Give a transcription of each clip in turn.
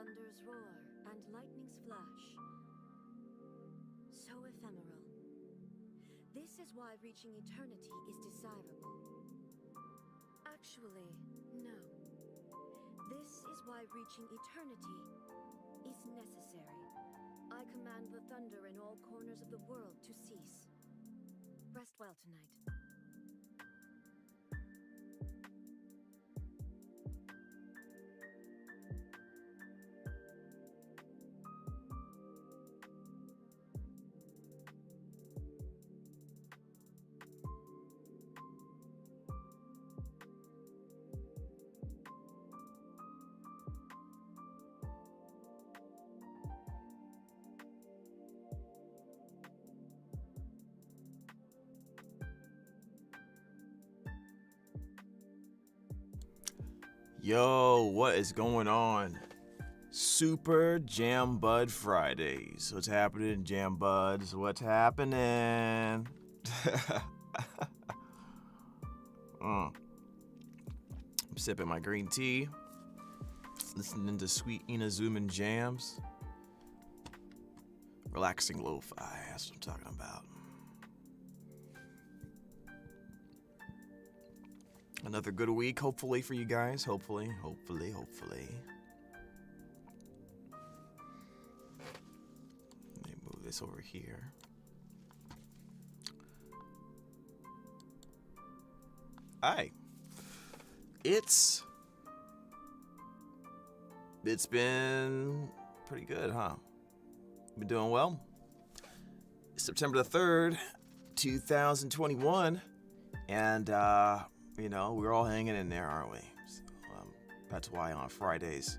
thunder's roar and lightning's flash. So ephemeral. This is why reaching eternity is desirable. Actually, no. This is why reaching eternity is necessary. I command the thunder in all corners of the world to cease. Rest well tonight. Yo, what is going on? Super Jam Bud Fridays. What's happening, Jam Buds? What's happening? I'm sipping my green tea, listening to sweet Inazuman jams, relaxing lo-fi. That's what I'm talking about. Another good week, hopefully, for you guys. Hopefully. Let me move this over here. Hi. It's been pretty good, huh? Been doing well. September the 3rd, 2021, and we're all hanging in there, aren't we? So, that's why on Fridays,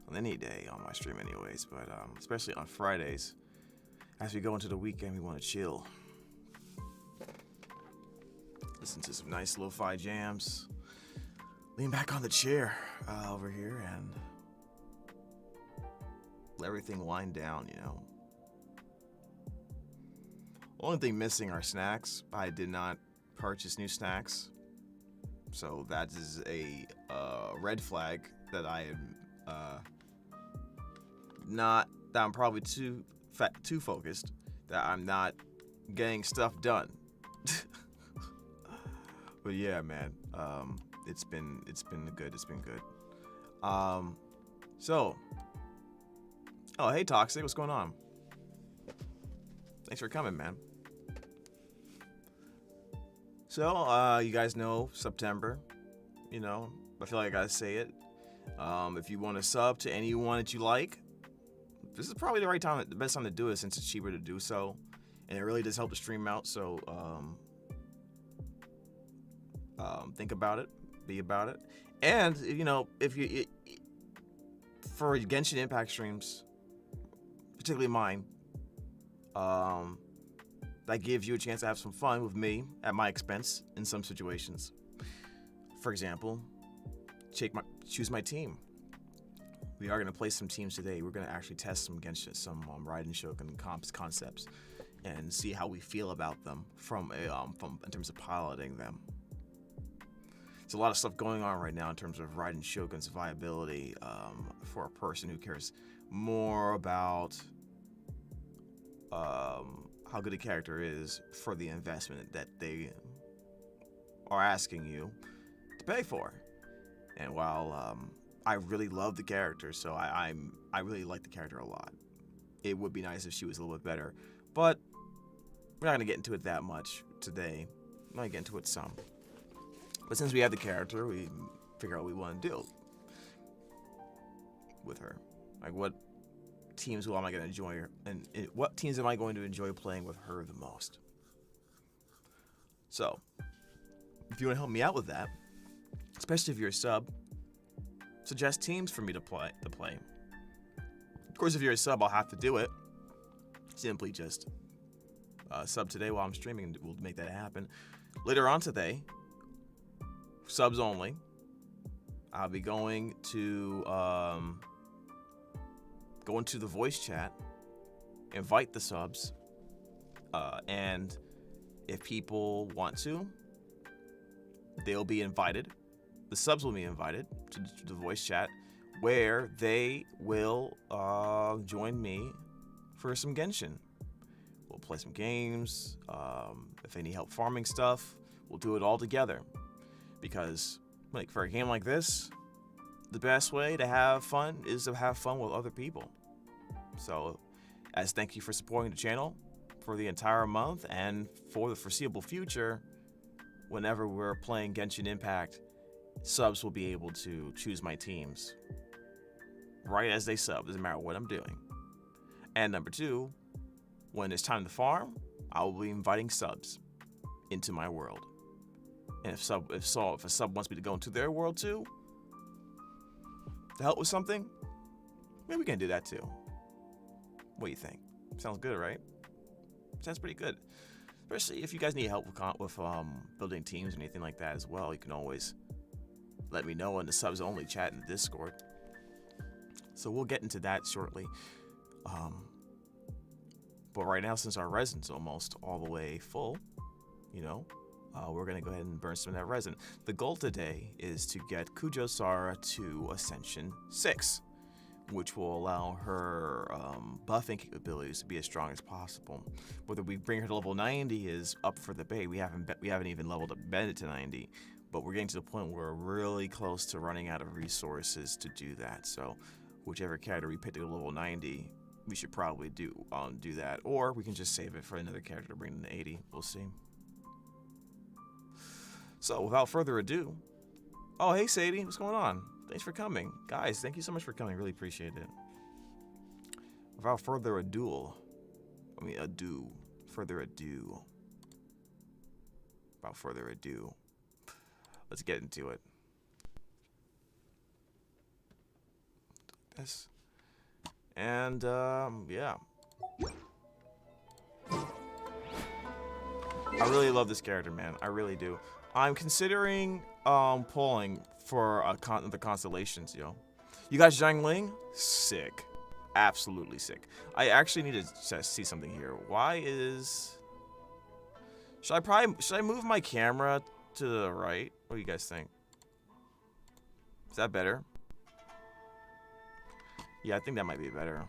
on any day on my stream anyways, but especially on Fridays, as we go into the weekend, we want to chill. Listen to some nice lo-fi jams. Lean back on the chair over here and let everything wind down, Only thing missing are snacks. I did not purchase new snacks. So that is a red flag that I am that I'm probably too focused, that I'm not getting stuff done. But yeah, man, it's been good. Oh hey Toxic, what's going on? Thanks for coming, man. So, you guys know Subtember, I feel like I gotta say it. If you want to sub to anyone that you like, this is probably the best time to do it since it's cheaper to do so. And it really does help the stream out, so think about it, be about it. And, if you, for Genshin Impact streams, particularly mine, that gives you a chance to have some fun with me at my expense in some situations. For example, choose my team. We are going to play some teams today. We're going to actually test some Genshin, some Raiden Shogun concepts, and see how we feel about them from in terms of piloting them. There's a lot of stuff going on right now in terms of Raiden Shogun's viability for a person who cares more about how good a character is for the investment that they are asking you to pay for. And while I really love the character, so I really like the character a lot, it would be nice if she was a little bit better. But we're not going to get into it that much today. We might get into it some. But since we have the character, we figure out what we want to do with her. Like, what teams am I going to enjoy, and what teams am I going to enjoy playing with her the most? So, if you want to help me out with that, especially if you're a sub, suggest teams for me to play. Of course, if you're a sub, I'll have to do it. Simply just sub today while I'm streaming, and we'll make that happen. Later on today, subs only, I'll be going to go into the voice chat, invite the subs, and if people want to, they'll be invited. The subs will be invited to the voice chat. where they will join me for some Genshin. We'll play some games. If they need help farming stuff, we'll do it all together. Because, like, for a game like this, the best way to have fun is to have fun with other people. So, as thank you for supporting the channel for the entire month and for the foreseeable future, whenever we're playing Genshin Impact, subs will be able to choose my teams right as they sub. Doesn't matter what I'm doing. And number two, when it's time to farm, I will be inviting subs into my world. And if a sub wants me to go into their world too, to help with something, maybe we can do that too. What do you think? Sounds good, right? Sounds pretty good. Especially if you guys need help with building teams or anything like that as well, you can always let me know in the subs only chat in the Discord. So we'll get into that shortly. But right now, since our resin's almost all the way full, we're going to go ahead and burn some of that resin. The goal today is to get Kujo-Sara to Ascension 6, which will allow her buffing capabilities to be as strong as possible. Whether we bring her to level 90 is up for debate. We haven't even leveled up Bennett to 90, but we're getting to the point where we're really close to running out of resources to do that. So whichever character we pick to level 90, we should probably do that, or we can just save it for another character to bring them to 80. We'll see. So without further ado, oh hey Sadie, what's going on? Thanks for coming, guys. Thank you so much for coming. Really appreciate it. Without further ado, let's get into it. This. And, yeah. I really love this character, man. I really do. I'm considering, pulling for the constellations, yo. You guys Zhang Ling? Sick. Absolutely sick. I actually need to see something here. Why is... Should I move my camera to the right? What do you guys think? Is that better? Yeah, I think that might be better.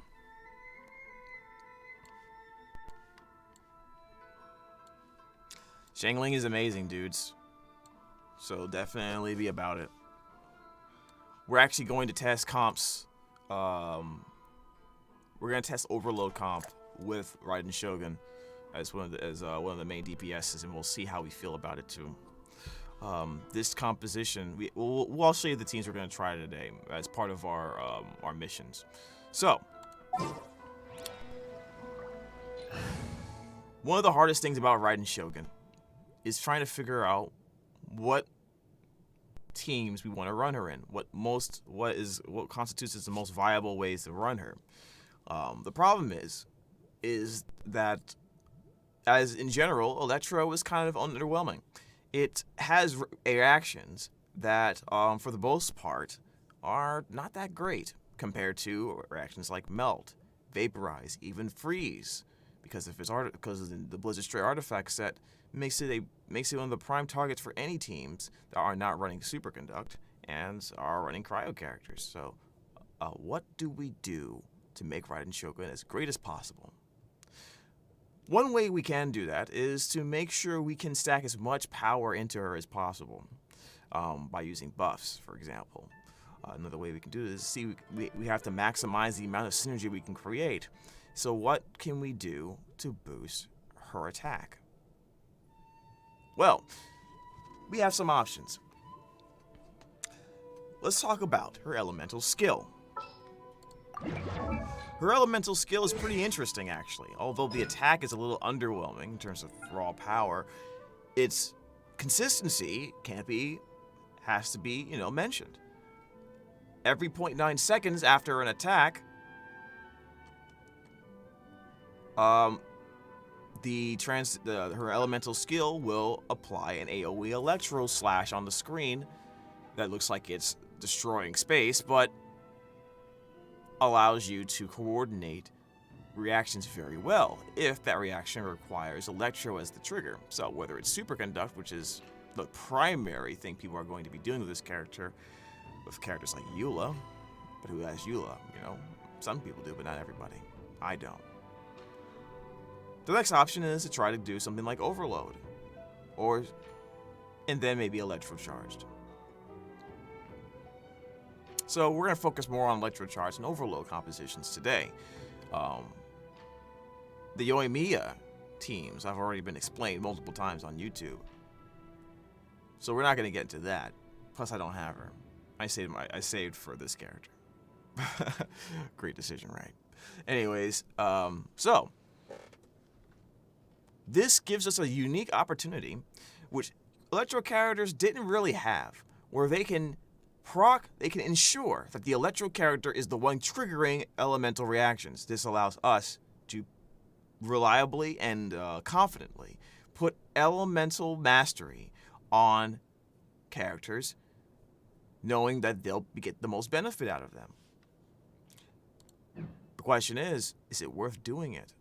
Xiangling is amazing, dudes. So definitely be about it. We're actually going to test comps. We're going to test Overload comp with Raiden Shogun as one of the main DPSs, and we'll see how we feel about it too. This composition, we'll show you the teams we're going to try today as part of our missions. So, one of the hardest things about Raiden Shogun is trying to figure out what teams we want to run her in, what constitutes as the most viable ways to run her. The problem is that, as in general, Electro is kind of underwhelming. It has reactions that, for the most part, are not that great compared to reactions like Melt, Vaporize, even Freeze, because of the Blizzard Stray artifact set makes it one of the prime targets for any teams that are not running Superconduct and are running Cryo characters. So, what do we do to make Raiden Shogun as great as possible? One way we can do that is to make sure we can stack as much power into her as possible by using buffs, for example. Another way we can do this is we have to maximize the amount of synergy we can create. So what can we do to boost her attack? Well, we have some options. Let's talk about her elemental skill. Her elemental skill is pretty interesting, actually. Although the attack is a little underwhelming in terms of raw power, its consistency has to be, mentioned. Every 0.9 seconds after an attack, her elemental skill will apply an AoE Electro Slash on the screen that looks like it's destroying space, but allows you to coordinate reactions very well if that reaction requires Electro as the trigger. So whether it's Superconduct, which is the primary thing people are going to be doing with this character, with characters like Eula, But who has Eula? You know, some people do, but not everybody. I don't. The next option is to try to do something like Overload, and then maybe Electrocharged. So we're going to focus more on Electrocharged and Overload compositions today. The Yoimiya teams have already been explained multiple times on YouTube, so we're not going to get into that. Plus, I don't have her. I saved for this character. Great decision, right? Anyways, so this gives us a unique opportunity, which Electro characters didn't really have, where they can ensure that the Electro character is the one triggering elemental reactions. This allows us to reliably and confidently put elemental mastery on characters, knowing that they'll get the most benefit out of them. The question is it worth doing it?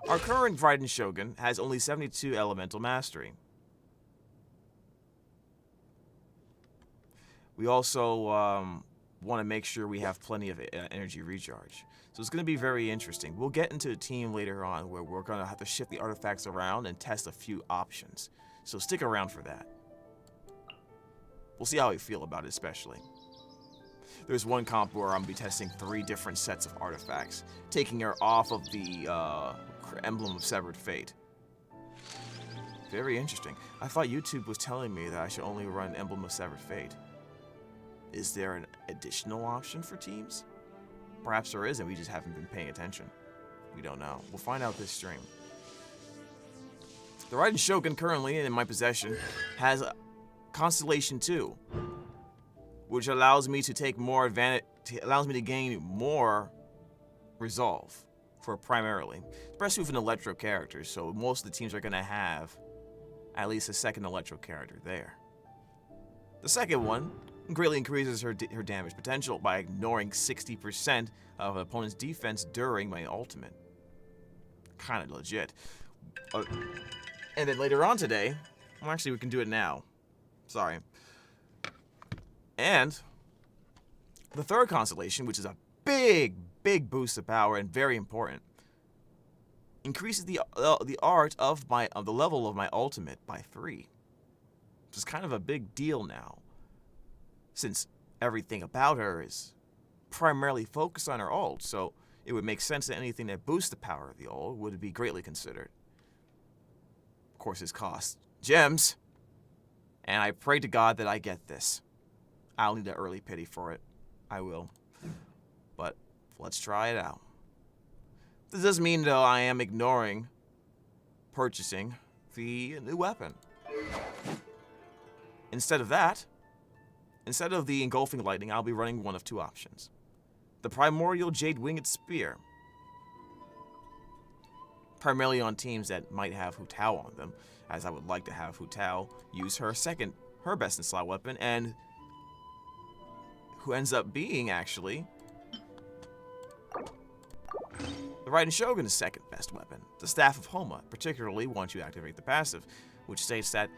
Our current Raiden Shogun has only 72 elemental mastery. We also want to make sure we have plenty of energy recharge. So it's going to be very interesting. We'll get into a team later on where we're going to have to shift the artifacts around and test a few options. So stick around for that. We'll see how we feel about it especially. There's one comp where I'm going to be testing 3 different sets of artifacts, taking her off of the Emblem of Severed Fate. Very interesting. I thought YouTube was telling me that I should only run Emblem of Severed Fate. Is there an additional option for teams? Perhaps there is, and we just haven't been paying attention. We don't know. We'll find out this stream. The Raiden Shogun currently in my possession has Constellation 2, which allows me to take more advantage, allows me to gain more resolve for primarily. Especially with an Electro character, so most of the teams are going to have at least a second Electro character there. The second one greatly increases her damage potential by ignoring 60% of an opponent's defense during my ultimate. Kind of legit. And then later on today, well, actually we can do it now. Sorry. And the third constellation, which is a big boost of power and very important, increases the art of the level of my ultimate by 3. Which is kind of a big deal now, since everything about her is primarily focused on her ult, so it would make sense that anything that boosts the power of the ult would be greatly considered. Of course, this costs gems, and I pray to God that I get this. I'll need an early pity for it. I will. But let's try it out. This does mean, though, I am ignoring purchasing the new weapon. Instead of that, instead of the Engulfing Lightning, I'll be running one of 2 options. The Primordial Jade Winged Spear. Primarily on teams that might have Hu Tao on them, as I would like to have Hu Tao use her best in slot weapon, and who ends up being, actually, the Raiden Shogun's second best weapon, the Staff of Homa, particularly once you activate the passive, which states that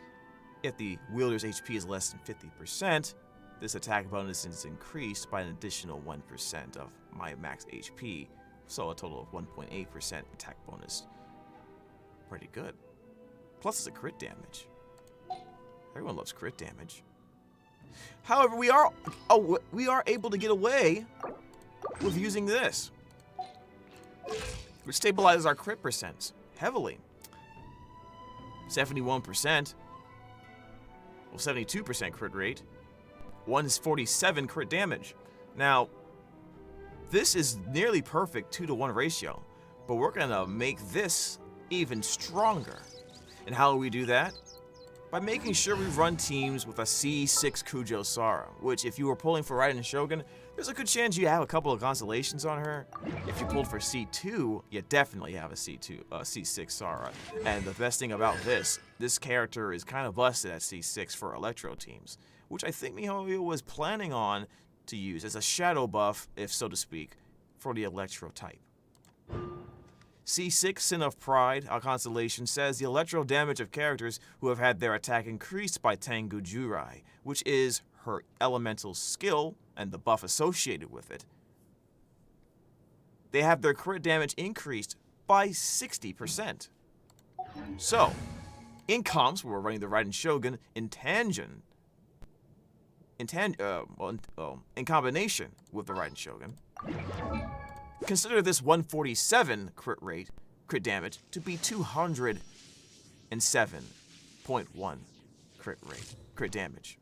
if the wielder's HP is less than 50%, this attack bonus is increased by an additional 1% of my max HP, so a total of 1.8% attack bonus. Pretty good. Plus it's a crit damage. Everyone loves crit damage. However, we are able to get away with using this, which stabilizes our crit percents heavily. 71%, well, 72% crit rate. 147 crit damage. Now, this is nearly perfect 2-to-1 ratio, but we're gonna make this even stronger. And how do we do that? By making sure we run teams with a C6 Kujo Sara, which if you were pulling for Raiden Shogun, there's a good chance you have a couple of constellations on her. If you pulled for C2, you definitely have a C6 Sara. And the best thing about this character is kind of busted at C6 for Electro teams, which I think MiHoYo was planning on to use as a shadow buff, if so to speak, for the Electro type. C6 Sin of Pride, a constellation, says the electro damage of characters who have had their attack increased by Tengu Jurai, which is her elemental skill and the buff associated with it. They have their crit damage increased by 60%. So, in comps, we're running the Raiden Shogun in tangent, in combination with the Raiden Shogun. Consider this 147 crit damage to be 207.1 crit damage.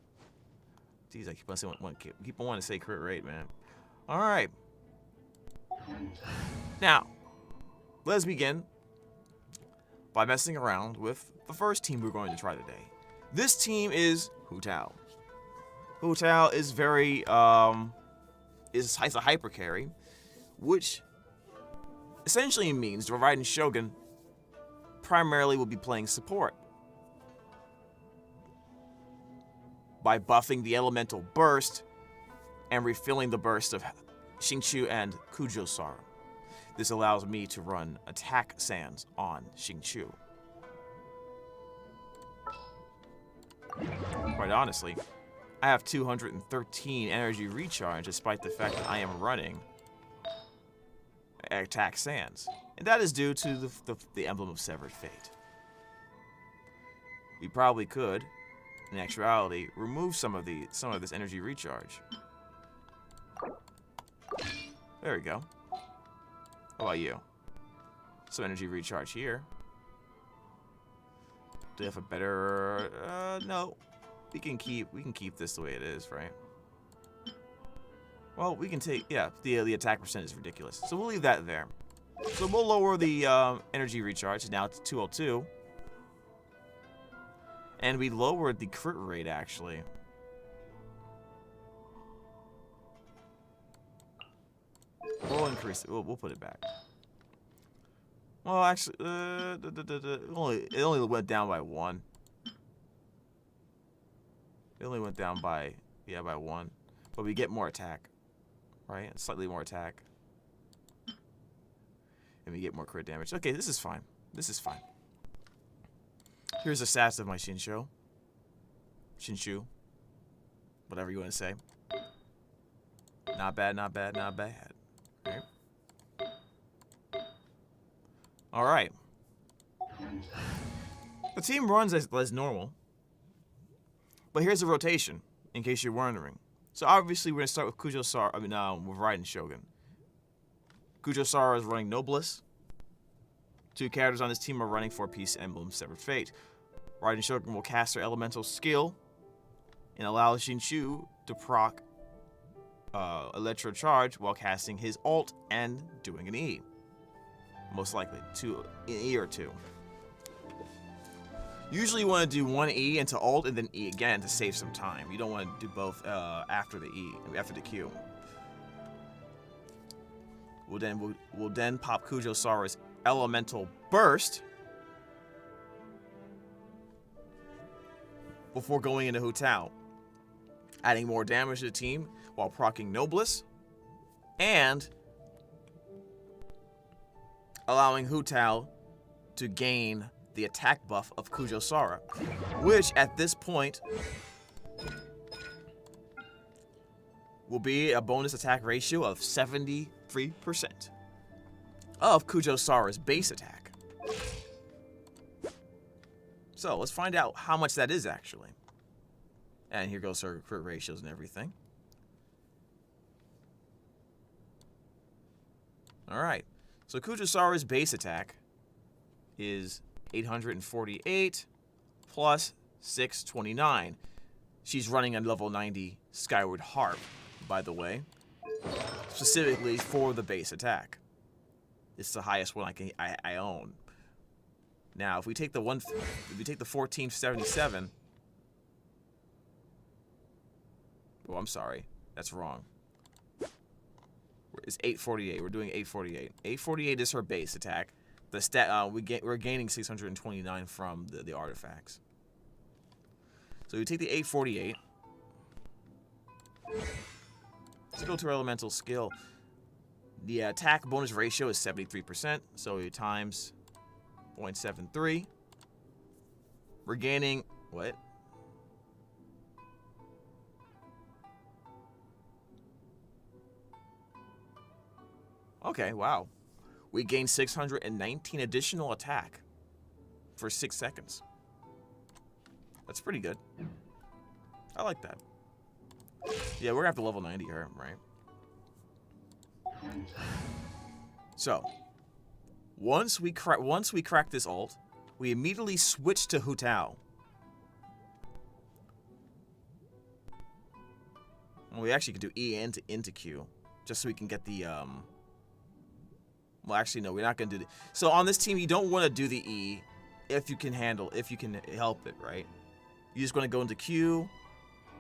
Jeez, I keep on wanting to say crit rate, man. All right. Now, let's begin by messing around with the first team we're going to try today. This team is Hu Tao. Hu Tao is has a hyper carry, which essentially means the Raiden Shogun primarily will be playing support by buffing the elemental burst and refilling the burst of Xingqiu and Kujo Sara. This allows me to run attack sands on Xingqiu. Quite honestly, I have 213 energy recharge despite the fact that I am running attack sands. And that is due to the emblem of severed fate. We probably could, in actuality, remove some of this energy recharge. There we go. How about you? Some energy recharge here. Do you have a better? No. We can keep this the way it is, right? Well, we can take, yeah, the attack percent is ridiculous. So we'll leave that there. So we'll lower the energy recharge now to 202. And we lowered the crit rate, actually. We'll increase it. We'll put it back. Well, actually, it only went down by 1. It only went down by, yeah, by 1. But we get more attack. Right? Slightly more attack. And we get more crit damage. Okay, this is fine. This is fine. Here's the stats of my Shinshu. Whatever you want to say. Not bad, not bad, not bad. Right? Alright. The team runs as normal. But here's the rotation, in case you're wondering. So obviously we're going to start with Kujo Sara, with Raiden Shogun. Kujo Sara is running Noblesse. 2 characters on this team are running 4-piece emblem Severed Fate. Raiden Shogun will cast her elemental skill and allow Xingqiu to proc Electro Charge while casting his ult and doing an E. Most likely, an E or 2. Usually you want to do 1 E into ult and then E again to save some time. You don't want to do both after the E, after the Q. We'll then pop Kujo Sara's elemental burst before going into Hu Tao, adding more damage to the team while proccing Noblesse and allowing Hu Tao to gain the attack buff of Kujo Sara, which at this point will be a bonus attack ratio of 73% of Kujo Sara's base attack. So let's find out how much that is actually. And here goes her crit ratios and everything. Alright, so Kujo Sara's base attack is 848 plus 629. She's running a level 90 Skyward Harp, by the way, specifically for the base attack. It's the highest one I own. Now, if we take the 1477. Oh, I'm sorry, that's wrong. It's 848. We're doing 848. 848 is her base attack. The stat we're gaining 629 from the artifacts. So we take the 848. Let's go to our elemental skill. The attack bonus ratio is 73%, so you times 0.73. We're gaining what? Okay, wow. We gain 619 additional attack for 6 seconds. That's pretty good. I like that. Yeah, we're gonna have to level 90 her, right? So, once we crack this ult, we immediately switch to Hu Tao. Well, we actually could do E into Q, just so we can get the Well, actually, no, we're not gonna do the. So on this team, you don't want to do the E if you can help it, right? You just want to go into Q,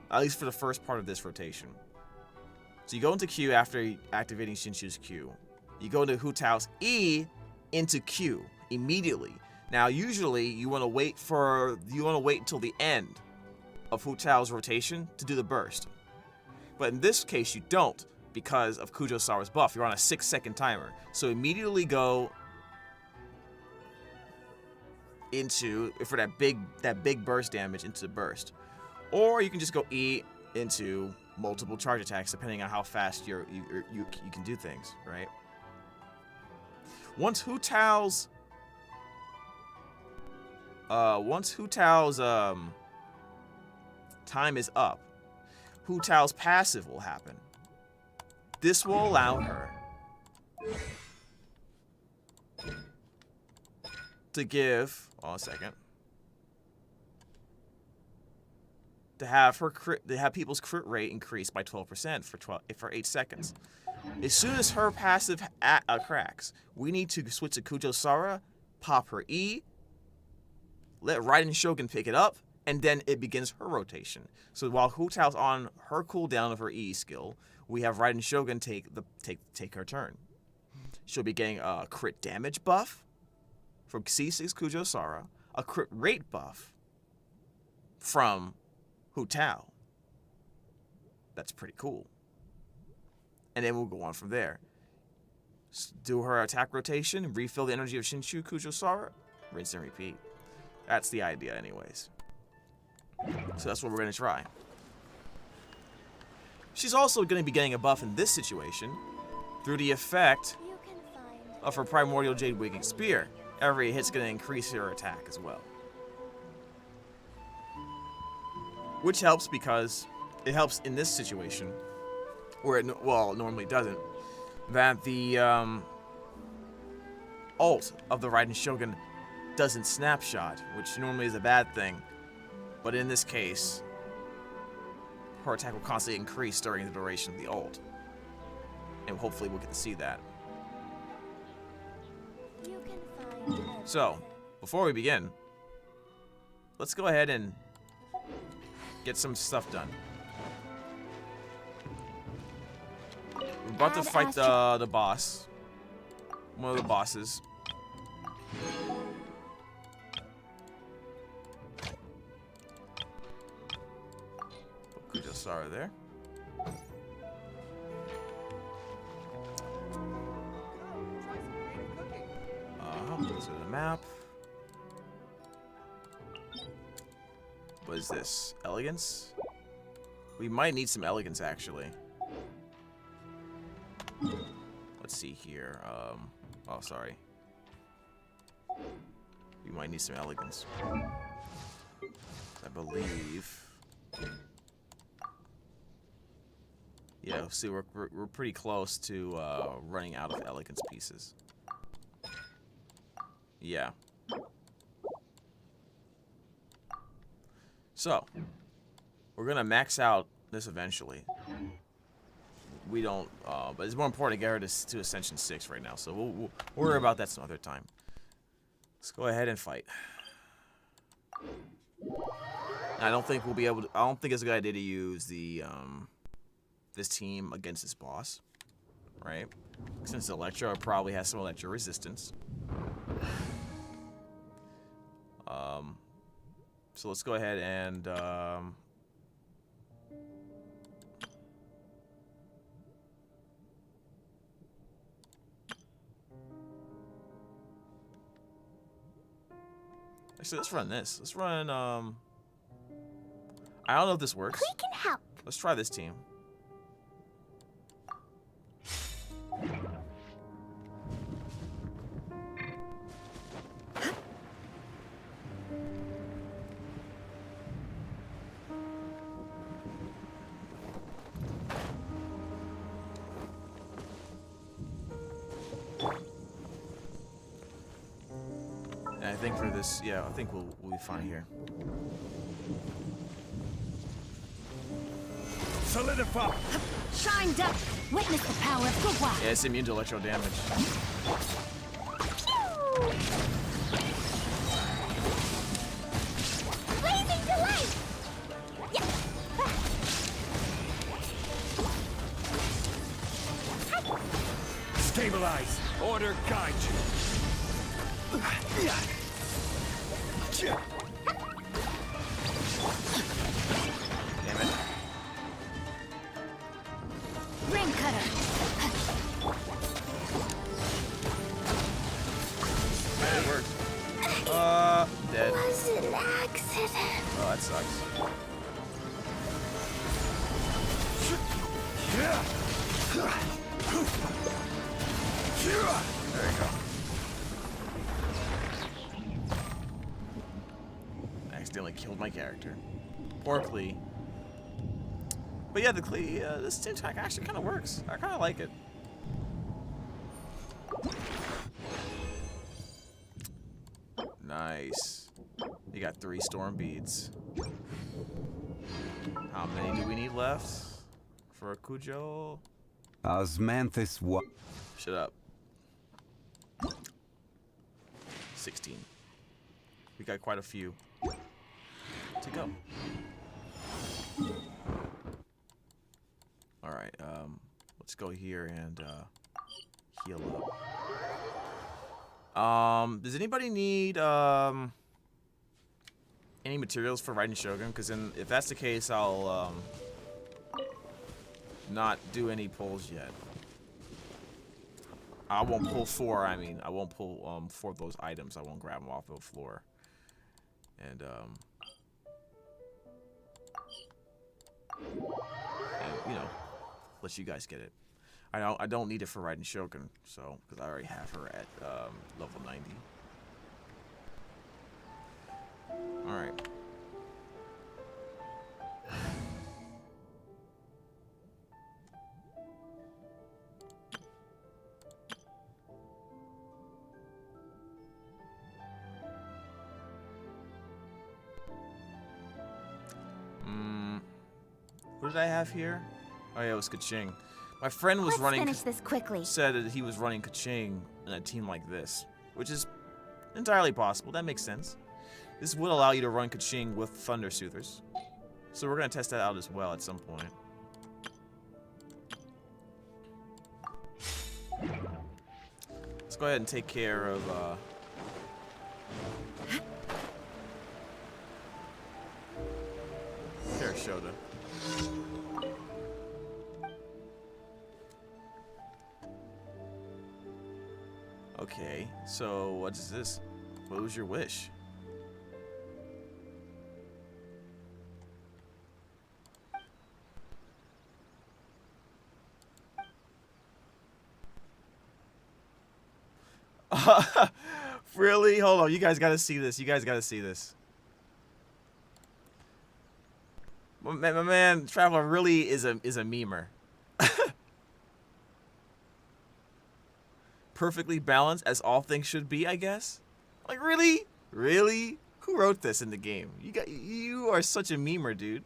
at least for the first part of this rotation. So you go into Q after activating Shinchu's Q. You go into Hu Tao's E into Q immediately. Now, usually you want to wait until the end of Hu Tao's rotation to do the burst. But in this case, you don't because of Kujo-Sara's buff. You're on a 6-second timer. So immediately go into, for that big burst damage, into the burst. Or you can just go E into multiple charge attacks depending on how fast you can do things, right? Once Hu Tao's time is up, Hu Tao's passive will happen. This will allow her to give, to have people's crit rate increase by 12% for 8 seconds. As soon as her passive cracks, we need to switch to Kujo-Sara, pop her E, let Raiden Shogun pick it up, and then it begins her rotation. So while Hu Tao's on her cooldown of her E skill, we have Raiden Shogun take her turn. She'll be getting a crit damage buff from C6 Kujo-Sara, a crit rate buff from Hu Tao. That's pretty cool. And then we'll go on from there. Do her attack rotation, refill the energy of Shinchu Kujo-Sara, rinse and repeat. That's the idea anyways. So that's what we're going to try. She's also going to be getting a buff in this situation through the effect of her Primordial Jade Wigging Spear. Every hit's going to increase her attack as well. Which helps because it helps in this situation, where it normally doesn't, that the ult of the Raiden Shogun doesn't snapshot, which normally is a bad thing. But in this case, her attack will constantly increase during the duration of the ult. And hopefully we'll get to see that. So, before we begin, let's go ahead and get some stuff done. We're about to fight the boss. One of the bosses. Put Kujo-Sara there. Go to the map. What is this? Elegance? We might need some elegance, actually. Let's see here. Oh, sorry. We might need some elegance. I believe. Yeah, see, we're pretty close to running out of elegance pieces. Yeah. So, we're gonna max out this eventually. We don't, but it's more important to get her to Ascension 6 right now, so we'll worry about that some other time. Let's go ahead and fight. I don't think we'll be able to, I don't think it's a good idea to use the, this team against this boss, right? Since Electra probably has some Electra resistance. So let's go ahead and Actually, let's run this. Let's run, I don't know if this works. We can help. Let's try this team. And I think for this, yeah, I think we'll be fine here. Solidify! Shined up. Witness the power of Gugwa. Yeah, it's immune to electro damage. Blazing delight. Stabilize! Order guide you! Damn it. Ring cutter. It worked. Dead. Was an accident. Oh, that sucks. There you go. I accidentally killed my character. Poor Klee. But yeah, the Klee, this team tech actually kind of works. I kind of like it. Nice. You got 3 storm beads. How many do we need left for a Cujo? Osmanthus what? Shut up. 16. We got quite a few to go. Alright, let's go here and heal up. Does anybody need any materials for riding Shogun? Because if that's the case, I'll not do any pulls yet. I won't pull 4. I mean, I won't pull 4 of those items. I won't grab them off the floor. And you know, let you guys get it. I don't need it for riding Shogun, so because I already have her at level 90. All right. What did I have here? Oh yeah, it was Kaching. My friend was Let's finish this quickly. said that he was running Kaching in a team like this, which is entirely possible. That makes sense. This would allow you to run Kaching with Thunder Soothers. So we're gonna test that out as well at some point. Let's go ahead and take care of Shoda. Okay, so what is this? What was your wish? Really? Hold on, you guys gotta see this. You guys gotta see this. My man, Traveler really is a memer. Perfectly balanced as all things should be, I guess. Like really? Really? Who wrote this in the game? You are such a memer, dude.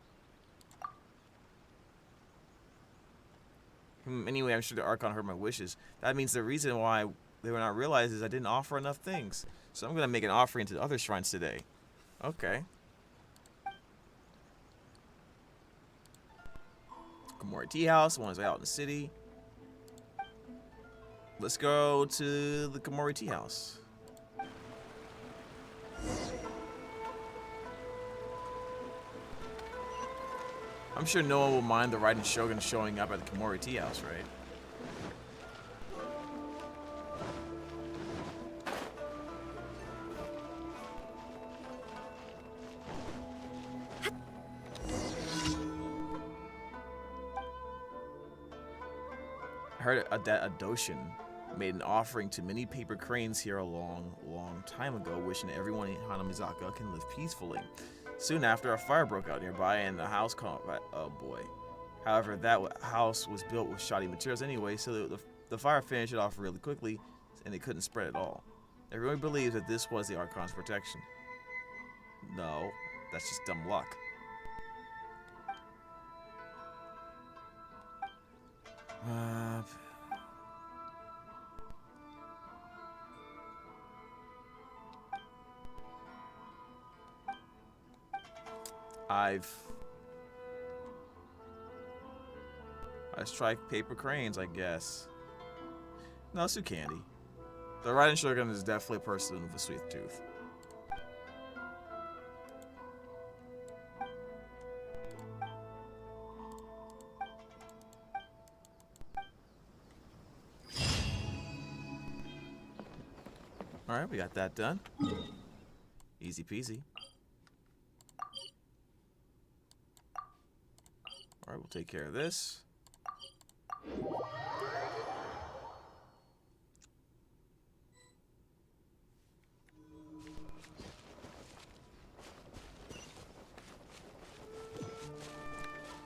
Anyway, I'm sure the Archon heard my wishes. That means the reason why they were not realized is I didn't offer enough things. So I'm gonna make an offering to the other shrines today. Okay. Komori Tea House, one is out in the city. Let's go to the Komori Tea House. I'm sure no one will mind the Raiden Shogun showing up at the Komori Tea House, right? I heard that Adoshin made an offering to many paper cranes here a long, long time ago, wishing everyone in Hanamizaka can live peacefully. Soon after, a fire broke out nearby, and the house caught fire. Oh boy. However, that house was built with shoddy materials anyway, so the fire finished it off really quickly, and it couldn't spread at all. Everyone believes that this was the Archon's protection. No, that's just dumb luck. I strike paper cranes, I guess. No, let's do candy. The Raiden Shogun is definitely a person with a sweet tooth. Alright, we got that done. Easy peasy. Alright, we'll take care of this.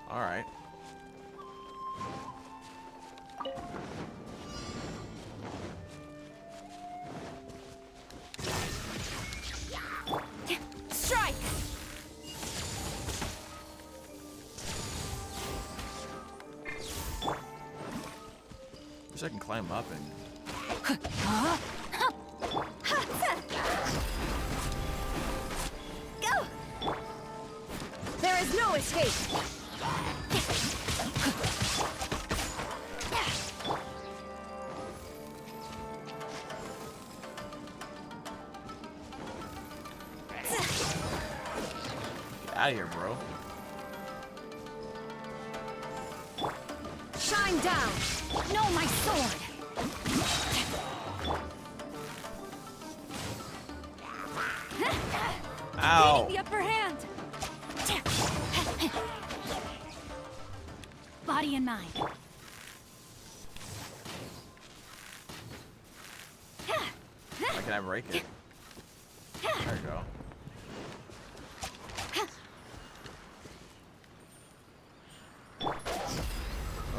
Alright. Strike! Wish I can climb up and... Go! There is no escape! Get out of here, bro. Shine down! No, my sword! Ow! Gaining the upper hand! Body and mind. Why can I break it? There you go.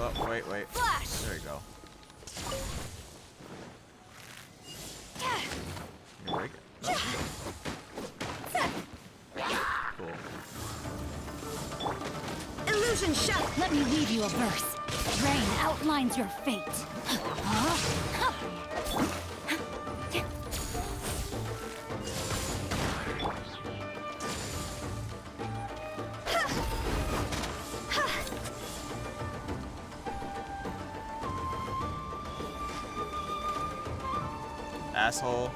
Oh, wait. Flash! There you go. You can break it? No. Cool. Illusion shut! Let me read you a verse. Rain outlines your fate. Asshole.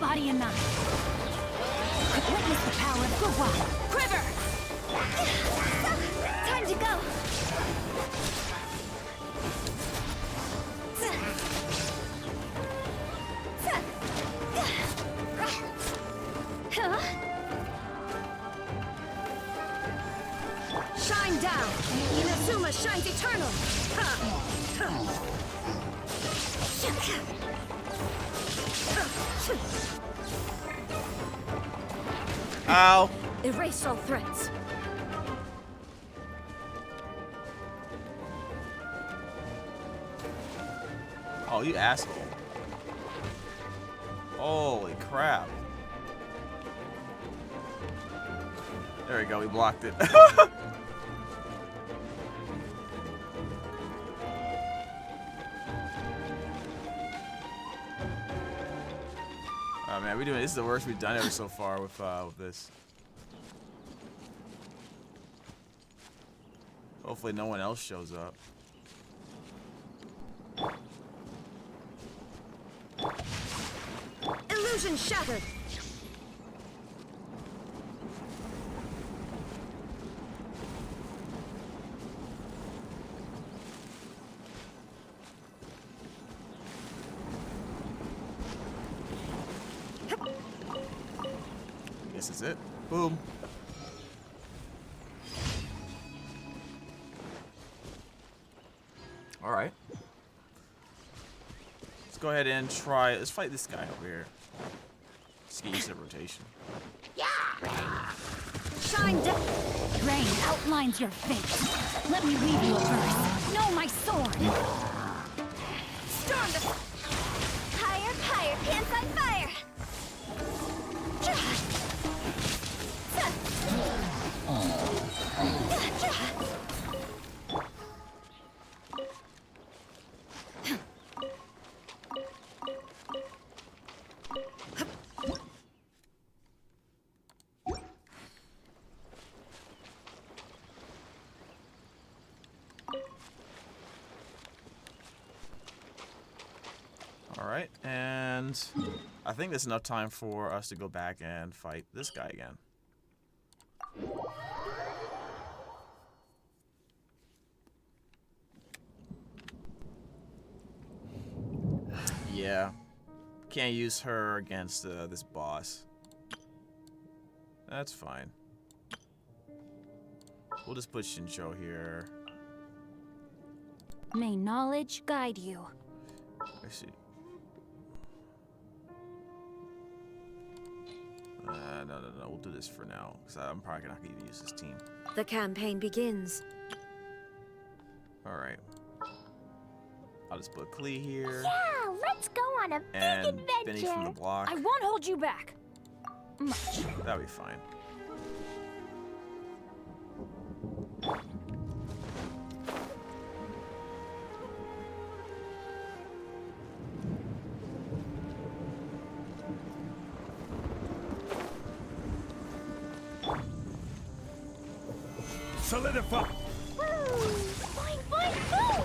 Body and mind. Witness the power of Guwa. Quiver! Time to go! Shine down! Inazuma shines eternal! Ow! Erase all threats. Oh, you asshole. Holy crap. There we go, we blocked it. Oh man, this is the worst we've done ever so far with this. Hopefully no one else shows up. Illusion shattered! This is it. Boom. Alright. Let's go ahead and try. Let's fight this guy over here. Let's get used to the rotation. Shine down. Rain outlines your fate. Let me weave you a verse. Know my sword. Storm the... Higher, higher, pants on fire! Alright, and I think there's enough time for us to go back and fight this guy again. Yeah, can't use her against this boss. That's fine. We'll just put Shinjo here. May knowledge guide you. I see. No. We'll do this for now, because I'm probably not going to use this team. The campaign begins. Alright. I'll just put Klee here. Yeah, let's go on a big And adventure! Benny from the block. I won't hold you back. Much. That'll be fine. Solidify! Woo! Boing, boing, boom!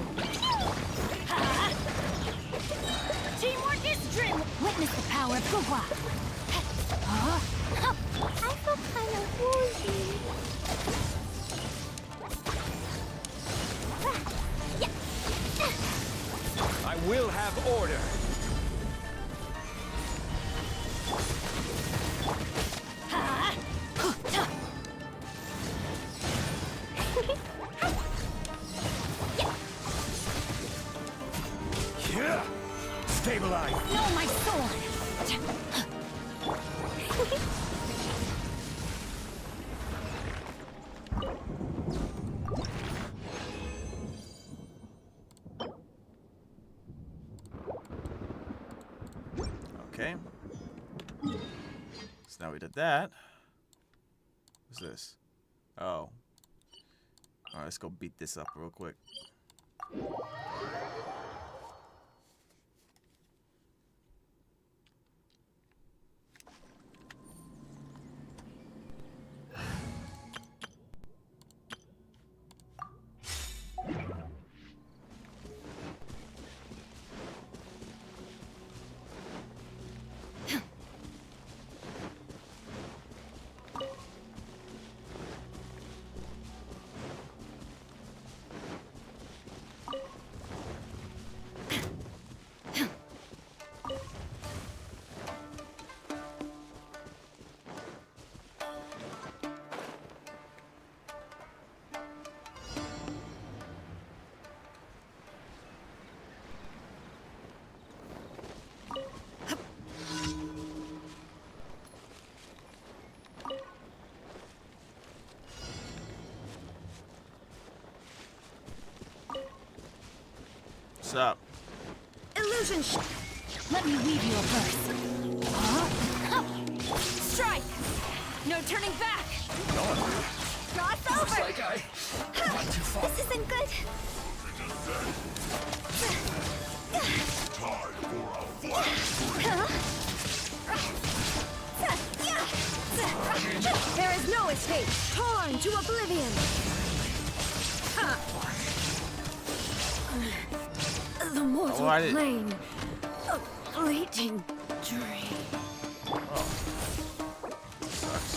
Teamwork is dream. Witness the power of Gugwa. I feel kind of woozy. I will have order. Yeah. Stabilize. Know my sword. Okay. So now we did that. What's this? Oh. Alright, let's go beat this up real quick. What's up? Illusion Let me weave you a verse. Strike! No turning back! Cross over! Like I went too far. This isn't good. There is no escape. Torn to oblivion. The mortal Oh, I did- plane. A fleeting dream. Oh. Sucks.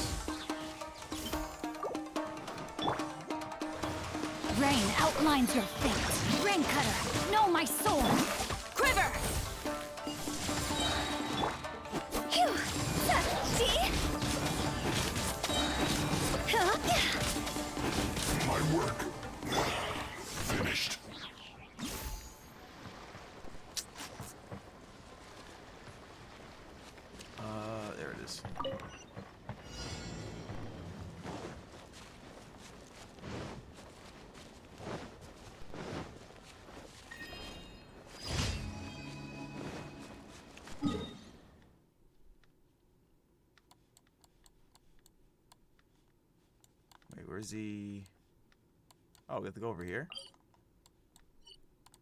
Rain outlines your fate. Rain cutter. Know my sword. Quiver! Phew! See? My work finished. There it is. Wait, where's the... Oh, we have to go over here?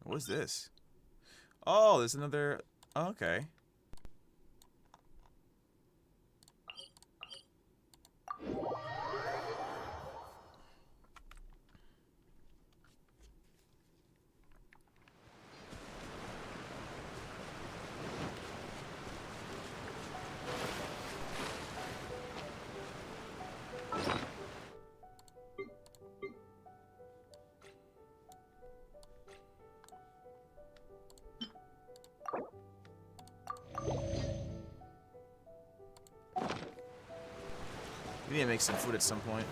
What's this? Oh, there's another... Oh, okay. We need to make some food at some point.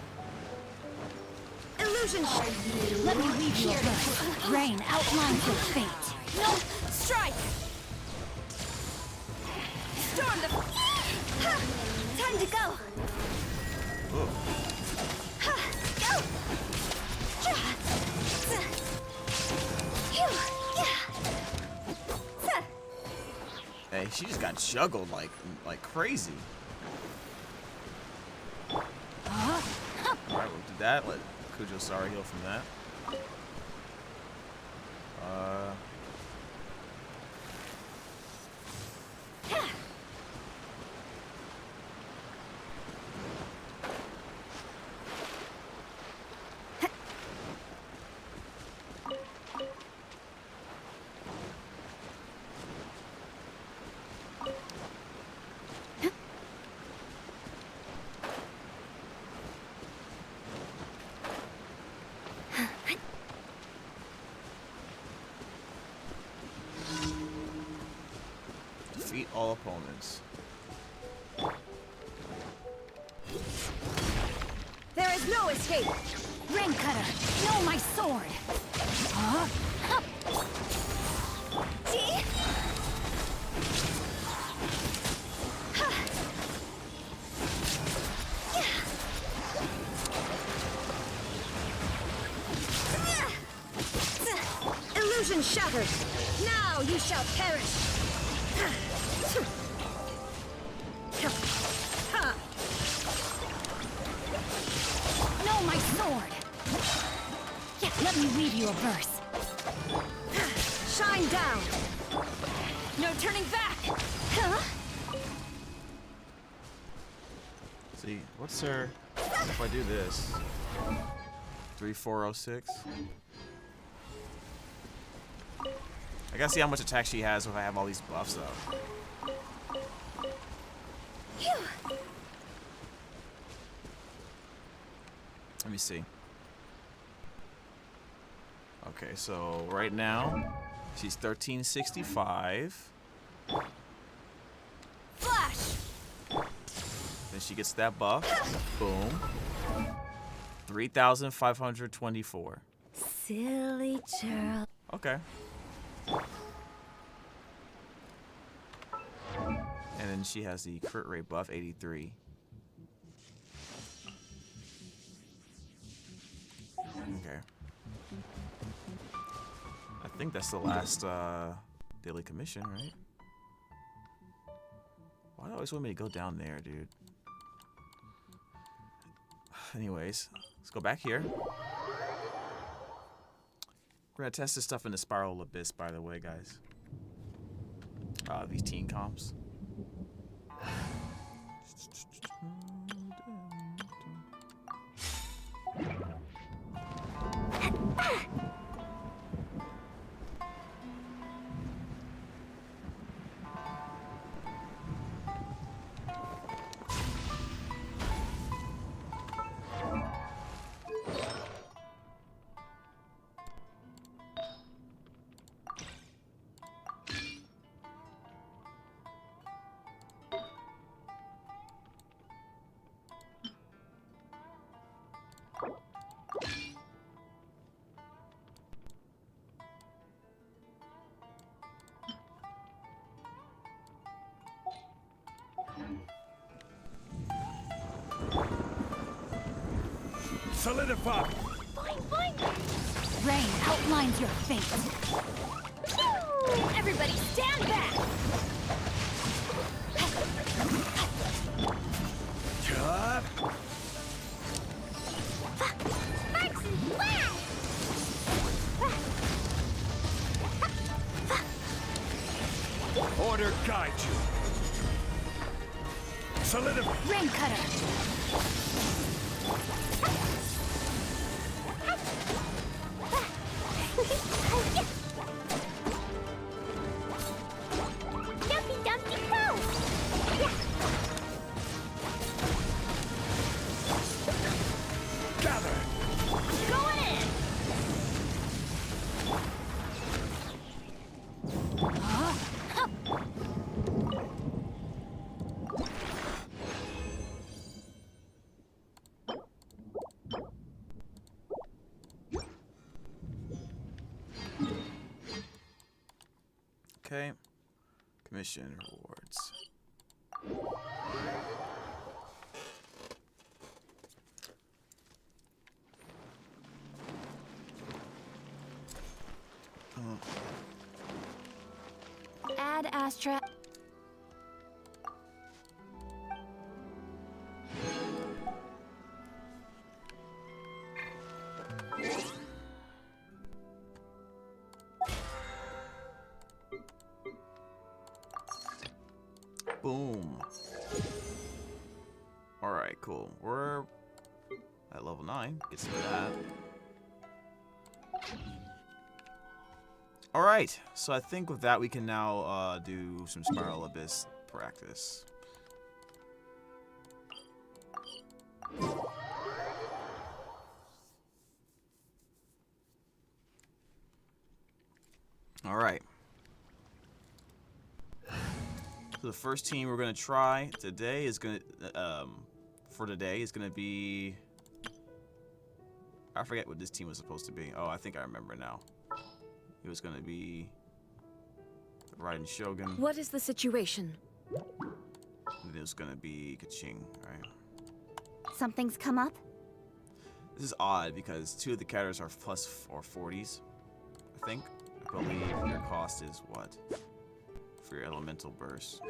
Illusion Let me leave you a verse. Rain outlines your fate. No! Strike! Storm the... Ha! Time to go. Ooh. Ha! Go. Ja. Z. Phew. Yeah. Z. Hey, she just got juggled like crazy. Alright, we'll do that. Let Kujo Sara heal from that. Defeat all opponents. There is no escape. Rain cutter, no my sword. Huh? See? Ha. Yeah. Illusion shattered. Now you shall perish. Ha. No my sword. Yeah, let me read you a verse. Shine down. No turning back! Huh? See, what's her... If I do this... 3406? I gotta see how much attack she has if I have all these buffs up. Phew. Let me see. Okay, so right now, she's 1365. Flash! Then she gets that buff. Boom. 3,524. Silly churl. Okay. And then she has the crit rate buff, 83. Okay. I think that's the last daily commission, right? Why do you always want me to go down there, dude? Anyways, let's go back here. We're gonna test this stuff in the Spiral Abyss, by the way, guys. These teen comps. Solidify! Fine, fine. Rain outlines your fate. Everybody stand back! Cut! Sparks and flash! Order guide you! Solidify! Rain cutter! Dumpy Dumpty Go! Gather! Going in! Okay. Commission rewards. Add Astra. Boom. Alright, cool. We're at level 9. Get some of that. Alright, so I think with that we can now do some Spiral Abyss practice. Alright. So the first team we're gonna try today is gonna be, I forget what this team was supposed to be. Oh, I think I remember now. It was gonna be the Raiden Shogun. What is the situation? And it was gonna be Kaching, right? Something's come up? This is odd because 2 of the characters are plus or 40s, I think. I believe your cost is what? For your elemental burst.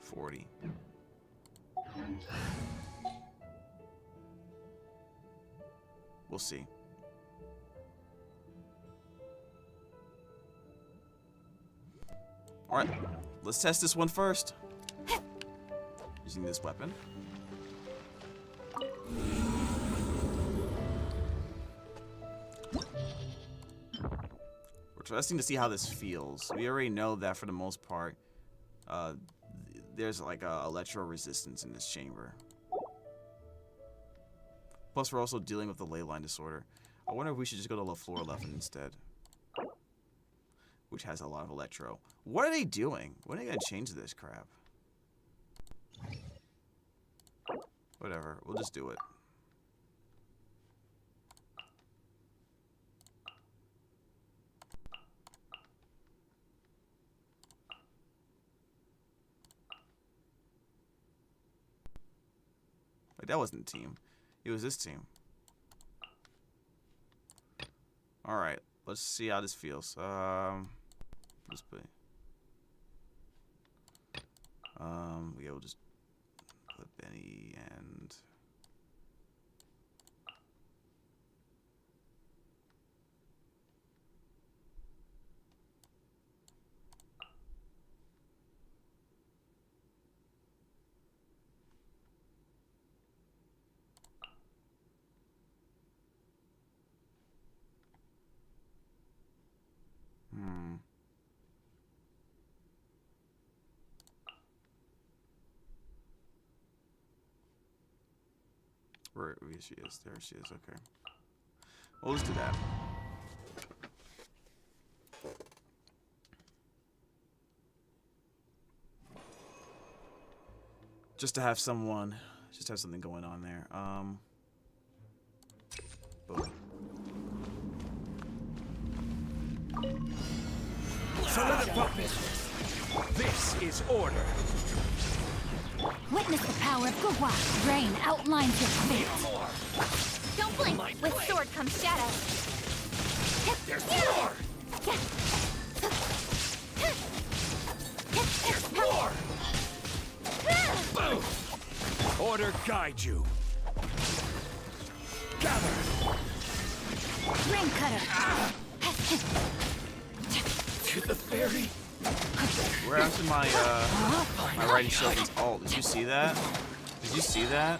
40. We'll see. Alright, let's test this one first. Using this weapon. We're testing to see how this feels. We already know that for the most part, there's like a electro resistance in this chamber. Plus, we're also dealing with the ley line disorder. I wonder if we should just go to Lafleur-Leffen instead, which has a lot of electro. What are they doing? When are they gonna change this crap? Whatever, we'll just do it. Wait, that wasn't the team. It was this team. Alright, let's see how this feels. Let's play. Yeah, we'll just put Benny and... Where she is. There she is. Okay. We'll just do that. Just to have someone, just have something going on there. Boom. Solidify! This is order! Witness the power of Gugwa. Rain outlines your fate. Don't blink. With sword comes shadow. There's more! There's more! Boom! Order guide you. Gather! Rain cutter. To the fairy. Where after my riding shotgun's ult? Did you see that? Did you see that?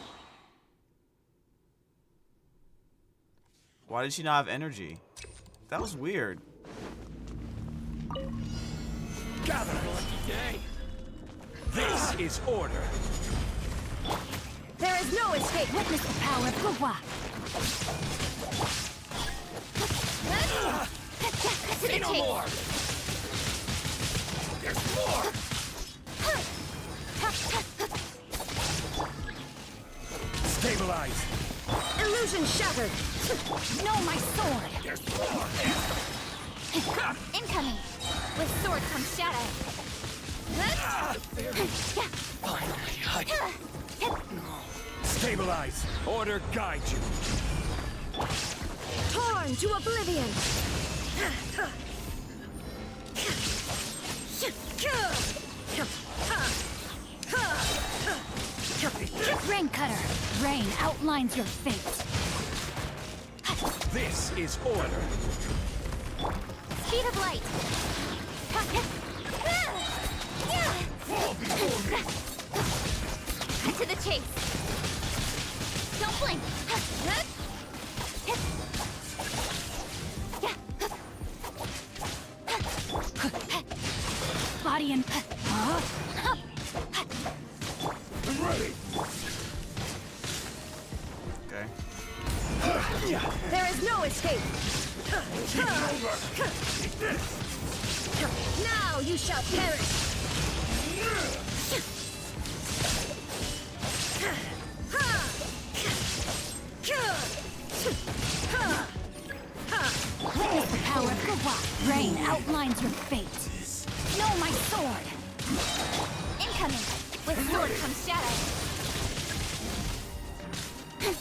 Why did she not have energy? That was weird. Gather! This is order. There is no escape. Witness the power of Gugwa. Say no more! There's more! Stabilize! Illusion shattered. No, my sword. There's more! Incoming. With sword comes shadow. Stabilize! Order guide you! Torn to oblivion. Rain cutter. Rain outlines your fate. This is order! Speed of light. Fall before me! Cut to the chase. Don't blink. Body and... I'm ready! Okay. There is no escape. Take it over! Take this! Now you shall perish. Witness the power of Gugwa. Rain outlines your fate. No, my sword. Incoming. With sword comes shadow. This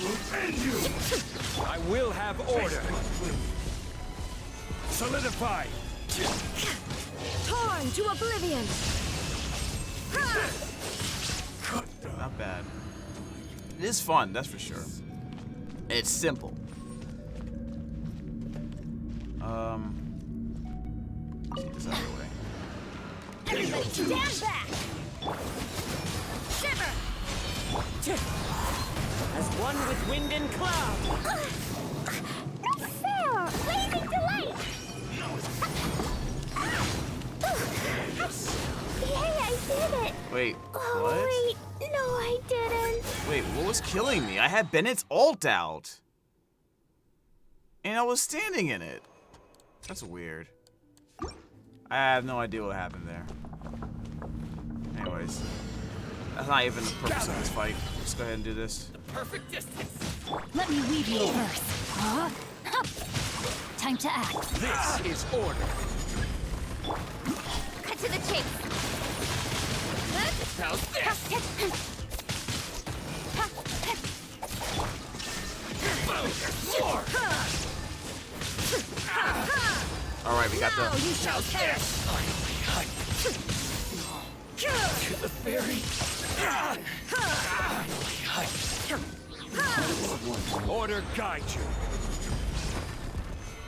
will end you! I will have order! Solidify! Torn to oblivion. Not bad. It is fun, that's for sure. It's simple. Let's get this out of the way. Everybody stand back. Shiver. As one with wind and cloud. Not fair. Blazing delight. Yay, I did it. Wait, Oh, what? wait. No, I didn't. Wait, what was killing me? I had Bennett's ult out. And I was standing in it. That's weird. I have no idea what happened there. Anyways. That's not even the purpose of this fight. Let's go ahead and do this. Perfect distance! Let me weave you a verse. Time to act. This is order! Cut to the chase. How's this? More! Alright, we got Now the... you shall perish. To the fairy! Order guide you!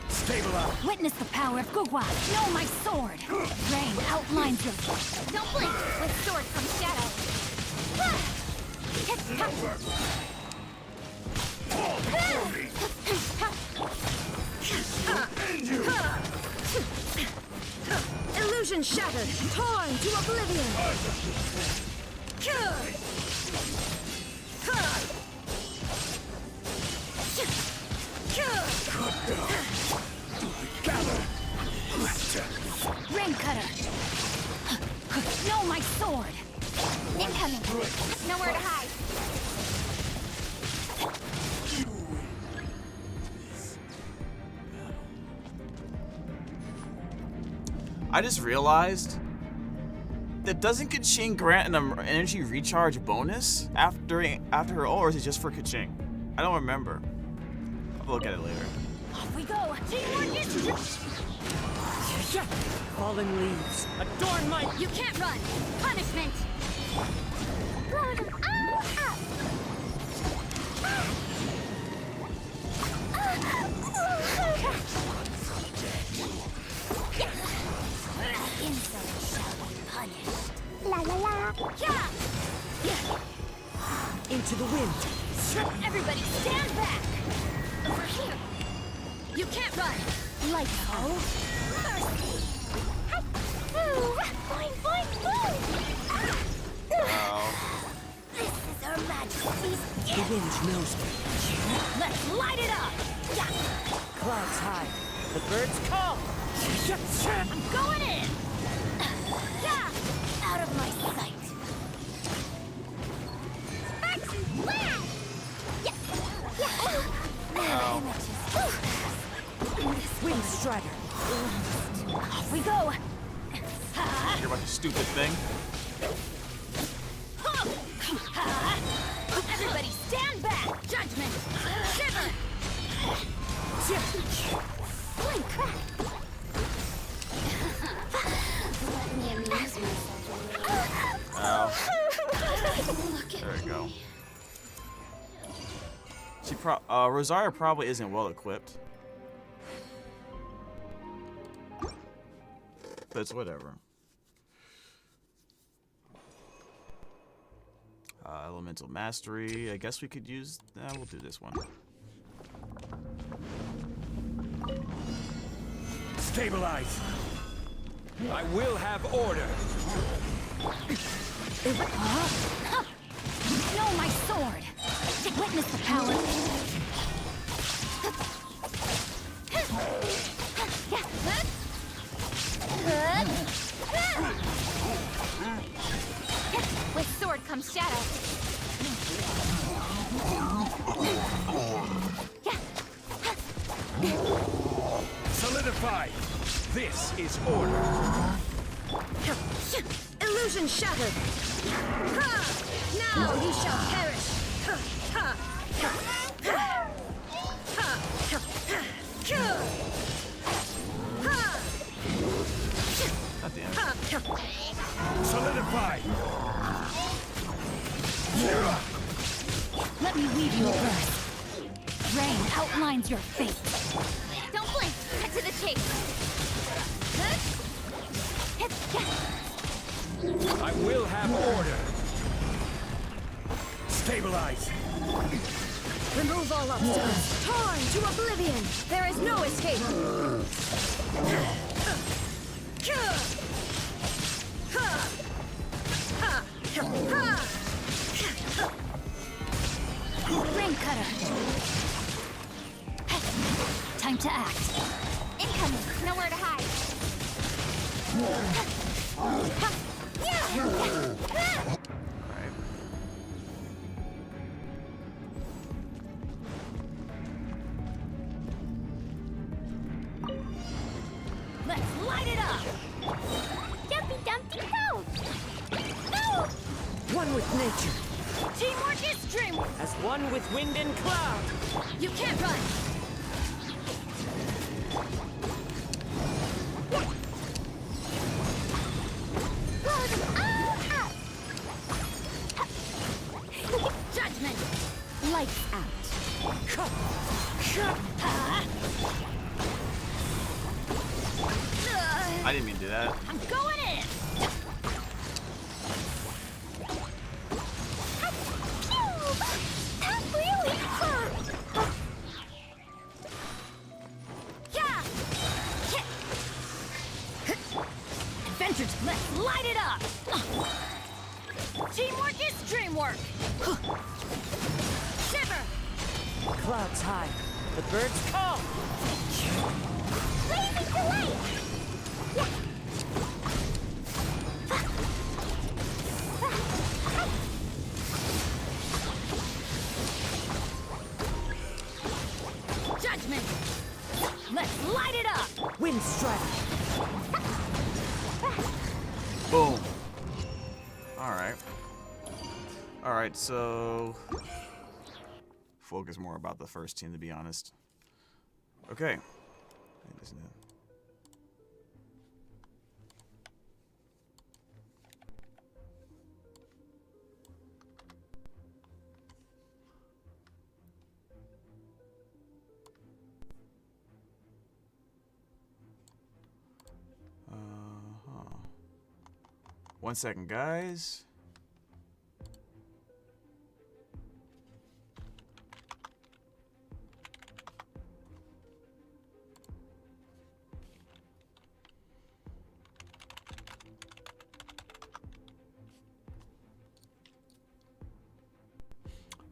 Stabilize! Witness the power of Gugwa. No, my sword. Rain outlines your fate. Don't blink. With sword comes shadow. Fall before me! End you! Illusion shattered. Torn to oblivion. Gather! Rain cutter. No, my sword. Incoming. Nowhere to hide. I just realized that doesn't Kaching grant an energy recharge bonus after her ult, or is it just for Kaching? I don't remember. I'll look at it later. Off we go. Teamwork is... Fallen leaves. Adorn my... You can't run. Punishment. Blow them all up. Insolence shall be punished. La la la. Into the wind. Everybody stand back. Over here. You can't run. Like so. Mercy. Boing, boing, boing. This is Her Majesty's The gift. wind knows me. Let's light it up. Clouds high. The birds call. I'm going in. Out of my sight. Wind strider. Off we go. Hear about this stupid thing? Everybody stand back. Judgment. Shiver. Holy crap. Let me amuse myself. Ow. There we go. Rosario probably isn't well equipped. But it's whatever. Elemental Mastery. I guess we could use... we'll do this one. Stabilize. I will have order. No, my sword. Witness the power. With sword comes shadow. Solidify. This is order. Illusion shattered. Ha! Now you shall perish. Ha! Ha! Ha! Ha! Ha! God damn it. Solidify. Let me weave you a verse. Rain outlines your fate. Don't blink. Cut to the chase. I will have order. Stabilize. Remove all obstacles. Torn to oblivion. There is no escape. Rain cutter. Time to act. Incoming. Nowhere to hide. Alright. Let's light it up. Dumpy Dumpty go. No. One with nature. Teamwork is dreamwork. As one with wind and cloud. You can't run. Blow them all up. Judgment. Lights out. I didn't mean to do that. I'm going in. That really hurt. Yeah. Adventures, let's light it up. Teamwork is dreamwork. Shiver. Clouds high. The birds call. Blazing delight. Yeah. Judgment. Let's light it up. Wind strider. Alright. Alright, so... focus more about the first team, to be honest. Okay. Isn't it? One second, guys.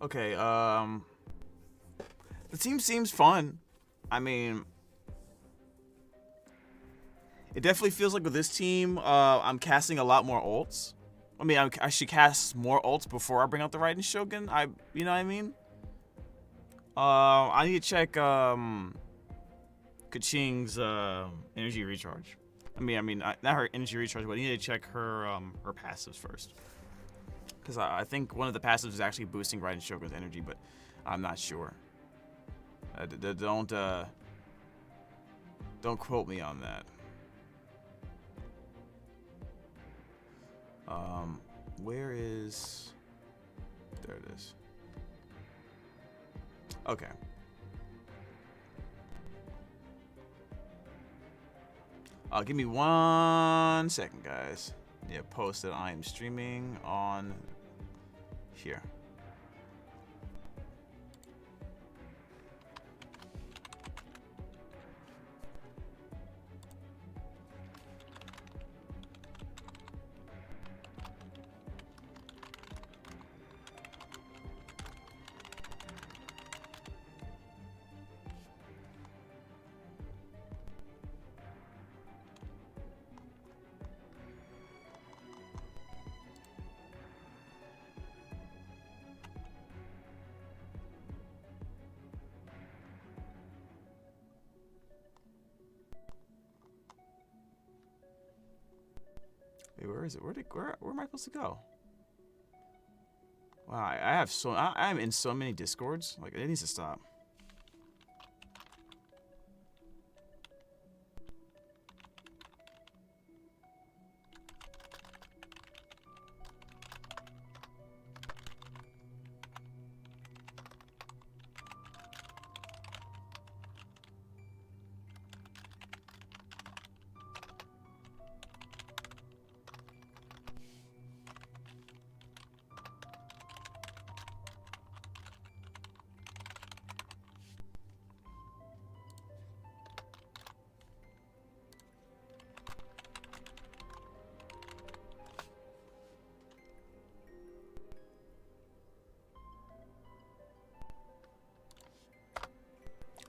Okay, the team seems fun. I mean, it definitely feels like with this team, I'm casting a lot more ults. I mean, I should cast more ults before I bring out the Raiden Shogun. You know what I mean? I need to check Kaching's energy recharge. I mean, not her energy recharge, but I need to check her her passives first. Because I think one of the passives is actually boosting Raiden Shogun's energy, but I'm not sure. Don't quote me on that. Where is... there it is. Okay. Give me 1 second, guys. Yeah, post that I am streaming on here. Wait, where is it? Where am I supposed to go? Wow, I'm in so many discords. Like, it needs to stop.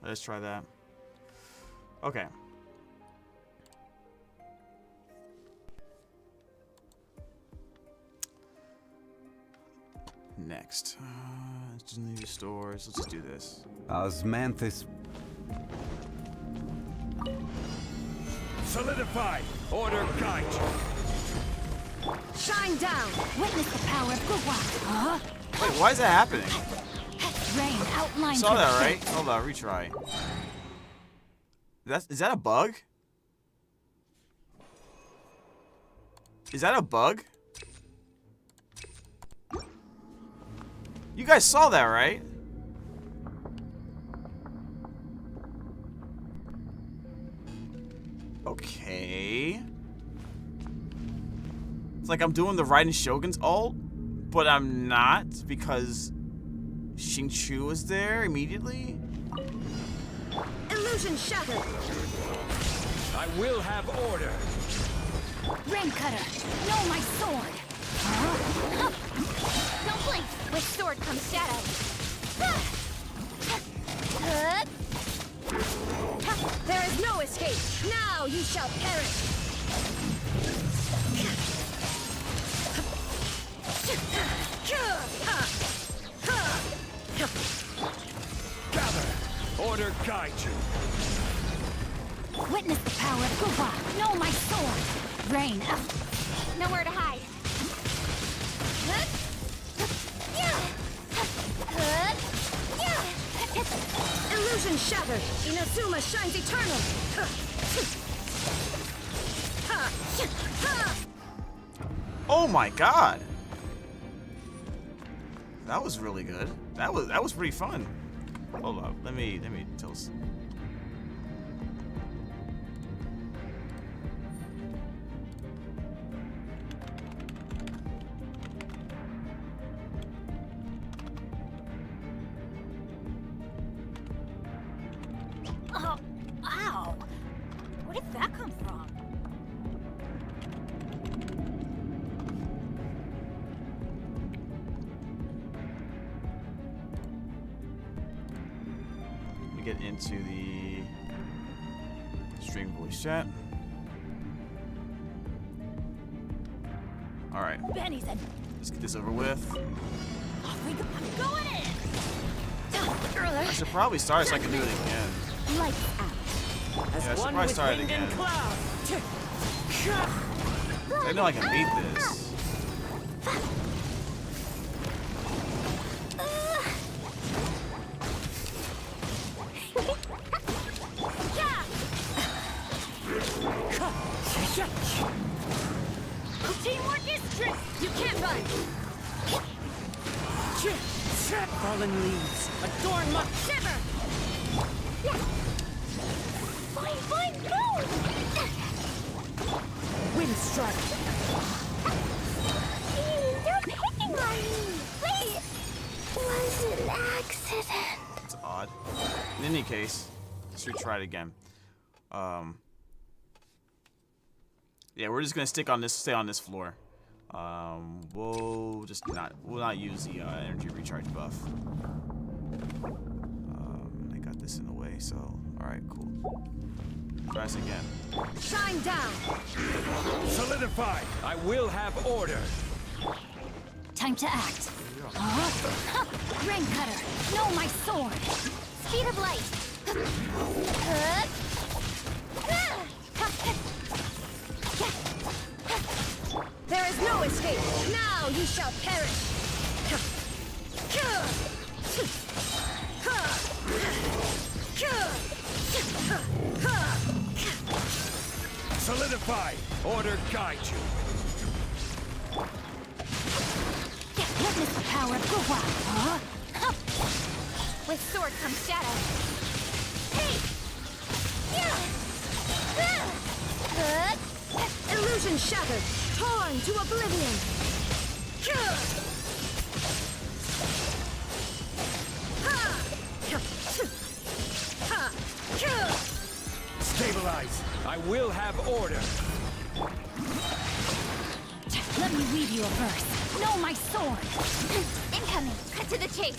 Let's try that. Okay. Next. Just leave your stores. Let's just do this. Osmanthus. Solidified. Order guide you. Shine down! Witness the power of Gugwa. Huh? Wait, why is that happening? Rain outlines Saw your that, fate. right? Hold on, retry. Is that a bug? Is that a bug? You guys saw that, right? Okay. It's like I'm doing the Raiden Shogun's ult, but I'm not because Xingqiu was there immediately. Illusion shattered! I will have order. Rain cutter, know my sword. Huh? Don't blink. With sword comes shadow. There is no escape! Now you shall perish! Gather. Order guide you. Witness the power of Gugwa. Know my sword. Rain. Nowhere to hide. Illusion shattered. Inazuma shines eternal. Oh my god! That was really good. That was pretty fun. Hold up, let me tell us. Oh, ow! Where did that come from? Let me get into the stream voice chat. All right, Benny's in. let's get this over with. I'm going in! I should probably start so I can do it again. Lights out. As Yeah, I should one probably with start it wind and again. cloud. I know I can beat this. Teamwork is trick. You can't run. Fallen leaves adorn my Shiver. Fine, go. wind strike. You're picking on me. Please. Was an accident. It's odd. In any case, let's retry it again. Yeah, we're just gonna stay on this floor. We'll not use the energy recharge buff. I got this in the way, so all right, cool. Try this again. Shine down. Solidify. I will have order. Time to act. Ring cutter. No, my sword. Speed of light. There is no escape. Now you shall perish. Solidify. Order guide you. Witness the power of Guwa. With sword comes shadow. Hey! Illusion shattered. Torn to oblivion. Stabilize. I will have order. Let me weave you a verse. No, my sword. Incoming. Cut to the chase.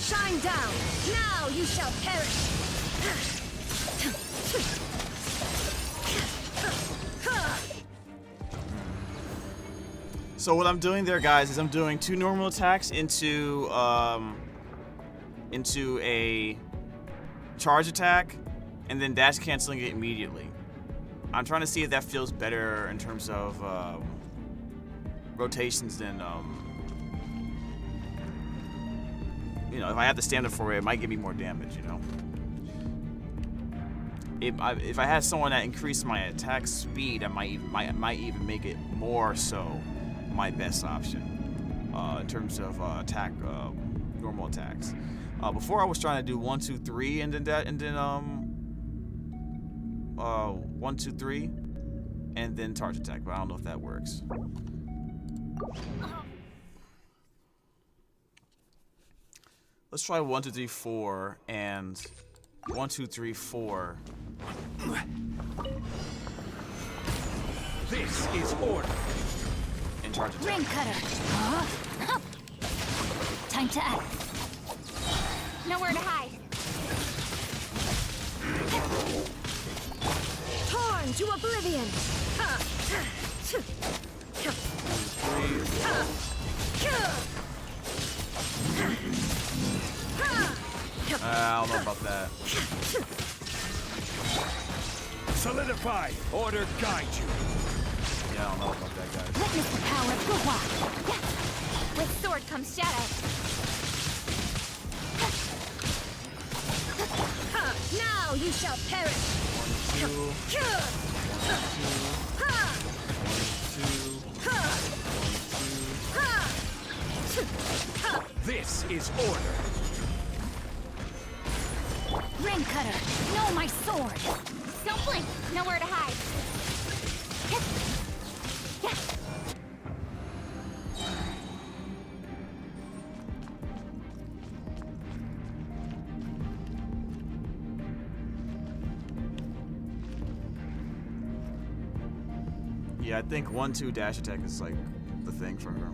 Shine down. Now you shall perish. So what I'm doing there, guys, is I'm doing 2 normal attacks into a charge attack, and then dash canceling it immediately. I'm trying to see if that feels better in terms of rotations than you know, if I have to stand up for it, it might give me more damage, you know. If I had someone that increased my attack speed, I might even make it more so my best option in terms of normal attacks. Before I was trying to do 1, 2, 3, and then 1, 2, 3, and then charge attack, but I don't know if that works. Let's try 1, 2, 3, 4, and 1, 2, 3, 4. This is order. And charge attack. Ring cutter. Time to act. Nowhere to hide. Torn to oblivion. I don't know about that. Solidify. Order guide you. Yeah, I don't know about that, guys. Witness the power of Guhua. With sword comes shadow. Ha! Now you shall perish! Two. Ha! Ha! This is order. Ring cutter, know my sword. Don't blink, nowhere to hide. Yeah, I think 1-2 dash attack is like the thing for her.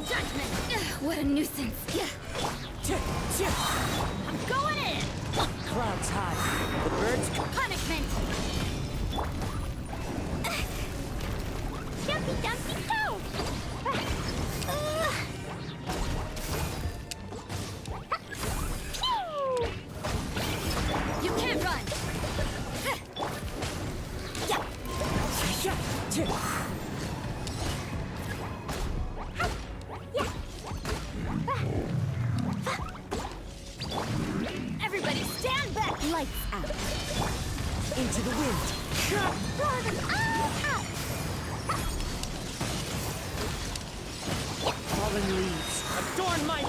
Judgment! What a nuisance. I'm going in! Clouds high. The birds come. Punishment! Dumpy, dumpy, go! You can't run! Everybody stand back! Lights out! Into the wind. Fallen leaves. Adorn my...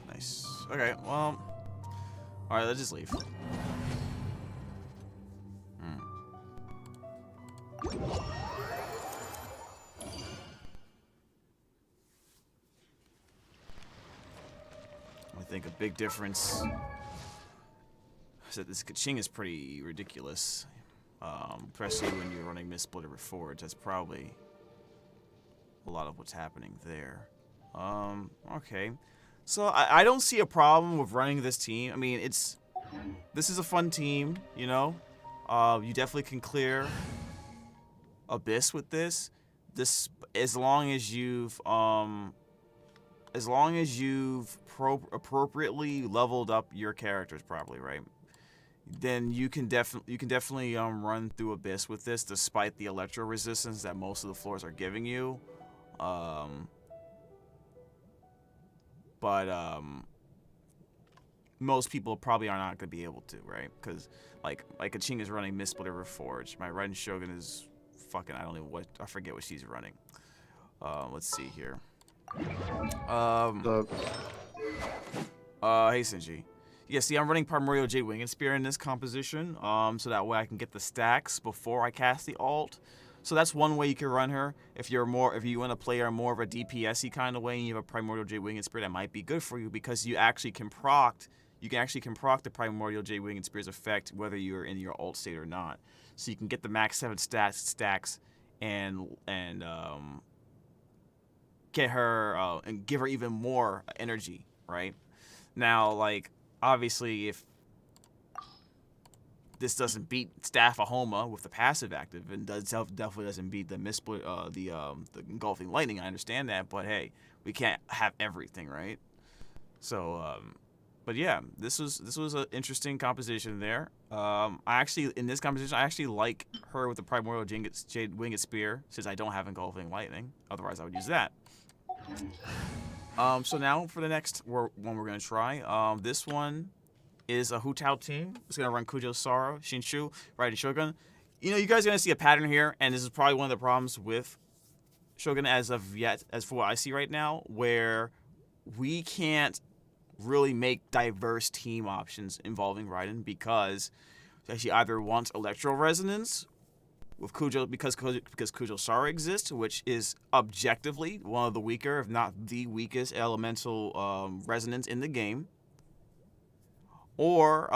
Nice. Okay, well. Alright, let's just leave. I think a big difference is that this Kaching is pretty ridiculous. Especially when you're running Miss Splitter Reforged. That's probably a lot of what's happening there. Okay. So I don't see a problem with running this team. I mean, this is a fun team, you know? You definitely can clear Abyss with this. As long as you've appropriately leveled up your characters properly, right? Then you can definitely run through Abyss with this, despite the electro resistance that most of the floors are giving you. But most people probably are not going to be able to, right? Because like Kaching is running Miss Splitter Reforged. My Ren Shogun is fucking, I forget what she's running. Let's see here. Hey Shinji. Yeah, see, I'm running Primordial Jade Winged Spear in this composition, so that way I can get the stacks before I cast the ult. So that's one way you can run her. If you want to play her more of a DPS-y kind of way, and you have a Primordial Jade Winged Spear, that might be good for you because you actually can proc. You can actually proc the Primordial Jade Winged Spear's effect whether you're in your ult state or not. So you can get the max 7 stacks and get her and give her even more energy, right? Now, like, obviously, if this doesn't beat Staff of Homa with the passive active, and definitely doesn't beat the Missplit, the Engulfing Lightning, I understand that, but hey, we can't have everything, right? So, but yeah, this was an interesting composition there. In this composition, I actually like her with the Primordial Jade Winged Spear, since I don't have Engulfing Lightning. Otherwise, I would use that. So now for the next one we're going to try. This one is a Hu Tao team. It's going to run Kujo Sara, Shinshu, Raiden Shogun. You know, you guys are going to see a pattern here, and this is probably one of the problems with Shogun as for what I see right now, where we can't really make diverse team options involving Raiden because she either wants Electro Resonance with Kujo because Kujo Sara exists, which is objectively one of the weaker, if not the weakest, elemental resonance in the game. Or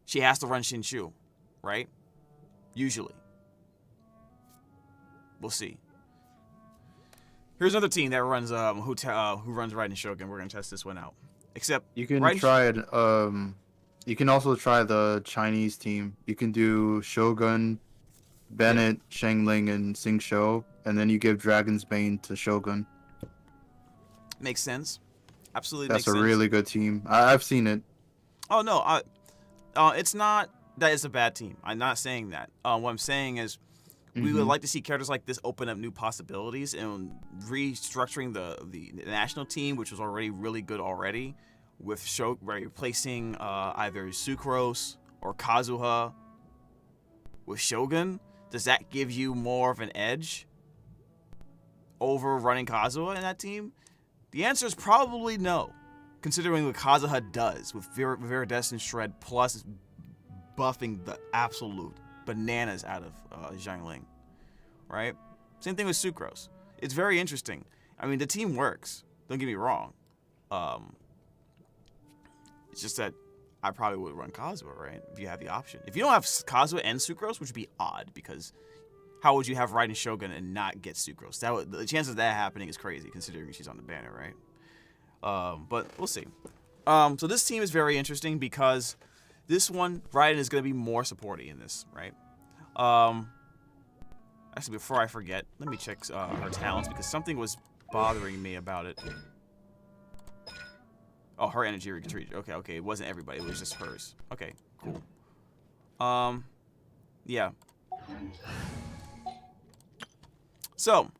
she has to run Shinshu, right? Usually. we'll see. Here's another team that runs who runs Raiden Shogun. We're gonna test this one out. Except You can Raiden try it. You can also try the Chinese team. You can do Shogun, Bennett, Shangling, and Sing Shou, and then you give Dragon's Bane to Shogun. makes sense. Absolutely That's makes a sense. really good team. I've seen it. Oh no, it's not that it's a bad team. I'm not saying that. What I'm saying is we would like to see characters like this open up new possibilities, and restructuring the national team, which was already really good already, with replacing either Sucrose or Kazuha with Shogun. Does that give you more of an edge over running Kazuha in that team? The answer is probably no, considering what Kazuha does with Viridescent Shred plus buffing the absolute bananas out of Xiangling, right? Same thing with Sucrose. It's very interesting. I mean, the team works. Don't get me wrong. It's just that I probably would run Kazuha, right? If you have the option. If you don't have Kazuha and Sucrose, which would be odd, because how would you have Raiden Shogun and not get Sucrose? The chance of that happening is crazy, considering she's on the banner, right? But we'll see. So this team is very interesting because this one, Raiden is going to be more supporty in this, right? Actually, before I forget, let me check her talents, because something was bothering me about it. Oh, her energy retreat. Okay. It wasn't everybody. It was just hers. Okay, cool. Yeah. So,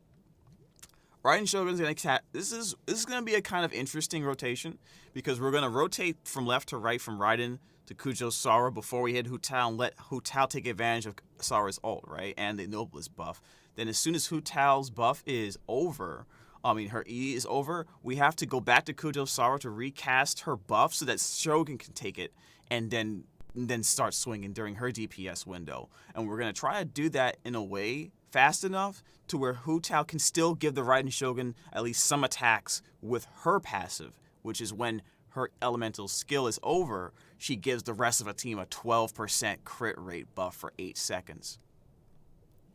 Raiden Shogun's gonna this is gonna be a kind of interesting rotation, because we're gonna rotate from left to right from Raiden to Kujo Sara before we hit Hu Tao and let Hu Tao take advantage of Sara's ult, right? And the Noblest buff. Then as soon as Hu Tao's buff is over, her E is over, we have to go back to Kujo Sara to recast her buff so that Shogun can take it and then start swinging during her DPS window. And we're going to try to do that in a way fast enough to where Hu Tao can still give the Raiden Shogun at least some attacks with her passive, which is when her elemental skill is over, she gives the rest of a team a 12% crit rate buff for 8 seconds.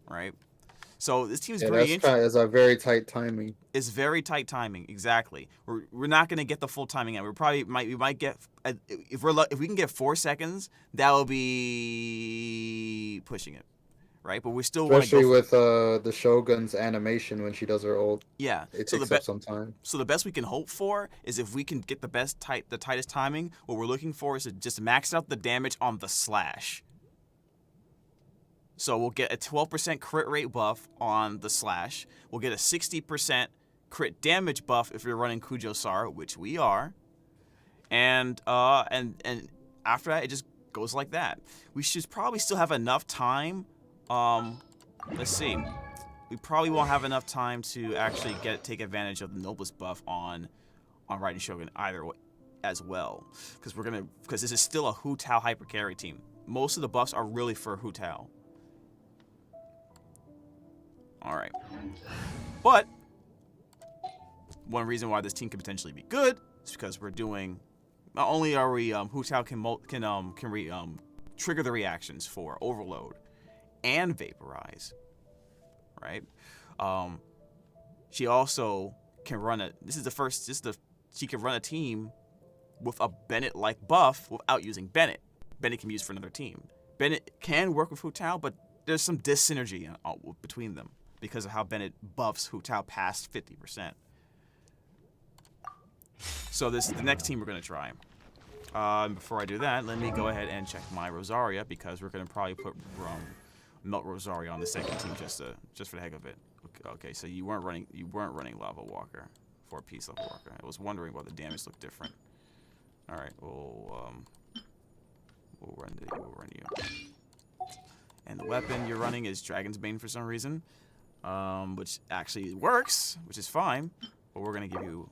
Right? So this team is very interesting. It's a very tight timing. It's very tight timing, exactly. We're not gonna get the full timing out. We might get, if we can get 4 seconds, that will be pushing it, right? But we still want to go. Especially with the Shogun's animation when she does her ult. Yeah, it takes up some time. So the best we can hope for is if we can get the tightest timing. What we're looking for is to just max out the damage on the slash. So we'll get a 12% crit rate buff on the slash. We'll get a 60% crit damage buff if you're running Kujo Sara, which we are. And after that, it just goes like that. We should probably still have enough time. Let's see. We probably won't have enough time to actually take advantage of the Noblest buff on Raiden Shogun either way, as well, because this is still a Hu Tao hyper carry team. Most of the buffs are really for Hu Tao. All right, but one reason why this team could potentially be good is because we're doing. Not only are we Hu Tao can trigger the reactions for Overload and Vaporize, right? She also can run she can run a team with a Bennett-like buff without using Bennett. Bennett can be used for another team. Bennett can work with Hu Tao, but there's some dyssynergy between them because of how Bennett buffs Hu Tao past 50%. So this is the next team we're going to try. Before I do that, let me go ahead and check my Rosaria, because we're going to probably put Melt Rosaria on the second team just for the heck of it. Okay, so you weren't running Lava Walker for Peace Lava Walker. I was wondering why the damage looked different. All right, we'll run you. And the weapon you're running is Dragon's Bane for some reason, which actually works, which is fine. But we're gonna give you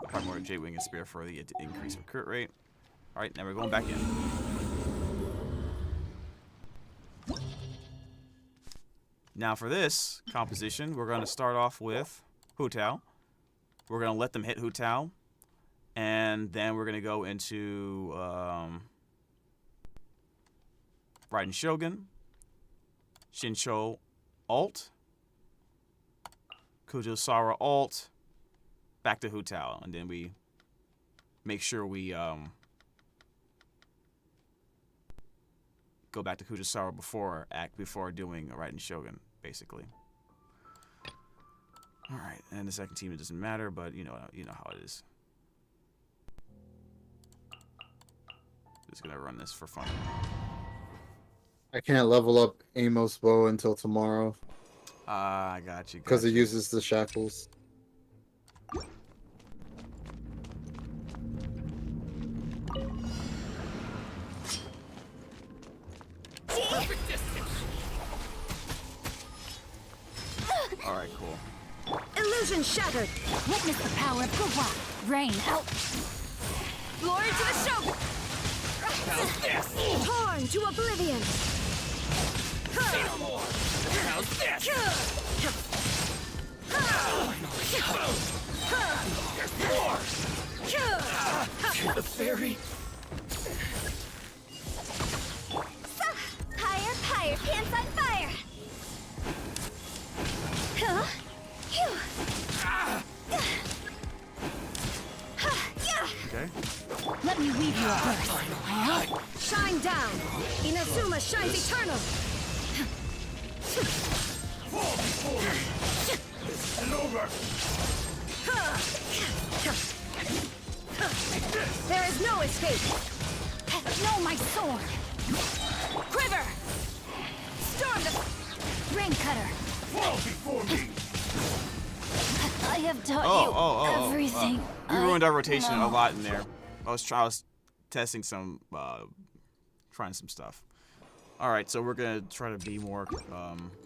a Primordial J-Wing and Spear for the increase of crit rate. All right, now we're going back in. Now for this composition, we're going to start off with Hu Tao. We're going to let them hit Hu Tao. And then we're going to go into Raiden Shogun, Shincho ult, Kujosara ult, back to Hu Tao, and then we make sure we go back to Kujosara before doing a Raiden Shogun, basically. All right, and the second team, it doesn't matter, but you know how it is. Just gonna run this for fun. I can't level up Amos' bow until tomorrow I got you. because it uses the shackles. All right, cool. Illusion shattered. Witness the power of Gua. Rain out. Glory to the Shogun! How's this? Torn to oblivion. Say no more! How's this? There's more! The fairy! Higher, higher, pants on fire. Huh? Phew. Okay. Let me weave you a verse. Shine down. Inazuma shines eternal. Fall before me! This is over! There is no escape. No, my sword. Quiver! Storm the rain cutter. Fall before me! I have taught you everything. We ruined our rotation a lot in there. I was testing some, trying some stuff. All right, so we're gonna try to be more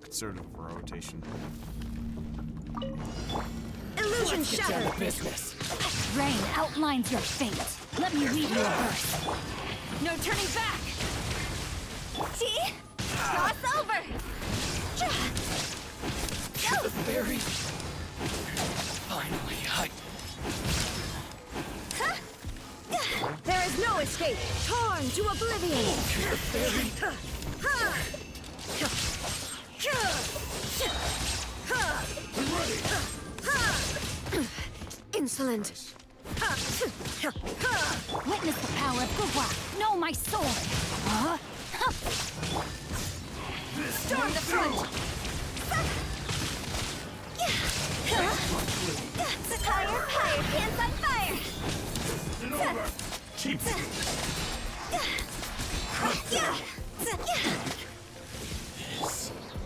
conservative for our rotation. Illusion Get down to shattered. business. Rain outlines your fate. Let me weave you a verse. No turning back! See? Cross over. The fairy! Finally, There is no escape. Torn to oblivion. The fairy! Insolent. Witness the power of Gua. Know my sword. Storm the front. Higher, higher, pants on fire. And over! Keep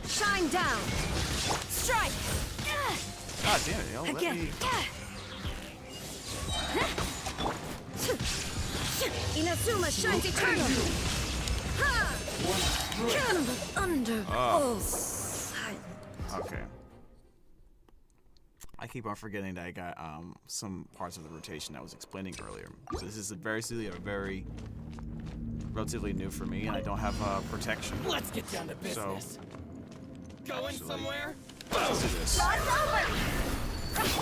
Shine down. Strike. God damn it, yo. Let Again. me... Inazuma shines eternal. Under. Oh. Silent. Okay. I keep on forgetting that I got some parts of the rotation I was explaining earlier. So this is a very relatively new for me, and I don't have protection. Let's get down to business. Going somewhere? Let's do this.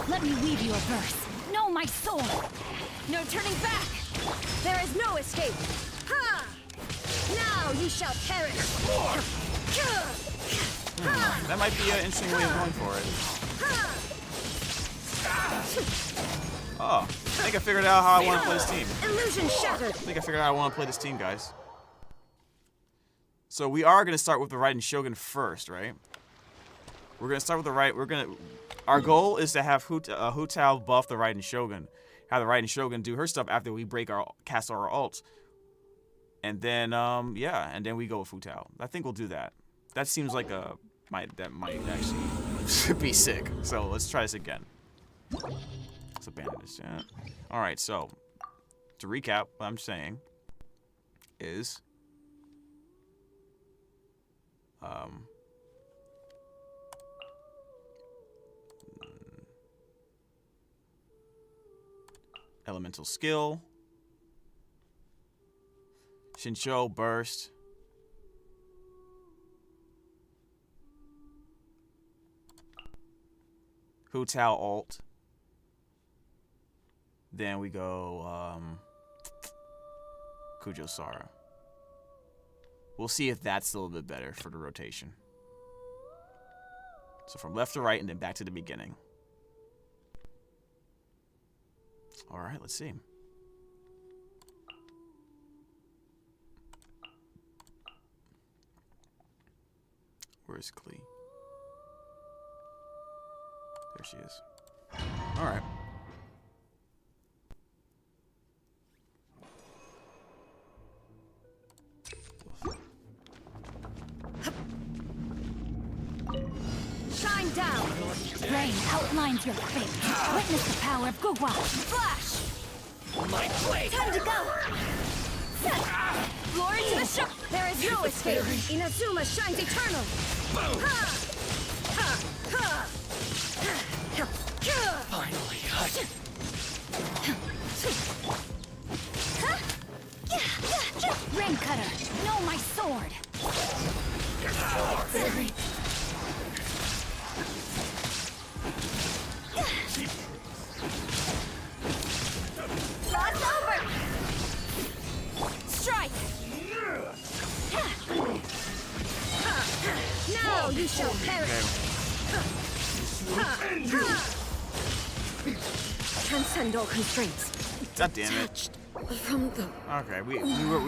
Let me weave you a verse. Know my sword. No turning back. There is no escape. Ha! Now you shall perish. That might be an interesting way of going for it. Oh, I think I figured out how I want to play this team. Illusion shattered. I think I figured out how I want to play this team, guys. So we are going to start with the Raiden Shogun first, right? We're going to start with the our goal is to have Hu Tao buff the Raiden Shogun. Have the Raiden Shogun do her stuff after we cast our ults. And then, yeah, and then we go with Hu Tao. I think we'll do that. That seems like that might actually be sick. So let's try this again. Let's abandon this chat. All right, so to recap, what I'm saying is, elemental skill, Shinsho burst, Hu Tao ult. Then we go Kujosara. We'll see if that's a little bit better for the rotation. So from left to right and then back to the beginning. All right, let's see. Where's Klee? There she is. All right. Shine down! Rain outlines your fate. Witness the power of Gugwa. Flash! My blade! Time to go! Glory to the ship! There is no escape! Inazuma shines eternal! Ha! Ha! Ha! Finally, Rain cutter, know my sword. Cross over. Strike. Now you shall perish! Transcend all constraints. God damn it. Touched from the... Okay, we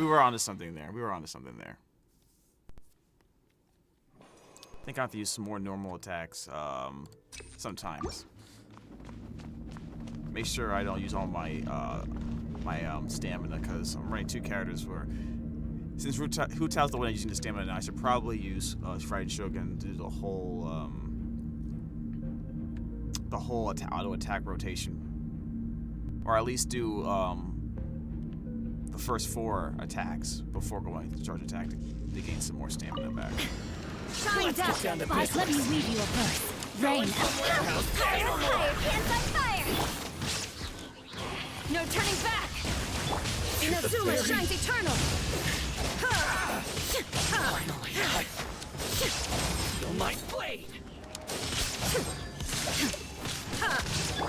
were onto something there. We were onto something there. I think I have to use some more normal attacks sometimes. Make sure I don't use all my stamina, because I'm running two characters where, since Hu Tao's the one using the stamina now, I should probably use Fried Shogun to do the whole auto attack rotation, or at least do the first 4 attacks before going to charge attack to gain some more stamina back. Shine down! Let me weave you a verse. Rain. Fire, hands on fire! No turning back! Inazuma shines eternal! finally, feel my blade!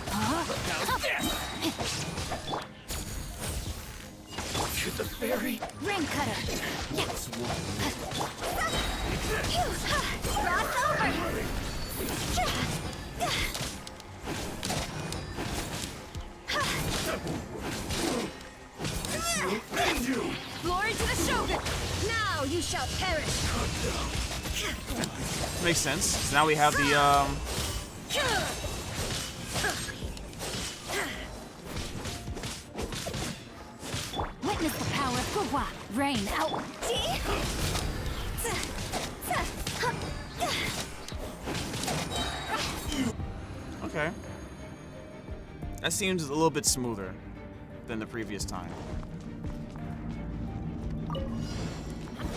How's this? To the fairy! Rain cutter. Yes. Cross over. And you! Glory to the Shogun! Now you shall perish! Makes sense. So now we have the Witness the power of Gugwa. Rain out. okay. That seems a little bit smoother than the previous time.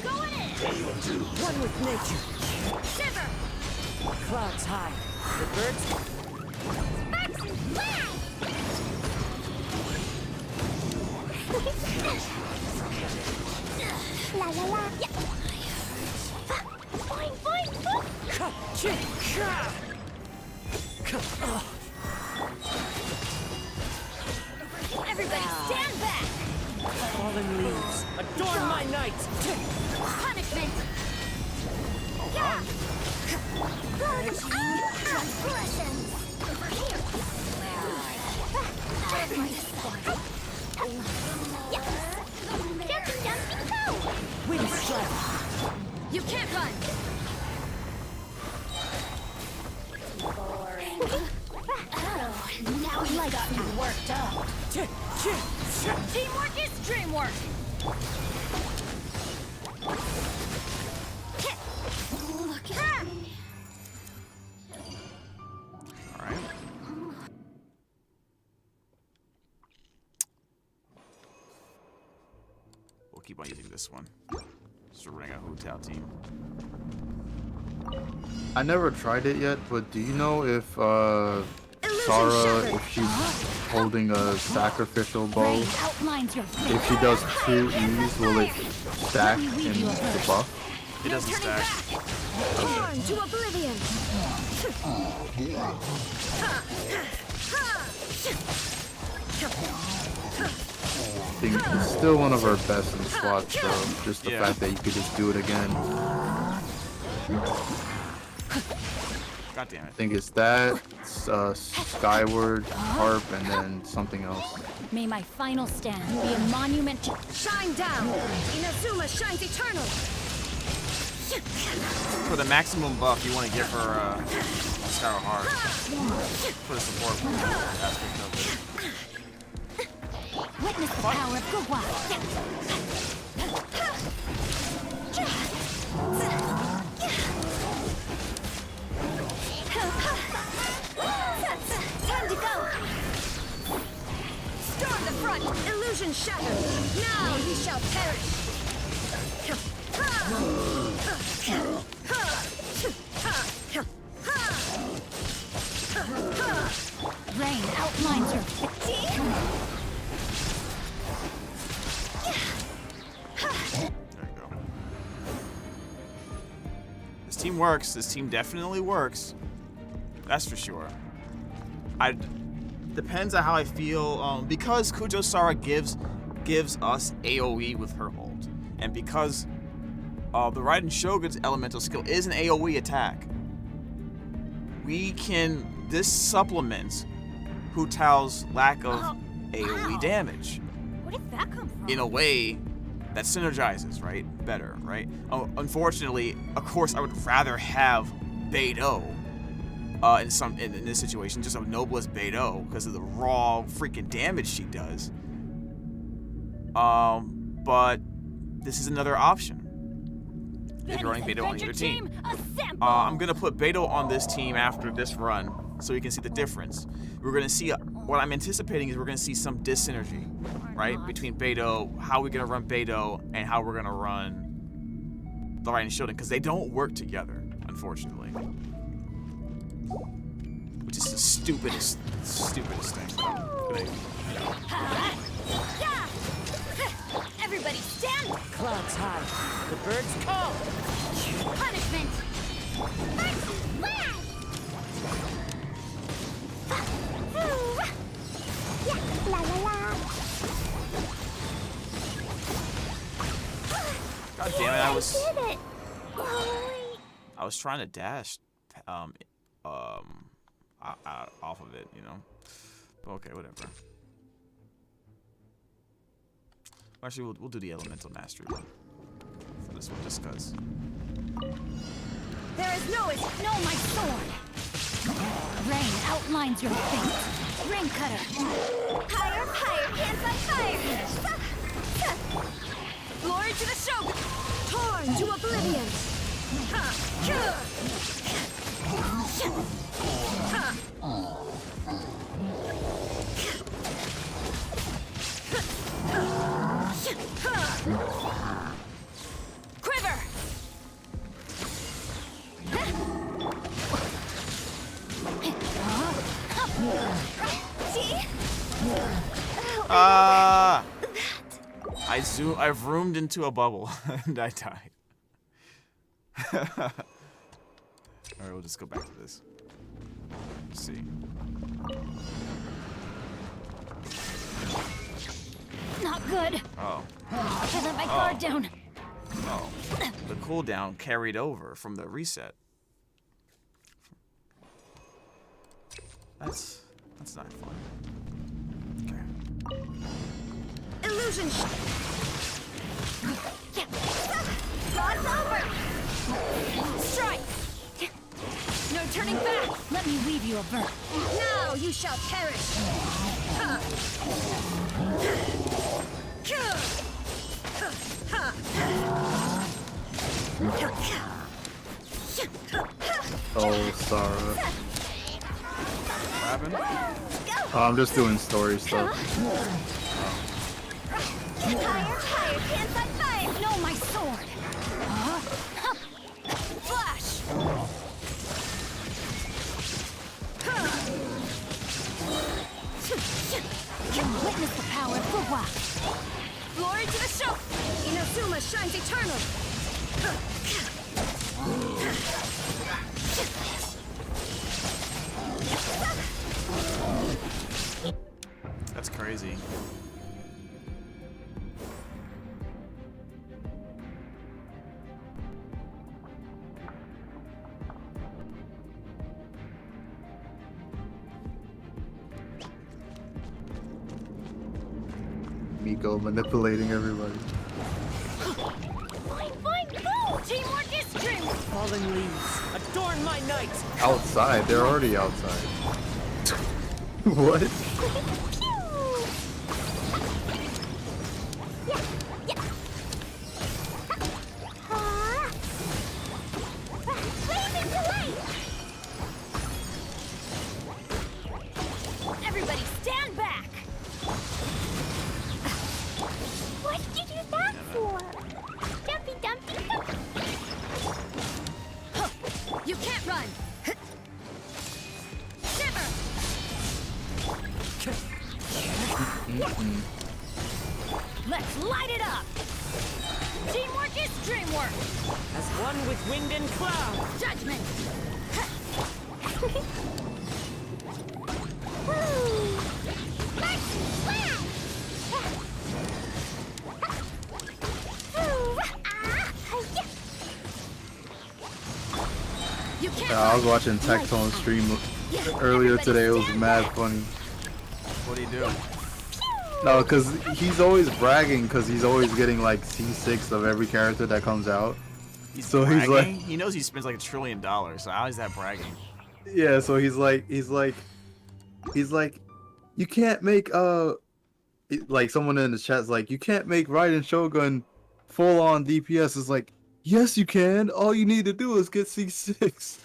Going in. One with nature. Shiver. Clouds high. The birds Sparks and flash. La la la. Yeah. Boing, boing, boing. Everybody stand back. fallen leaves. Adorn my night. Punishment. Yeah. Transgressions. Yes. Jumping, jumping, go. Wind strike. You can't run! Now he got you worked up. Teamwork is dreamwork. Look at her. All right. We'll keep on using this one. Just to ring a Hu Tao team. I never tried it yet, but do you know if Sarah, shattered. if she's holding a sacrificial bow, Rain outlines your face. if she does 2 E's, will it stack in the buff? It doesn't stack. Torn to oblivion! I think it's still one of our best in SWAT, so just the Yeah. fact that you could just do it again. God damn it. I think it's that, Skyward, Harp, and then something else. May my final stand be a monument to... Shine down! Inazuma shines eternal! For the maximum buff, you want to give her Skyro Heart. For the support aspect of it. Witness the power of Gugwa. Time to go. Storm the front! Illusion shattered! Now ye shall perish! Rain outlines your fatigue. There you go. This team works. This team definitely works. That's for sure. Depends on how I feel. Because Kujo-Sara gives us AoE with her ult, and because the Raiden Shogun's elemental skill is an AoE attack, this supplements Hu Tao's lack of AoE damage Where did that come from? in a way that synergizes, right? Better, right? Unfortunately, of course, I would rather have Beidou in this situation, just a noblest Beidou because of the raw freaking damage she does. But this is another option. If you're running Beidou on your team. I'm gonna put Beidou on this team after this run, so you can see the difference. We're gonna see what I'm anticipating is we're gonna see some dis-synergy, right, between Beidou, how we're gonna run Beidou, and how we're gonna run the Raiden Shogun, because they don't work together, unfortunately. Which is the stupidest thing. Everybody stand! Clouds high. The birds call. Punishment! God damn it! I was trying to dash, off of it, you know. But okay, whatever. Actually, we'll do the elemental mastery one for this one, just cause. There is no my sword! Rain outlines your fate. Ring cutter. Higher, higher, hands on fire! Glory to the Shogun! Torn to oblivion! Quiver! I've roomed into a bubble and I died. Alright, we'll just go back to this. Let's see. Not good. Oh. I let my guard down. Oh. The cooldown carried over from the reset. That's not fun. Okay. Illusion God's over! Strike! No turning back! Let me weave you a verb. Now you shall perish! Oh, Sara. What happened? I'm just doing story stuff. Higher, hands on fire! No, my sword! Flash! Witness the power of Gugwa! Glory to the show! Inazuma shines eternal! That's crazy. Nico manipulating everybody. Fine, fine, go! Teamwork is strength! Fallen leaves, adorn my night! Outside? They're already outside. What? Everybody stand back! What did you do that for? Dumpy, dumpy, dumpy. You can't run! Shiver! Let's light it up! Teamwork is dreamwork! As one with wind and cloud! Judgment! You can't I was watching Tectone stream earlier today. It was mad funny. What do you do? No, because he's always bragging because he's always getting like C6 of every character that comes out. So he's Bragging? like, He knows he spends like $1 trillion, so how is that bragging? yeah. So he's like, you can't make like someone in the chat's like, you can't make Raiden Shogun full on DPS. Is like, yes, you can. All you need to do is get C6.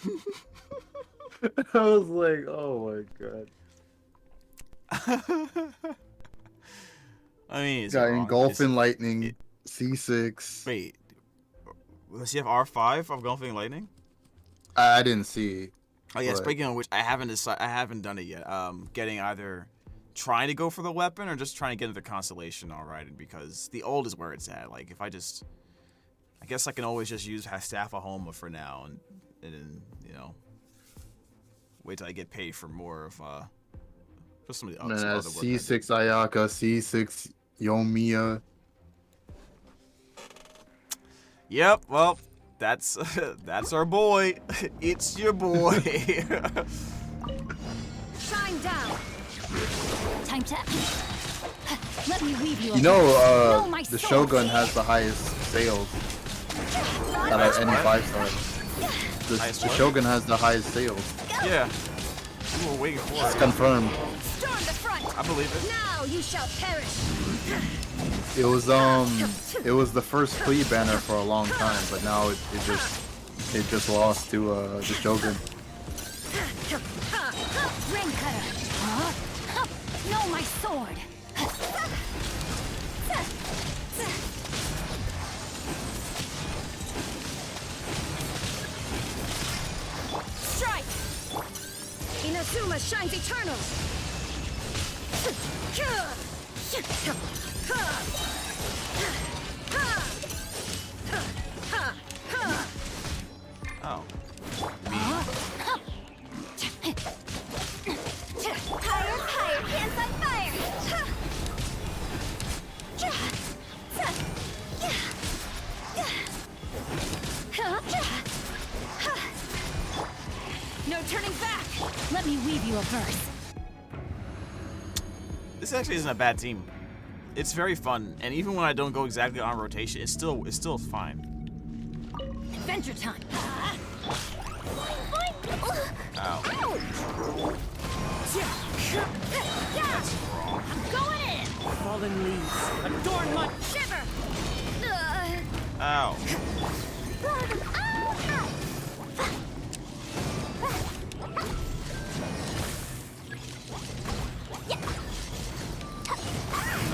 I was like, oh my god. I mean, is it Got wrong? engulfing lightning, C6. Wait, does he have R5 of engulfing lightning? I didn't see. Oh yeah, but- speaking of which, I haven't done it yet. Getting either trying to go for the weapon or just trying to get into the constellation alright, because the old is where it's at. Like if I guess I can always just use Staff of Homa for now, and then wait till I get paid for more of just some of the And then some that's other work I C6 did. Ayaka, C6 Yomiya. Yep. Well, that's our boy. It's your boy. shine down! Time to... Let me weave you You know, Know my the soul. Shogun has the highest sales out of any 5-star. The Highest the what? Shogun has the highest sales. Yeah. We were waiting for It's it. confirmed. Storm the front! I believe it. Now you shall perish! It was the first flea banner for a long time, but now it just lost to the Shogun. Ring cutter! Know my sword! Strike! Inazuma shines eternal! Oh. Higher, higher, hands on fire! No turning back! Let me weave you a verse. This actually isn't a bad team. It's very fun, and even when I don't go exactly on rotation, it's still fine. Adventure time! Ow. That's wrong. I'm going in! Fallen leaves, adorn my... Shiver! Ow.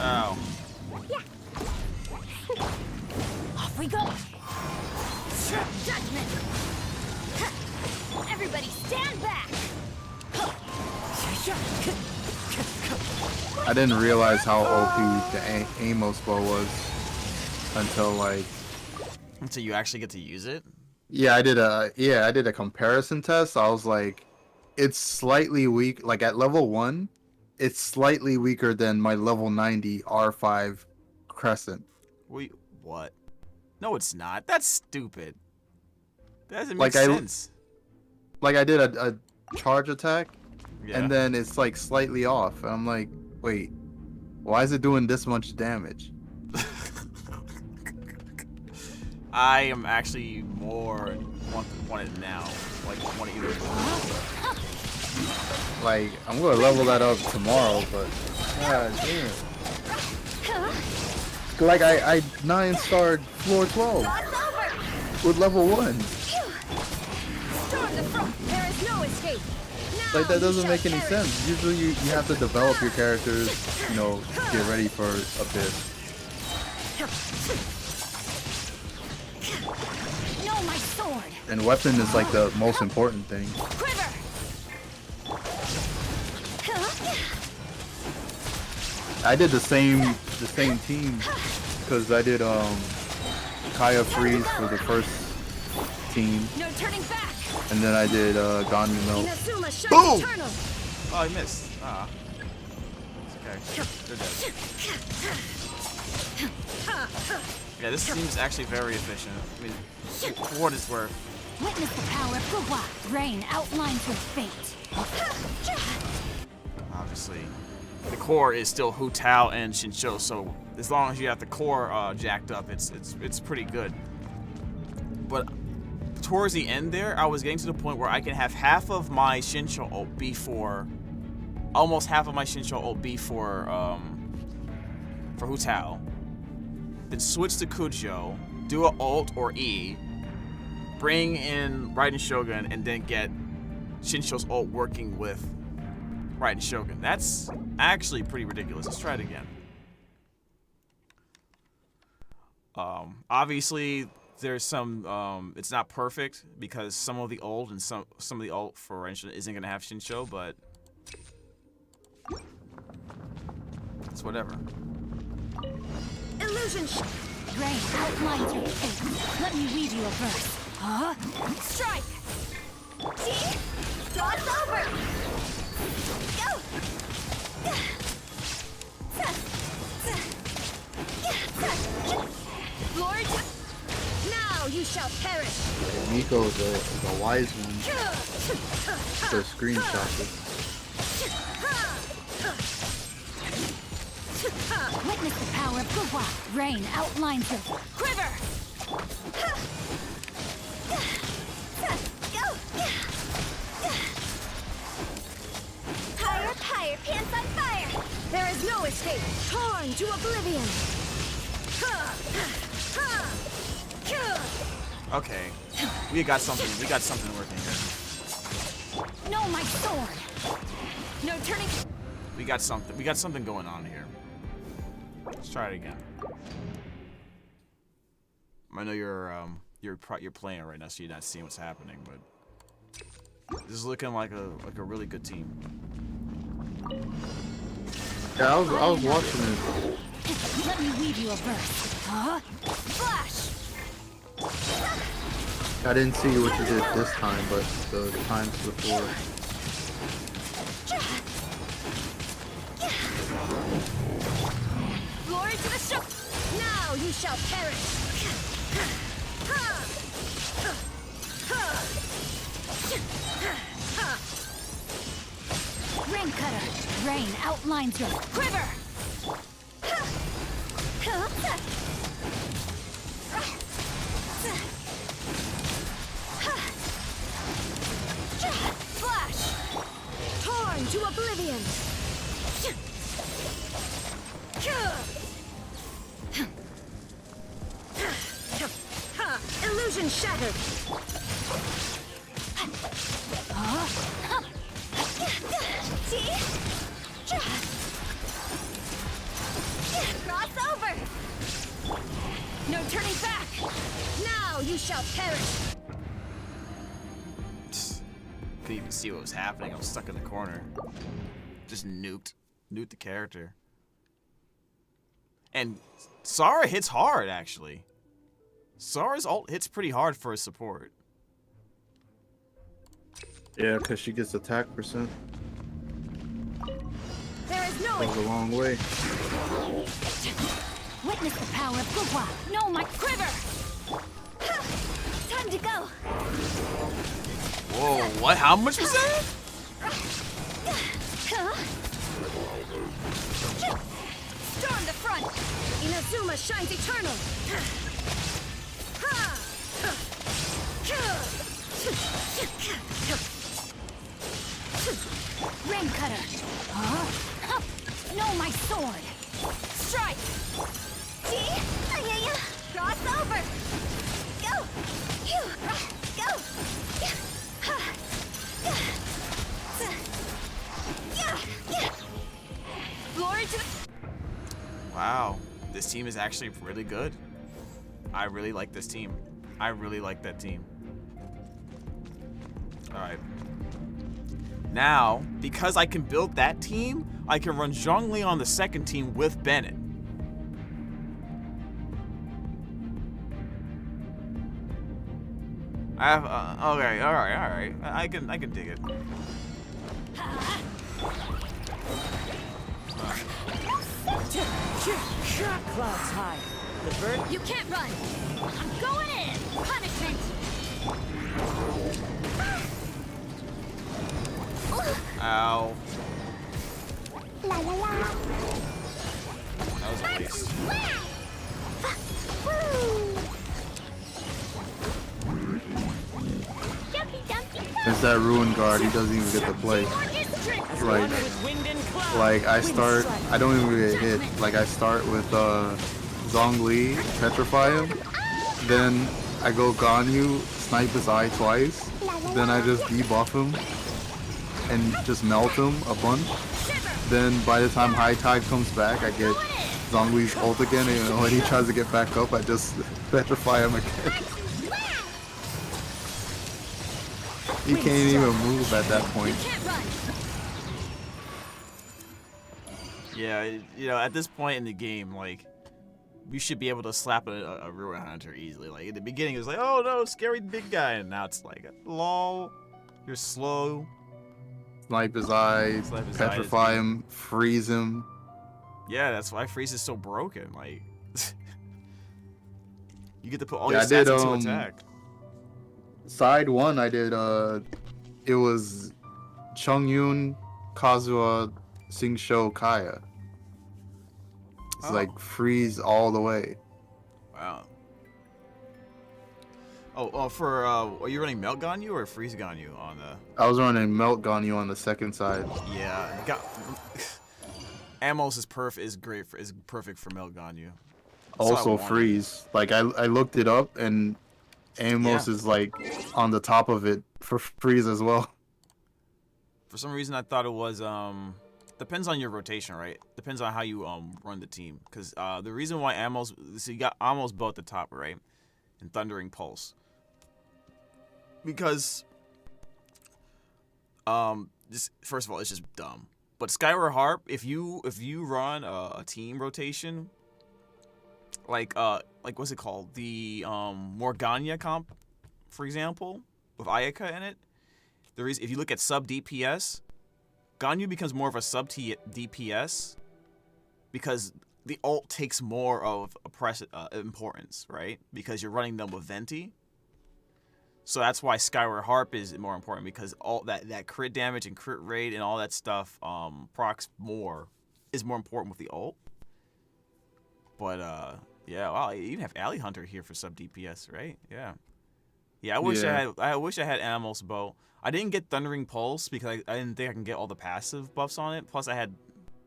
Ow. Off we go! Judgment! Everybody stand back! I didn't realize how OP the Amos bow was until like, Until you actually get to use it? I did a comparison test. I was like, it's slightly weak. Like at level 1, it's slightly weaker than my level 90 R5 Crescent. Wait, what? No, it's not. That's stupid. That doesn't Like, make sense. Like I did a charge attack, Yeah. and then it's like slightly off, and I'm like, wait, Why is it doing this much damage? I am actually more want it now. Like want to either. Like, I'm gonna level that up tomorrow, but god damn. Like I 9-starred floor 12 with level 1. Storm the front. There is no escape. Now Like that doesn't you make shall any perish. sense. Usually you have to develop your characters, you know, get ready for Abyss. No, my sword. And weapon is like the most important thing. Quiver. I did the same team because I did Kaya Freeze for the first team, No turning back. and then I did Ganyu Melt. Inazuma shines Boom! eternal. Oh, I missed. Ah. It's okay. They're dead. Yeah, this seems actually very efficient. I mean, for what it's worth. Witness the power of Guhua. Rain outlines your fate. Obviously, the core is still Hu Tao and Shincho, so as long as you have the core jacked up, it's pretty good. But towards the end there, I was getting to the point where I can have half of my Shincho ult be for, almost half of my Shincho ult be for Hu Tao. Then switch to Kujo, do a ult or E, bring in Raiden Shogun, and then get Shincho's ult working with Raiden Shogun. That's actually pretty ridiculous. Let's try it again. Obviously, there's some. It's not perfect because some of the ult and some of the ult for Raiden Shogun isn't gonna have Shincho, but it's whatever. Illusion. Rain outlines your fate. Let me read you a verse. Huh? Strike. See? Draw's over. Go. Lord, now you shall perish. Miko is a wise one to screenshot this. Witness the power of Guhua. Rain outlines your Quiver. Go. Higher, higher, pants on fire. There is no escape. Torn to oblivion. Okay, we got something. We got something working here. No, my sword. No turning. We got something. We got something going on here. Let's try it again. I know you're playing right now, so you're not seeing what's happening, but this is looking like a really good team. Yeah, I was watching it. Let me read you a verse. Huh? Flash. I didn't see what you did this time, but the times before. Glory to the show. Now you shall perish. Rain cutter. Rain outlines your Quiver. Flash. Torn to oblivion. Illusion shattered. See? Cross over. No turning back. Now you shall perish. Couldn't even see what was happening. I was stuck in the corner. Just nuked the character. And Sara hits hard, actually. Sara's ult hits pretty hard for a support. Yeah, because she gets attack percent. There is no Goes a long way. Witness the power of Guhua. No, my quiver. Time to go. Whoa, what? How much was that? Zuma shines eternal! Rain cutter. Huh? No, my sword. Strike! Cross over. Go. Go. Glory to the... Wow, this team is actually really good. I really like this team. I really like that team. Alright. Now, because I can build that team, I can run Zhongli on the second team with Bennett. I have, okay, alright. I can dig it. Clouds high. The bird. You can't run. I'm going in. Punishment. Ow. La la la. That was a waste. It's that Ruin Guard, he doesn't even get to play. Like I don't even get hit. Like I start with Zhongli, petrify him, then I go Ganyu, snipe his eye twice, then I just debuff him and just melt him a bunch. Then by the time High Tide comes back, I get Zhongli's ult again, and when he tries to get back up, I just petrify him again. He can't even move at that point. Yeah, you know, at this point in the game, like, you should be able to slap a Ruin Hunter easily. Like, in the beginning, it was like, oh no, scary big guy, and now it's like, lol, you're slow. Snipe his eyes, petrify him, freeze him. Yeah, that's why Freeze is so broken. Like, you get to put all your stats into attack. Side 1, I did, it was Chongyun, Kazuha, Singsho, Kaya. It's like freeze all the way. Wow. For, are you running Melt Ganyu or Freeze Ganyu on the... I was running Melt Ganyu on the second side. Yeah, Amos is perfect for Melt Ganyu. Also freeze. Like, I looked it up, and Amos is, like, on the top of it for freeze as well. For some reason, I thought it was, depends on your rotation, right? Depends on how you, run the team. Because, the reason why Amos... So, you got Amos bow at the top, right? And Thundering Pulse. Because, just first of all, it's just dumb. But Skyward Harp, if you run a team rotation, like what's it called? The Morgana comp, for example, with Ayaka in it. If you look at sub DPS, Ganyu becomes more of a sub DPS because the ult takes more of importance, right? Because you're running them with Venti. So that's why Skyward Harp is more important, because all that crit damage and crit rate and all that stuff procs is more important with the ult. But yeah, wow, you even have Alley Hunter here for sub DPS, right? Yeah. Yeah, I wish I had Amos bow. I didn't get Thundering Pulse because I didn't think I can get all the passive buffs on it. Plus I had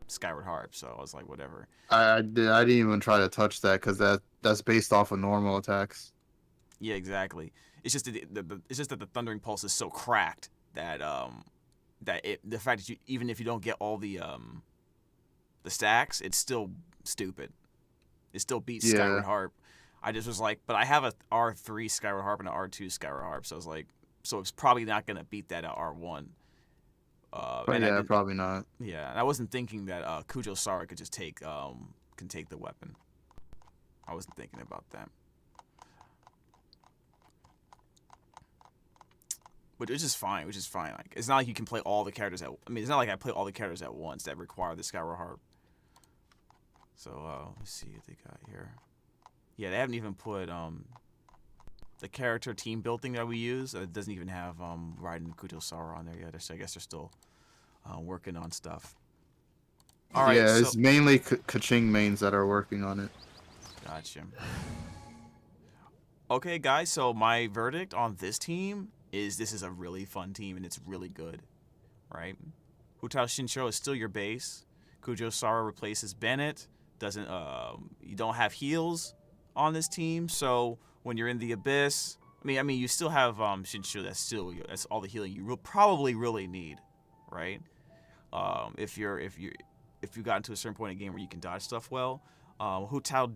Skyward Harp, so I was like, whatever. I didn't even try to touch that because that's based off of normal attacks. Yeah, exactly. It's just that the Thundering Pulse is so cracked that the fact that even if you don't get all the stacks, it's still stupid. It still beats Skyward Harp. I just was like, but I have a R3 Skyward Harp and an R2 Skyward Harp, so I was like, so it's probably not gonna beat that at R1. Probably not. Yeah, and I wasn't thinking that Kujo Sara could just take the weapon. I wasn't thinking about that. But it's just fine. Like, it's not like you can play all the characters it's not like I play all the characters at once that require the Skyward Harp. So let's see what they got here. Yeah, they haven't even put the character team building that we use. It doesn't even have Raiden Kujo Sara on there yet. So I guess they're still working on stuff. All right. Yeah, it's mainly Kaching mains that are working on it. Gotcha. Okay, guys, so my verdict on this team is this is a really fun team and it's really good, right? Hutao Shincho is still your base. Kujo Sara replaces Bennett. You don't have heals on this team, so when you're in the abyss, I mean, you still have Shincho. That's all the healing you probably really need, right? If you got into a certain point in the game where you can dodge stuff well, Hutao,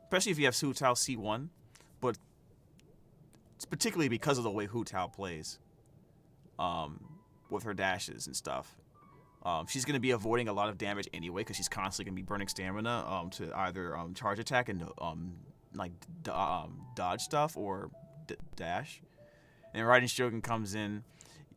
especially if you have Hutao C1, but it's particularly because of the way Hutao plays, with her dashes and stuff. She's going to be avoiding a lot of damage anyway because she's constantly going to be burning stamina to either charge attack and dodge stuff or dash. And Raiden Shogun comes in,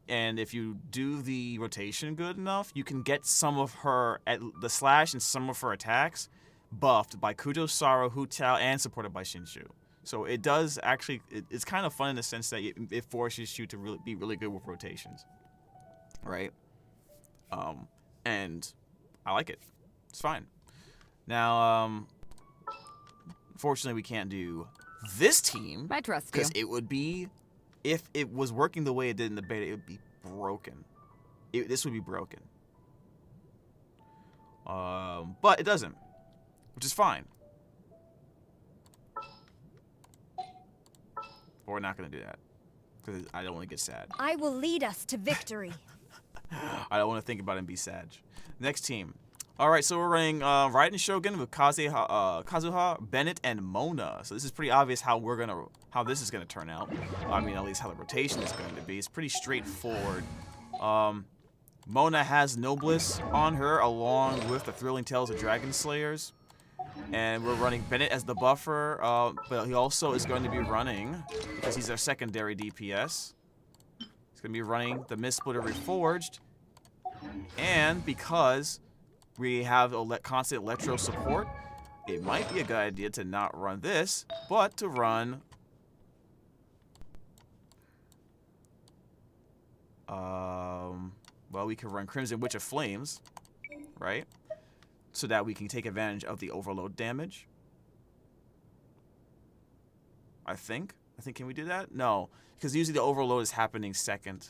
and if you do the rotation good enough, you can get some of her the slash and some of her attacks buffed by Kujo Sara, Hutao, and supported by Shinshu. So it does actually, it's kind of fun in the sense that it forces you to be really good with rotations, right? And I like it. It's fine. Now, unfortunately, we can't do this team. I trust you. Because it would be, if it was working the way it did in the beta, it would be broken. This would be broken. But it doesn't, which is fine. But we're not going to do that because I don't want to get sad. I will lead us to victory. I don't want to think about it and be sad. Next team. All right, so we're running Raiden Shogun with Kazuha, Bennett, and Mona. So this is pretty obvious how this is gonna turn out. I mean, at least how the rotation is going to be. It's pretty straightforward. Mona has Nobliss on her, along with the Thrilling Tales of Dragon Slayers. And we're running Bennett as the buffer, but he also is going to be running, because he's our secondary DPS, he's going to be running the Mist Splitter Reforged. And because we have constant electro support, it might be a good idea to not run this, but to run well, we can run Crimson Witch of Flames, right? So that we can take advantage of the overload damage. I think, can we do that? No, because usually the overload is happening second.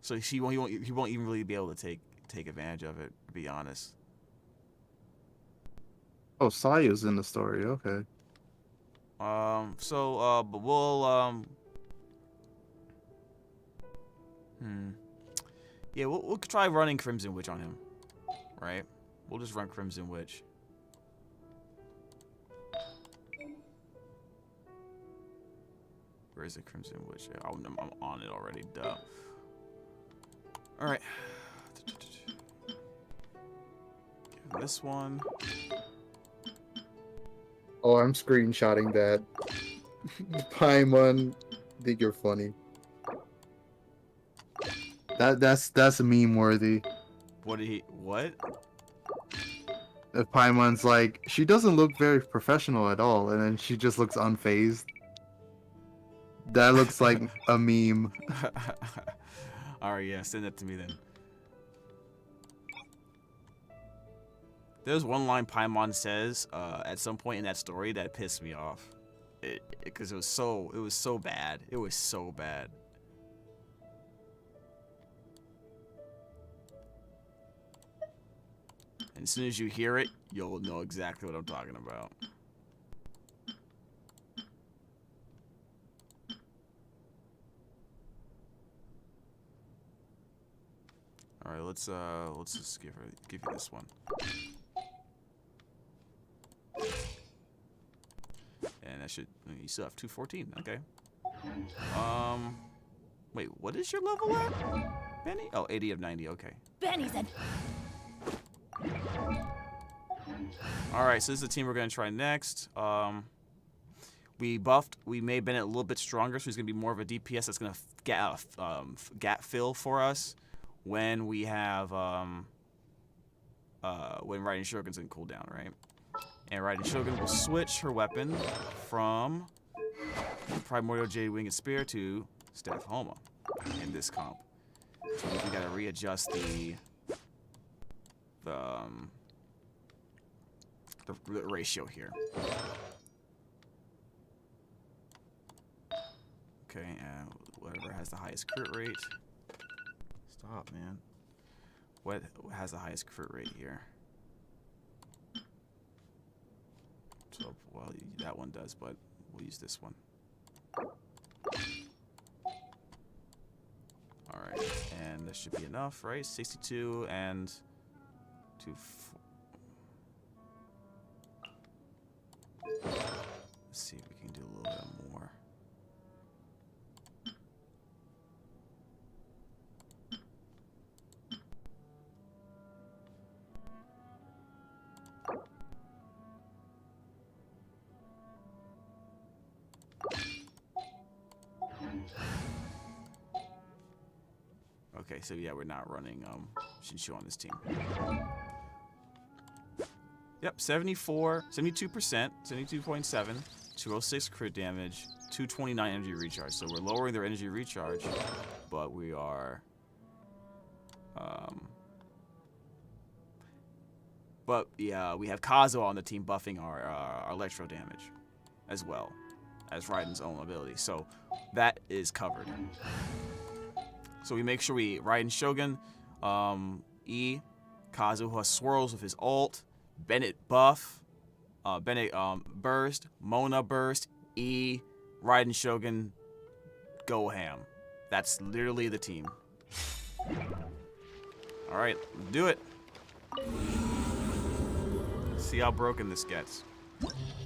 So he won't even really be able to take advantage of it, to be honest. Oh, Sayu's in the story. Okay. But we'll yeah, we'll try running Crimson Witch on him, right? We'll just run Crimson Witch. Where is it, Crimson Witch? I'm on it already. Duh. All right. Give this one. Oh, I'm screenshotting that. Paimon, I think you're funny. That's meme worthy. What? If Paimon's like, she doesn't look very professional at all, and then she just looks unfazed. That looks like a meme. Alright, yeah, send that to me then. There's one line Paimon says at some point in that story that pissed me off. Because it was so bad. It was so bad. And as soon as you hear it, you'll know exactly what I'm talking about. All right, let's just give you this one. And that should, you still have 214. Okay. Wait, what is your level at, Benny? Oh, 80 of 90. Okay. Benny's in. All right, so this is the team we're gonna try next. We made Bennett a little bit stronger, so he's gonna be more of a DPS that's gonna gap fill for us when we have when Raiden Shogun's in cooldown, right? And Raiden Shogun will switch her weapon from Primordial Jade Winged Spear to Staff Homa in this comp. So we gotta readjust the the ratio here. Okay, whatever has the highest crit rate. Stop, man. What has the highest crit rate here? So, well, that one does, but we'll use this one. Alright, and this should be enough, right? 62 and 2. Let's see if we can do a little bit more. Okay, so yeah, we're not running Shinshu on this team. Yep, 72%, 72.7, 206 crit damage, 229 energy recharge. So we're lowering their energy recharge, but we are but yeah, we have Kazuo on the team buffing our electro damage as well as Raiden's own ability. So that is covered. So we make sure we Raiden Shogun, E, Kazuha swirls with his ult, Bennett buff, Bennett burst, Mona burst, E, Raiden Shogun, go ham. That's literally the team. All right, do it. See how broken this gets.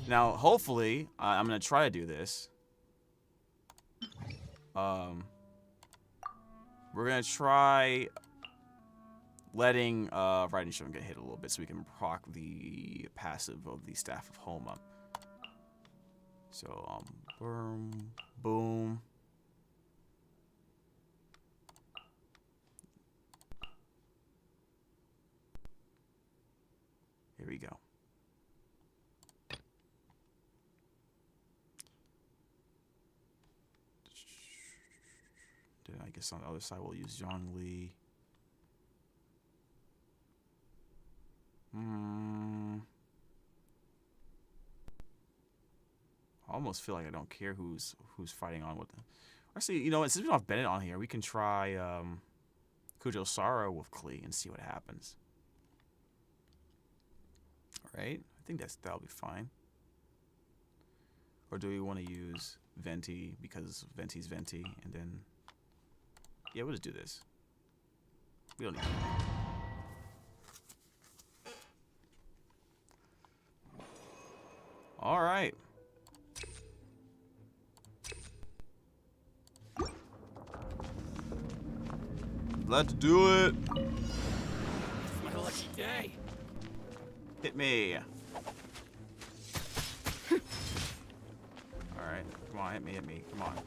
Now, hopefully, I'm gonna try to do this. We're gonna try letting Raiden Shogun get hit a little bit so we can proc the passive of the Staff of Homa. So boom, boom. Here we go. I guess on the other side we'll use Zhongli. I almost feel like I don't care who's fighting on with them. Actually, you know what? Since we don't have Bennett on here, we can try Kujo Sara with Klee and see what happens. Alright? I think that'll be fine. Or do we want to use Venti because Venti's Venti and then... Yeah, we'll just do this. We don't need it. Alright. Let's do it. It's my lucky day. Hit me. Alright, come on, hit me, come on.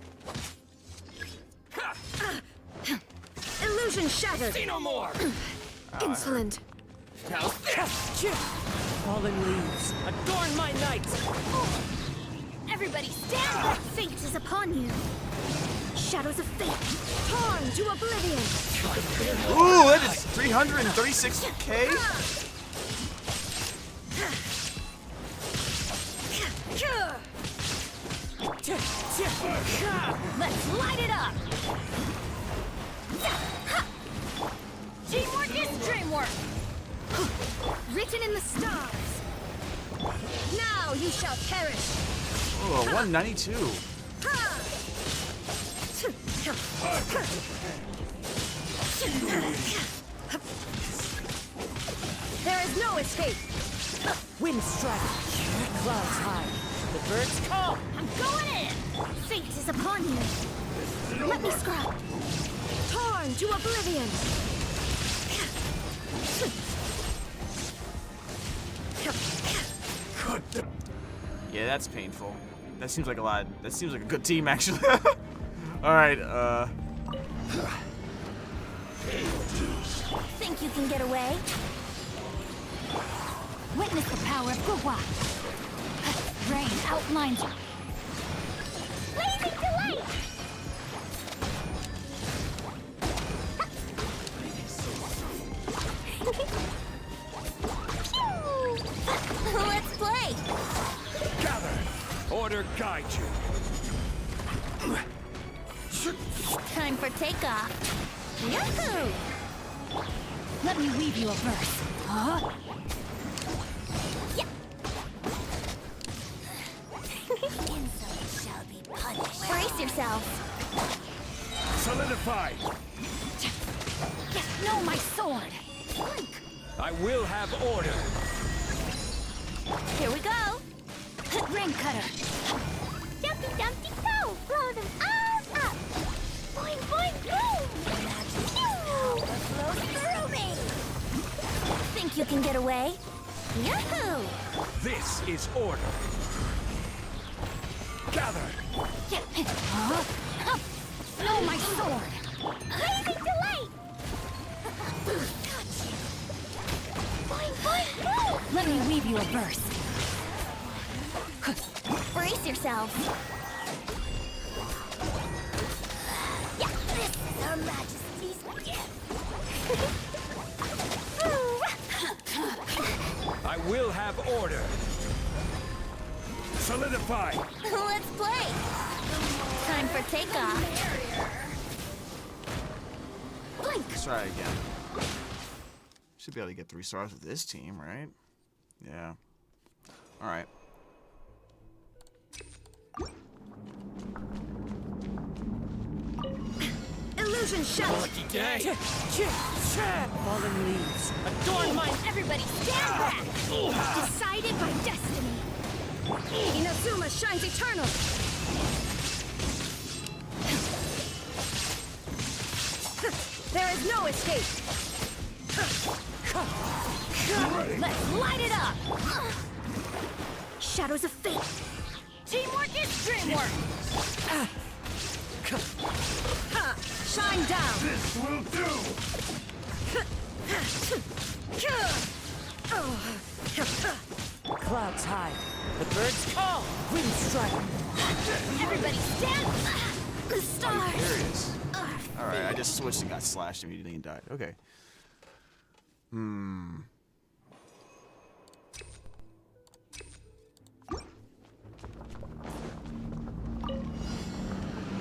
Illusion shattered! See no more! Insolent! Fallen leaves, adorn my night! Everybody stand up! Fate is upon you! Shadows of fate! Torn to oblivion! Ooh, that is 336k? Let's light it up! Teamwork is dreamwork! Written in the stars! Now you shall perish! Oh, 192. There is no escape! Wind strike, clouds high, the birds call! I'm going in! Fate is upon you! Let me scrub! Torn to oblivion! Yeah, that's painful. That seems like a lot. That seems like a good team, actually. Alright, Think you can get away? Witness the power of Gugwa! Rain outlines you. Blazing delight! Let's you. Time for takeoff. Yahoo! Let me weave you a verse. Huh? Yeah. Insult shall be punished. Brace yourself. Solidify. No, my sword. I will have order. Here we go. Ring cutter. Dumpty dumpty go. Blow them all up. Boing boing boom. Power flows through me. Think you can get away? Yahoo! This is order. Gather. No, my sword. Blazing delight. Boing boing boom. Let me weave you a verse. Brace yourself. Yeah, this is Her Majesty's gift. I will have order. Solidify. Let's play. Time for takeoff. Blink. Let's try again. Should be able to get 3 stars with this team, right? Yeah. All right. Illusion shot! Lucky day. Fallen leaves. Adorn mine. Everybody stand back. Decided by destiny. Inazuma shines eternal! There is no escape! Let's light it up. Shadows of fate. Teamwork is dreamwork. Ha! Shine down! This will do. Clouds high. The birds call. Wind strike. Everybody stand. The stars. There it is. All right, I just switched and got slashed immediately and died. Okay.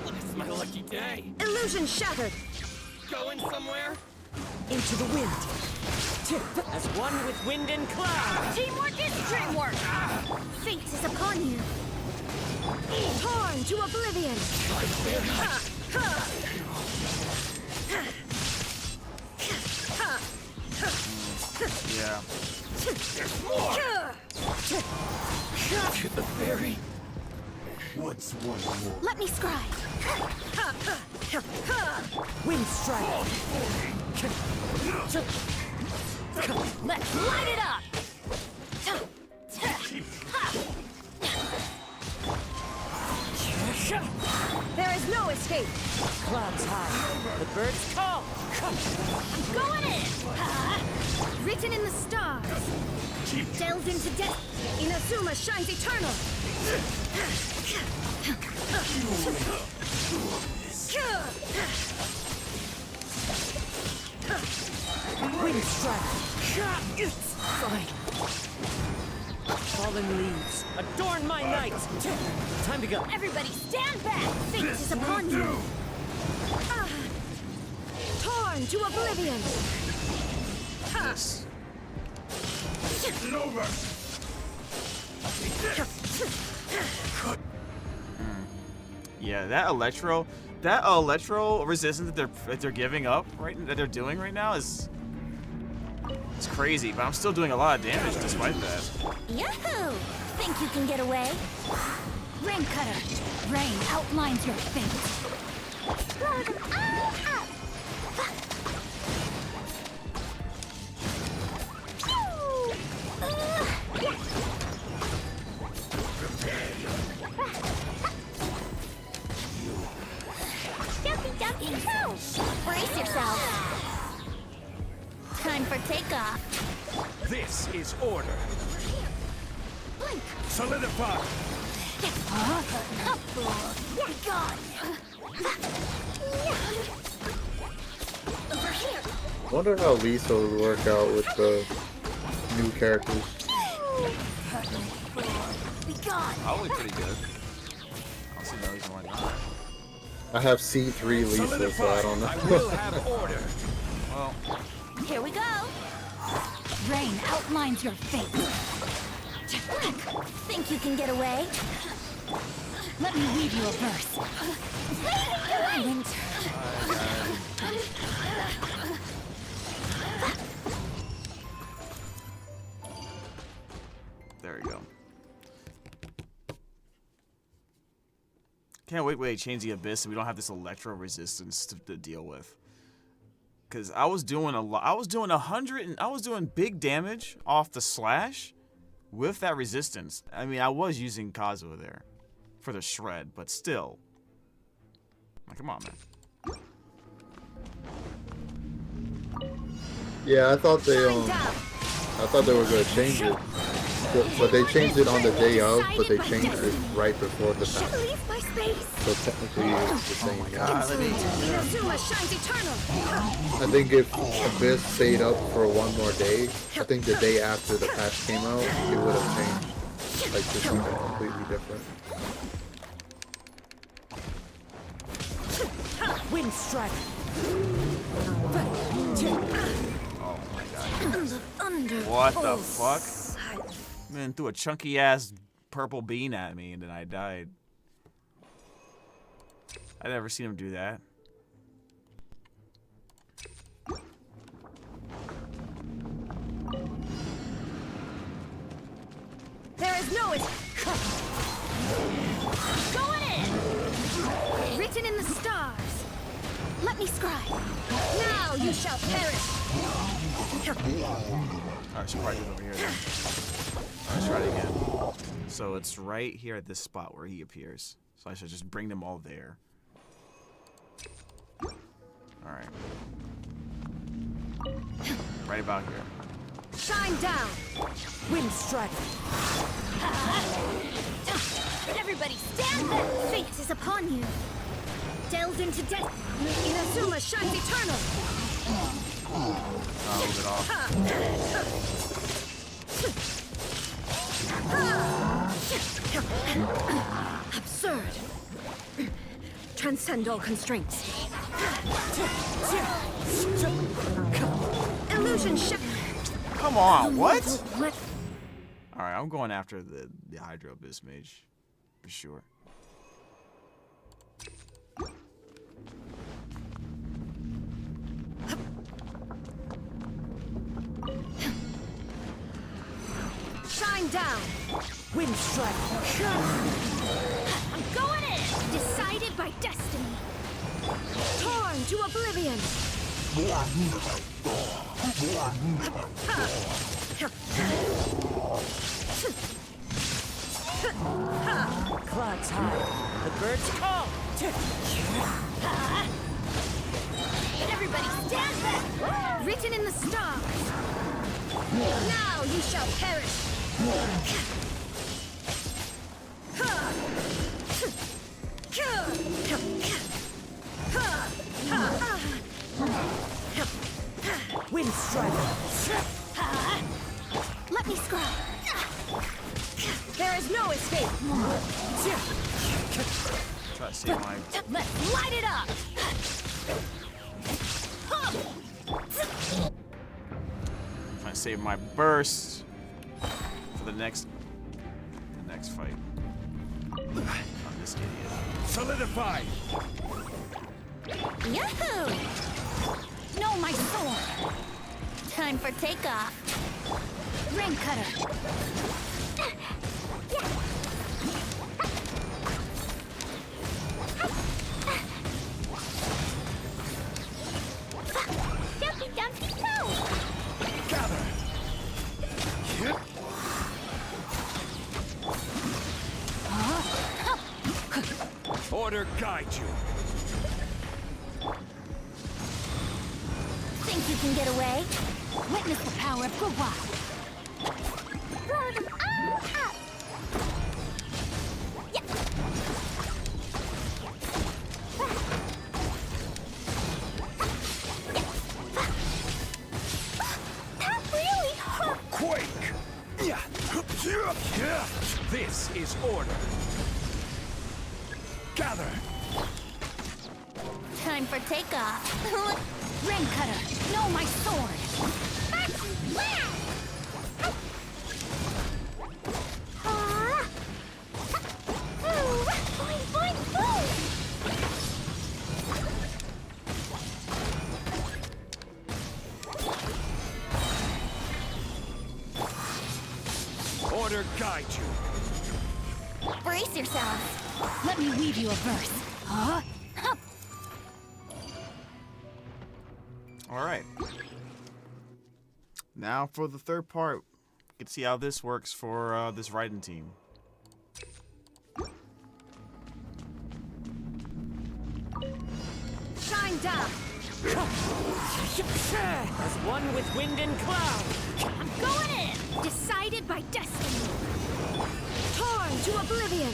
It's my lucky day. Illusion shattered! Going somewhere? Into the wind. As one with wind and cloud. Teamwork is dreamwork. Fate is upon you. Torn to oblivion! Yeah. There's more. Get the fairy. What's one more? Let me scribe. Wind strike. Let's light it up. There is no escape! Clouds high. The birds call. I'm going in. Written in the stars! Delved into death. Inazuma shines eternal! Wind strike. It's fine. Fallen leaves. Adorn my night. Time to go. Everybody stand back. Fate is upon you. Torn to oblivion! Yes. It's over. Yeah, that electro resistance that they're giving up that they're doing right now is it's crazy. But I'm still doing a lot of damage despite that. Yahoo! Think you can get away? Rain cutter. Rain outlines your fate. Blow them all up. Dumpy dumpy go! Brace yourself. Time for takeoff. This is order. Blink. Solidify. Be gone. Over here. Wonder how Lisa would work out with the new characters. Be gone. Probably pretty good. no reason why not. I have C3 Lisa, so I don't I will know. have order. Well, Here we go. Rain outlines your fate. Think you can get away? Let me weave you a verse. Winter. there we go. Can't wait, change the abyss, so we don't have this electro resistance to deal with. Cause I was doing a lot. I was doing 100, and I was doing big damage off the slash with that resistance. I mean, I was using Kazuha there for the shred, but still. Like, come on, man. Yeah, I thought they were gonna change it, but they changed it on the day of. But they changed it right before the patch. Leave my space. So technically, it's the same. Inazuma shines eternal. I think if Abyss stayed up for one more day, I think the day after the patch came out, it would have changed. Like to something completely different. Wind strike. Oh my god. Under What the fuck? Man threw a chunky ass purple bean at me and then I died. I'd never seen him do that. There is no Going in. written in the stars. Let me scribe. Now you shall perish. Alright, so right over here then. Alright, let's try it again. So it's right here at this spot where he appears. So I should just bring them all there. Alright. Right about here. Shine down. Wind strike. Everybody stand back. Fate is upon you. Delve into death. Inazuma shines eternal. I'll move it off. Absurd. Transcend all constraints. Illusion ship. Come on, what? Let Alright, I'm going after the Hydro Abyss Mage. For sure. shine down. Wind strike. I'm going in. Decided by destiny. Torn to oblivion. Clouds high. The birds call. Everybody stand back. Written in the stars. Now you shall perish. Wind strike. Let me scry. There is no escape. Try to save my. Let's light it up. Trying to save my burst for the next fight. On this idiot. Solidify! Yahoo! No, my sword. Time for takeoff. Ring cutter. Dumpty dumpty toe. Gather! Order guide you. Think you can get away? Witness the power of Gua. Throw them all up. Yeah. That really hurt. Quake! This is order. Gather. Time for takeoff. Ring cutter. No, my sword. Boing, boing, boing. Order guide you. Brace yourselves. Let me weave you a verse. Huh? All right. Now for the third part. You can see how this works for this riding team. Shine down. As one with wind and cloud. I'm going in. Decided by destiny. Torn to oblivion.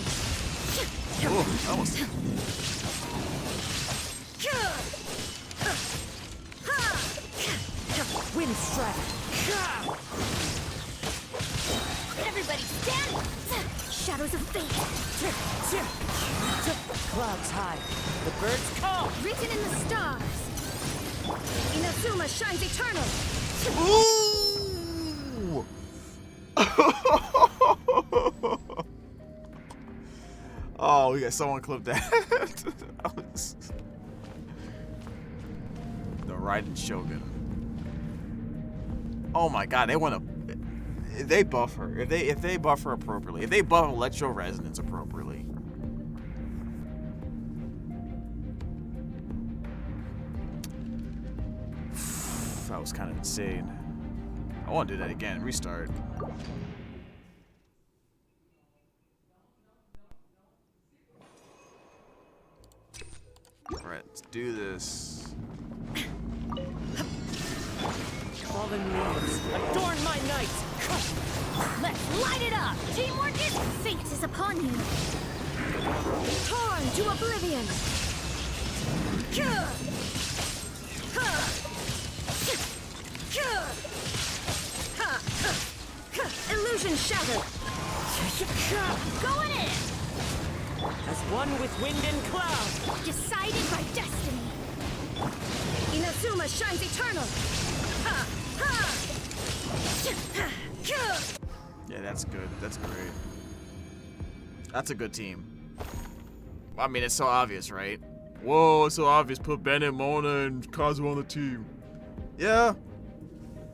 Oh, almost. Wind strike. Everybody stand. Shadows of fate. Clouds high. The birds call. Written in the stars. Inazuma shines eternal. Ooh! Oh, we got someone clip that. The Raiden Shogun. Oh my god, they want to. If they buff her, if they buff her appropriately, if they buff Electro Resonance appropriately. That was kind of insane. I want to do that again. Restart. Alright, let's do this. Fallen leaves. Adorn my night. Let's light it up. Teamwork is fate is upon you. Torn to oblivion. Illusion shattered. Going in. As one with wind and cloud. Decided by destiny. Inazuma shines eternal. Yeah, that's good. That's great. That's a good team. I mean, it's so obvious, right? Whoa, it's so obvious. Put Bennett, Mona, and Kazuo on the team. Yeah.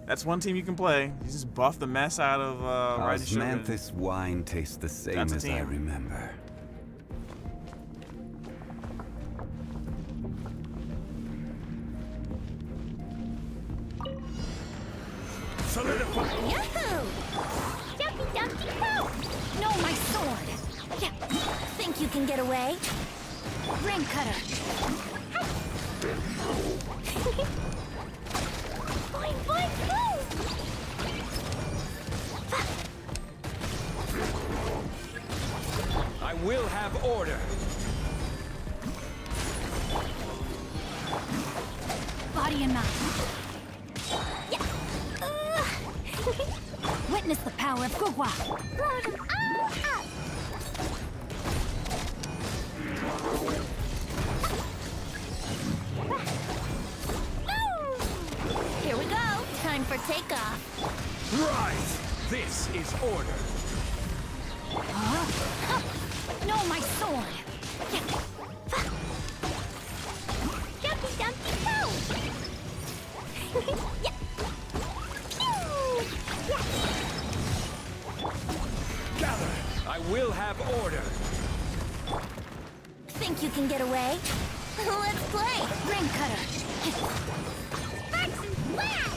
That's one team you can play. You just buff the mess out of Raiden Shogun. Osmanthus wine tastes the same That's a as I team. remember. Solidify. Yahoo! Dumpty dumpty poo! No, my sword. Yeah. Think you can get away? Ring cutter. Boing, boing, boing! I will have order. Body and mind. Yeah. Witness the power of Gugwa. Blow them all up. Here we go. Time for takeoff. Rise. This is order. No, my sword. Dumpty dumpty poo. Yeah. Gather. I will have order. Think you can get away? Let's play. Ring cutter. Sparks and flash.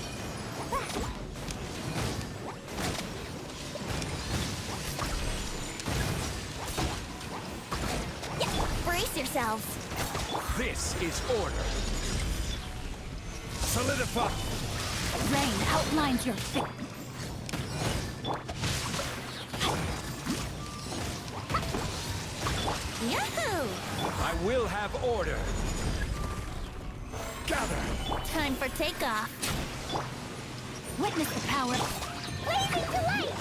Yeah, brace yourselves. This is order. Solidify. Rain outlines your fate. Yahoo! I will have order. Gather. Time for takeoff. Witness the power. Blazing to light!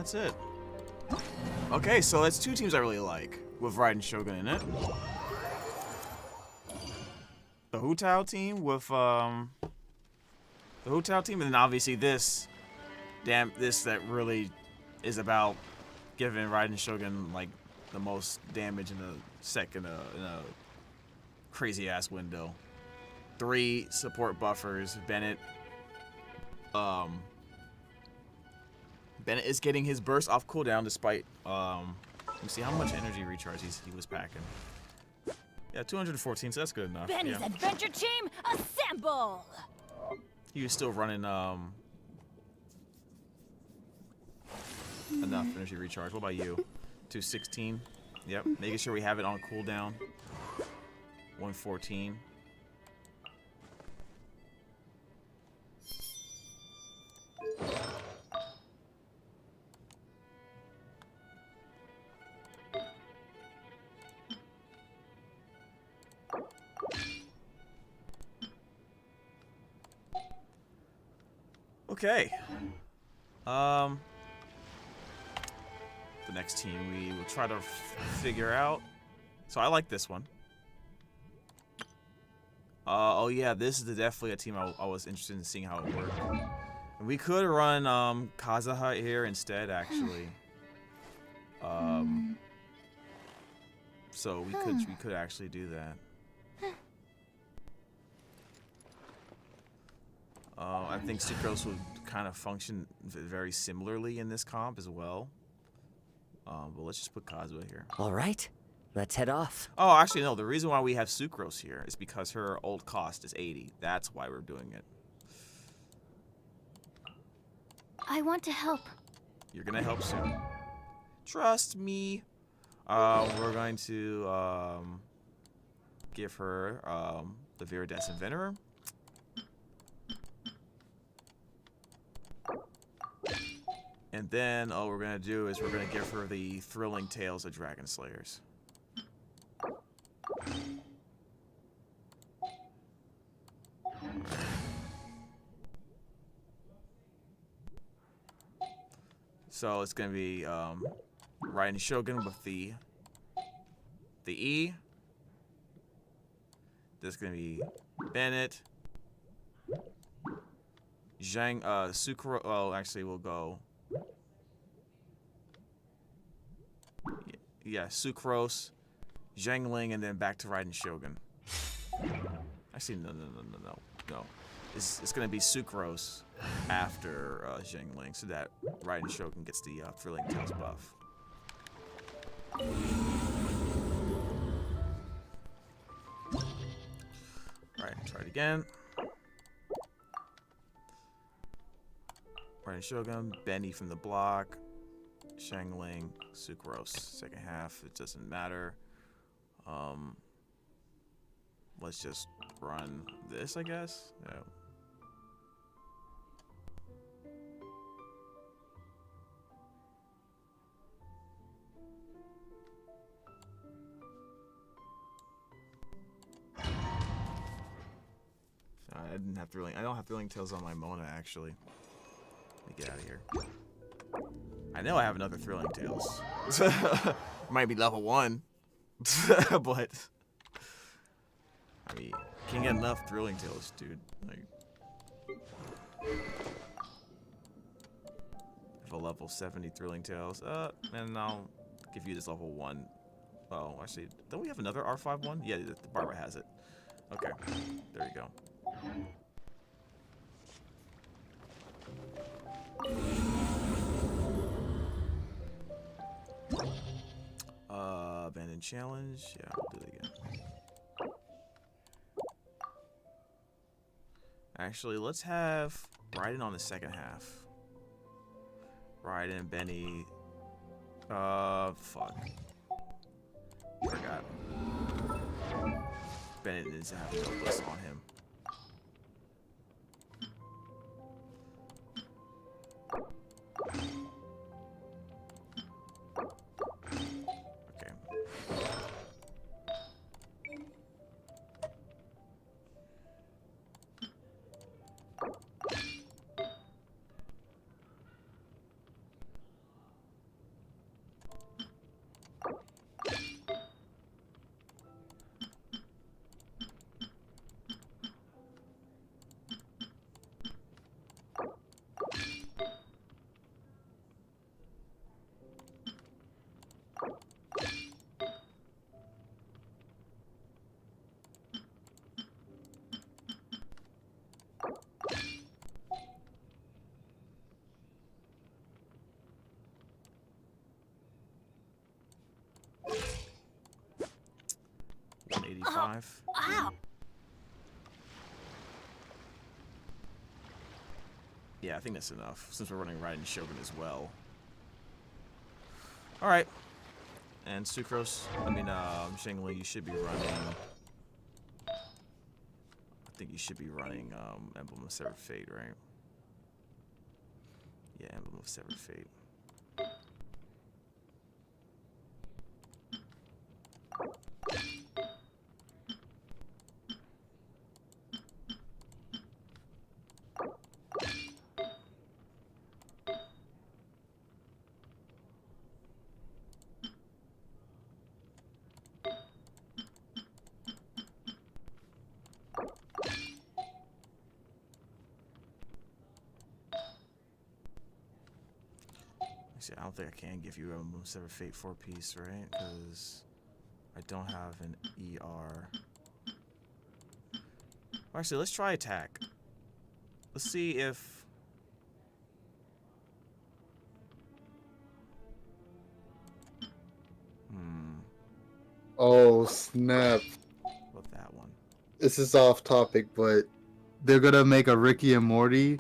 that's it. Okay, so that's two teams I really like with Raiden Shogun in it. The Hu Tao team with the Hu Tao team, and then obviously this that really is about giving Raiden Shogun like the most damage in a crazy ass window. 3 support buffers. Bennett is getting his burst off cooldown despite let me see how much energy recharge he was packing. Yeah, 214, so that's good enough. Benny's Yeah. adventure team, assemble! He was still running enough energy recharge. What about you? 216. Yep. Making sure we have it on cooldown. 114. Okay. The next team we will try to figure out. So I like this one. Oh yeah, this is definitely a team I was interested in seeing how it worked. And we could run Kazuha here instead, actually. So we could actually do that. I think Sucrose would kind of function very similarly in this comp as well. But let's just put Kazuha here. All right, let's head off. Oh, actually, no. The reason why we have Sucrose here is because her ult cost is 80. That's why we're doing it. I want to help. You're going to help soon. Trust me. We're going to give her the Viridescent Venerer. And then all we're going to do is we're going to give her the Thrilling Tales of Dragon Slayers. So it's going to be Raiden Shogun with the E. There's going to be Bennett. Zhang, Sucrose. Oh, actually, we'll go. Yeah, Sucrose, Zhangling, and then back to Raiden Shogun. Actually, no. It's gonna be Sucrose after Zhangling, so that Raiden Shogun gets the Thrilling Tales buff. Alright, try it again. Raiden Shogun, Benny from the block. Zhangling, Sucrose, second half, it doesn't matter. Let's just run this, I guess. Yeah. I didn't have thrilling. I don't have Thrilling Tales on my Mona actually. Let me get out of here. I know I have another Thrilling Tales. Might be level 1. But I mean, can't get enough Thrilling Tales, dude. Like, have a level 70 Thrilling Tales. And I'll give you this level 1. Oh, actually, don't we have another R5 one? Yeah, the Barbara has it. Okay, there you go. Abandoned challenge. Yeah, we'll do it again. Actually, let's have Raiden on the second half. Raiden, Benny. Fuck. Forgot. Bennett needs to have no list on him. 5. Ow! Yeah, I think that's enough, since we're running Raiden Shogun as well. Alright. And Sucrose, Shangli, you should be running... I think you should be running Emblem of Severed Fate, right? Yeah, Emblem of Severed Fate. See, I don't think I can give you a Severed Fate 4-piece, right? Because I don't have an ER. Actually, let's try attack. Let's see if... Oh, snap. What that one? This is off topic, but they're gonna make a Ricky and Morty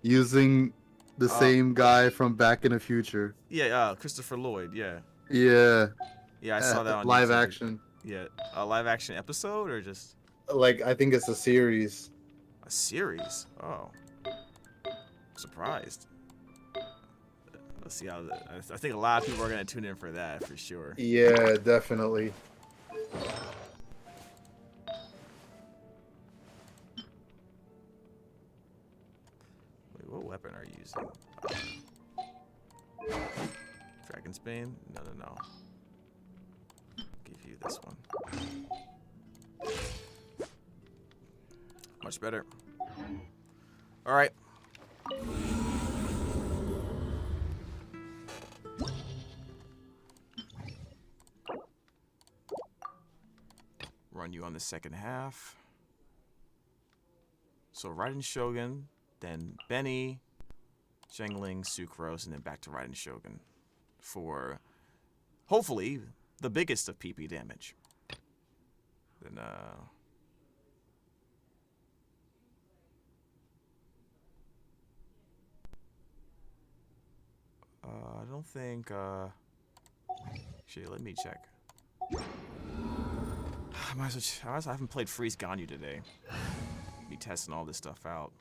using the same guy from Back in the Future. Yeah, Christopher Lloyd, yeah. Yeah. Yeah, I saw that on live YouTube. action. Yeah, a live action episode or just... Like, I think it's a series. A series? Oh. Surprised. Let's see how... I think a lot of people are going to tune in for that, for sure. Yeah, definitely. Wait, what weapon are you using? Dragon's Bane? No. Give you this one. Much better. Alright. Run you on the second half. So Raiden Shogun, then Benny, Zhengling, Sucrose, and then back to Raiden Shogun for hopefully the biggest of PP damage. Then I don't think shit, let me check. I haven't played Freeze Ganyu today. Be testing all this stuff out.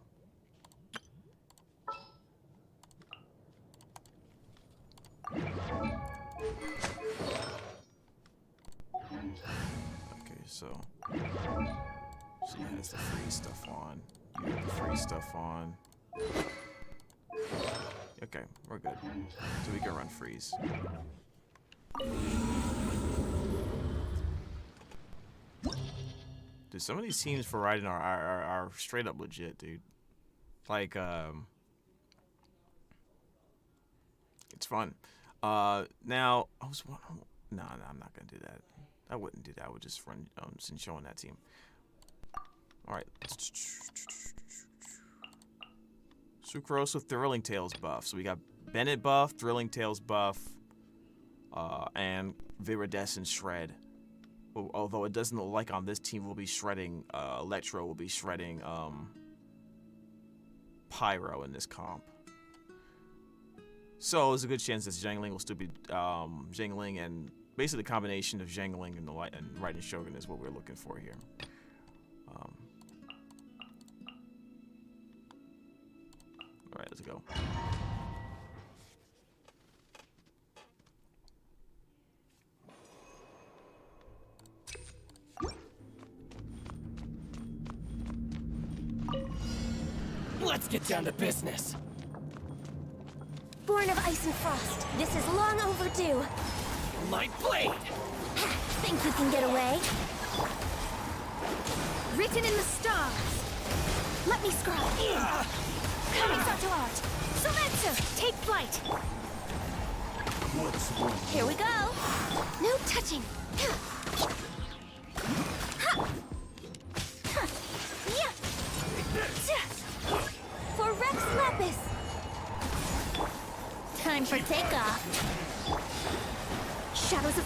Okay, so she has the freeze stuff on. You have the freeze stuff on. Okay, we're good. So we can run freeze. Dude, some of these teams for Raiden are straight up legit, dude. Like, it's fun. Now, I was wondering... No, I'm not gonna do that. I wouldn't do that. I would just run Shinsho on that team. Alright. Sucrose with Thrilling Tales buff. So we got Bennett buff, Thrilling Tales buff, and Viridescent Shred. Although it doesn't look like on this team we'll be shredding, Electro will be shredding Pyro in this comp. So there's a good chance that Zhengling will still be Zhengling, and basically the combination of Zhengling and Raiden Shogun is what we're looking for here. Alright, let's go. Let's get down to business. Born of ice and frost, this is long overdue. My blade! Think you can get away? Written in the stars. Let me scroll. Coming to art. Sometsu, take flight. Here we go. No touching. For Rex Lapis. Time for takeoff. Shadows of...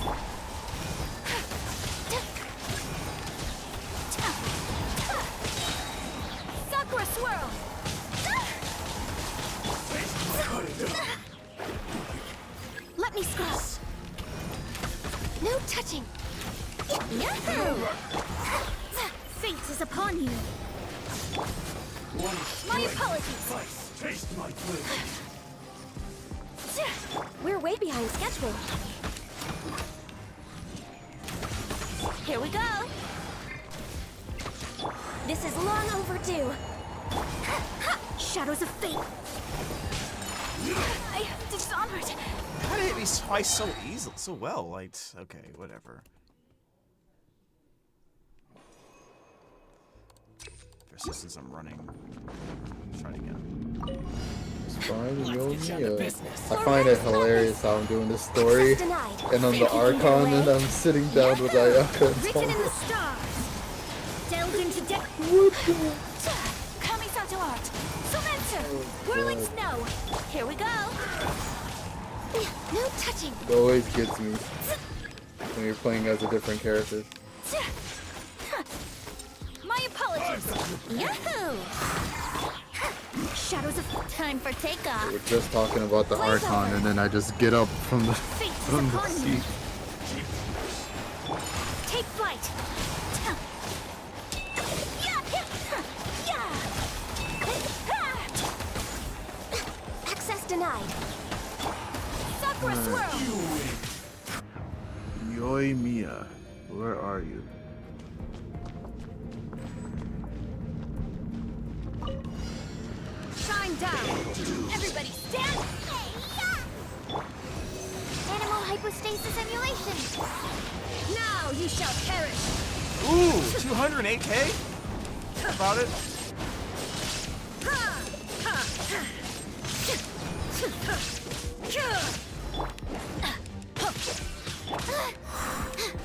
swirl. Let me scrub. No touching. Yahoo! Fate is upon you. My apologies. Taste my blade. We're way behind schedule. Here we go. This is long overdue. Shadows of fate. I am dishonored. How did it hit me twice so easily, so well? Like, okay, whatever. Persistence, I'm running. Try it again. It's fine, you know me. I find it hilarious how I'm doing this story, and on the Archon, and I'm sitting down with Ayaka and Written in the Tom. stars. Delved into depth. Kamisato art. Subtember. Whirling snow. Here we go. No touching. It always gets me when you're playing as a different character. My apologies. Yahoo! Shadows of time for takeoff. We're just talking about the Archon, and then I just get up from the Fate is from the upon you. seat. Take flight. Access denied. Sakura swirl. Yoi Mia, where are you? Shine down. Everybody stand. Animal hypostasis emulation. Now you shall perish. Ooh, 208k? About it?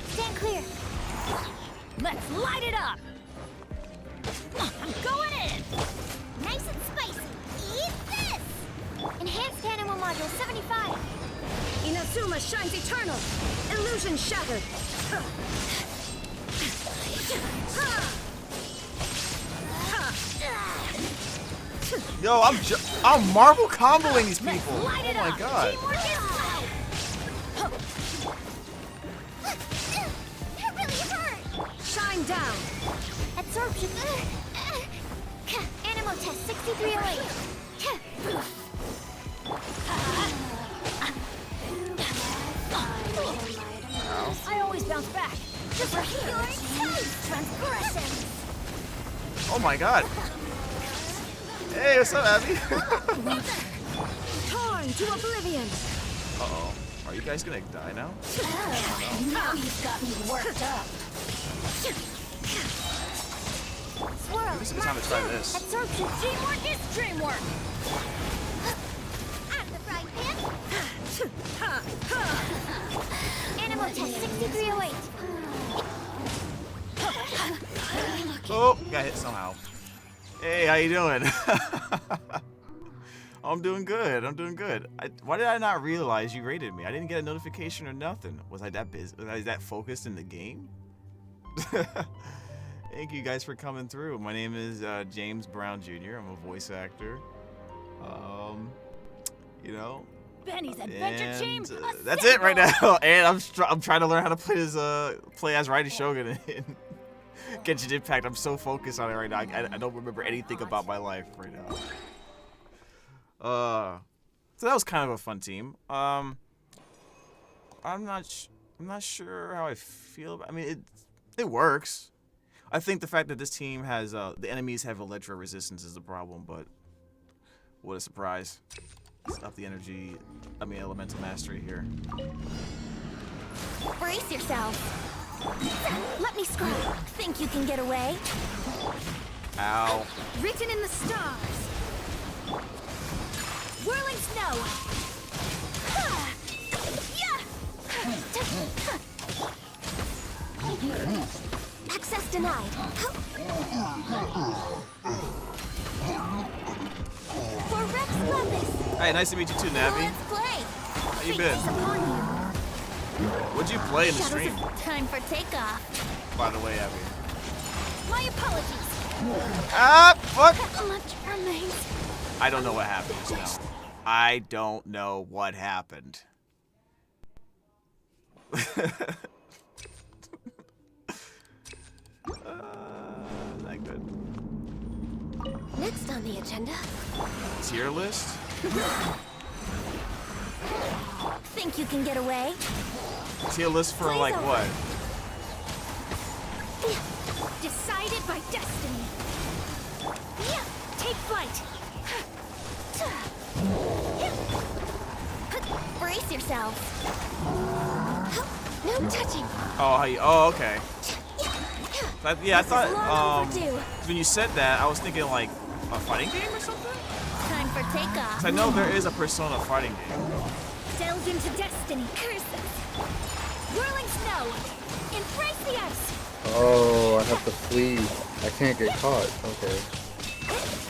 Stand clear. Let's light it up. I'm going in. Nice and spicy. Eat this. Enhanced animal module 75. Inazuma shines eternal. Illusion shattered. Yo, I'm Marvel comboing these people. Light it Oh my up. god. Teamwork is That really hurt. Shine down. Absorption. Animal test 6308. I always bounce back. Just for transgression. Oh my god. Hey, what's up, Abby? Torn to oblivion. Uh-oh. Are you guys gonna die now? Now you've got me worked up. Swirl. This is the time to try this. Absorption. Dreamwork is dreamwork. Out of the frying pan. Animal test 6308. Oh, got hit somehow. Hey, how you doing? I'm doing good. I'm doing good. Why did I not realize you rated me? I didn't get a notification or nothing. Was I that busy? Was I that focused in the game? Thank you guys for coming through. My name is James Brown Jr. I'm a voice actor. You know. Benny's adventure team. That's it right now. And I'm trying to learn how to play as Raiden Shogun in Genshin Impact. I'm so focused on it right now. I don't remember anything about my life right now. So that was kind of a fun team. I'm not sure how I feel. I mean, it works. I think the fact that this team has the enemies have electro resistance is the problem, but what a surprise. Let's up the energy, elemental mastery here. Brace yourself. Let me screw. Think you can get away? Ow. Written in the stars. Whirling snow. Access denied. For Rex Lapis. Hey, nice to meet you too, Navi. Let's play. How you been? What'd you play in the stream? Time for takeoff. By the way, Abby. My apologies. Ah! fuck? Much remains. I don't know what happened just now. I don't know what happened. Not good. Next on the agenda. Tier list? Think you can get away? Tier list for like what? Decided by destiny. Take flight. Brace yourselves. No touching. Oh, okay. Yeah, I This is long thought overdue. when you said that, I was thinking like a fighting game or something. Time for takeoff. 'Cause I know there is a Persona fighting game. Delved into destiny. Curses. Whirling snow. Embrace the ice. Oh, I have to flee. I can't get caught. Okay.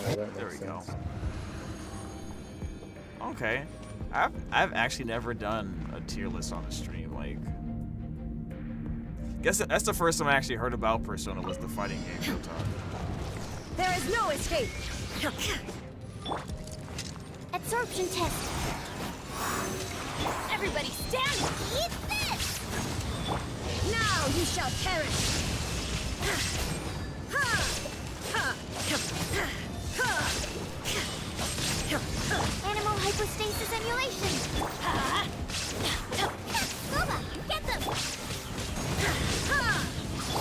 That There makes we go. sense. Okay. I've actually never done a tier list on the stream. Like, guess that's the first time I actually heard about Persona was the fighting game real time. There is no escape. Absorption test. Everybody stand. Eat this. Now you shall perish. Animal hypostasis emulation. Booba, get them.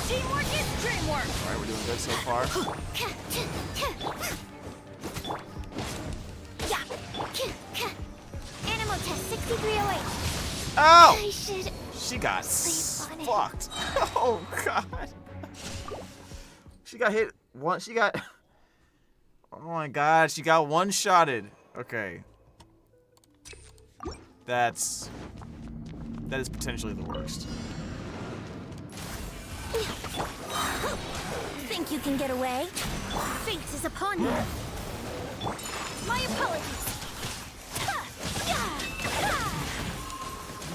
Teamwork is dreamwork. All right, we're doing good so far. Animal test 6308. Oh! I should. She got Sleep on it. fucked. Oh god. She got hit one. She got. Oh my god. She got one-shotted. Okay. That is potentially the worst. Think you can get away? Fate is upon you. My apologies.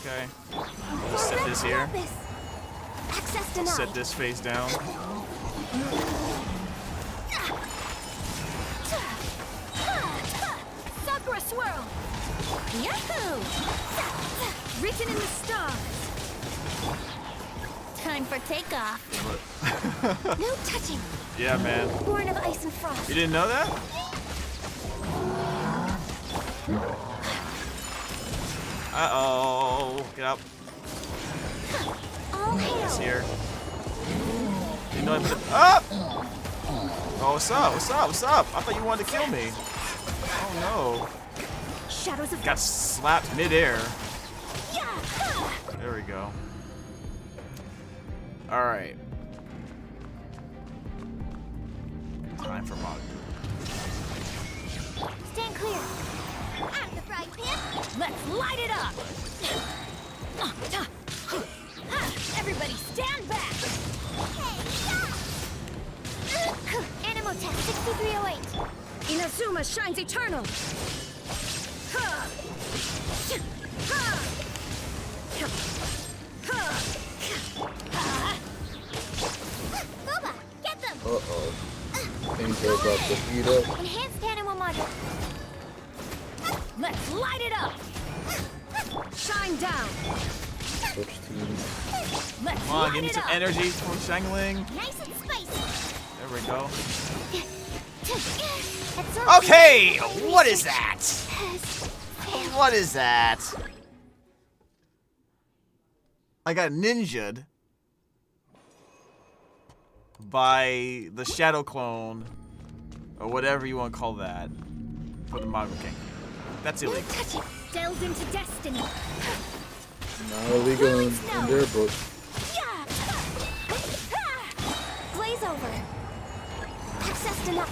Okay. Just set this here. Access denied. Set this face down. Sakura swirl. Yahoo! Written in the stars. Time for takeoff. No touching. Yeah, man. Born of ice and frost. You didn't know that? Uh-oh. Get up. All hail. It's here. You know up! Oh, what's up? What's up? What's up? I thought you wanted to kill me. Oh no. Shadows of Got slapped midair. yeah. There we go. Alright. Time for mod. Stand clear. At the frying pan. Let's light it up. Everybody stand back. Animal test 6308. Inazuma shines eternal. Booba, get them. Uh-oh. Things are about to heat up. Enhanced animal module. Let's light it up. Shine down. Switch teams. Let's Come on, light give me it some up. energy from Shangling. Nice and spicy. There we go. Absorption Okay, test what is that? has failed. What is that? I got ninja'd by the Shadow Clone, or whatever you want to call that, for the Mago King. That's No illegal. touching. Delved into destiny. Not illegal in their book. Blaze over. Access denied.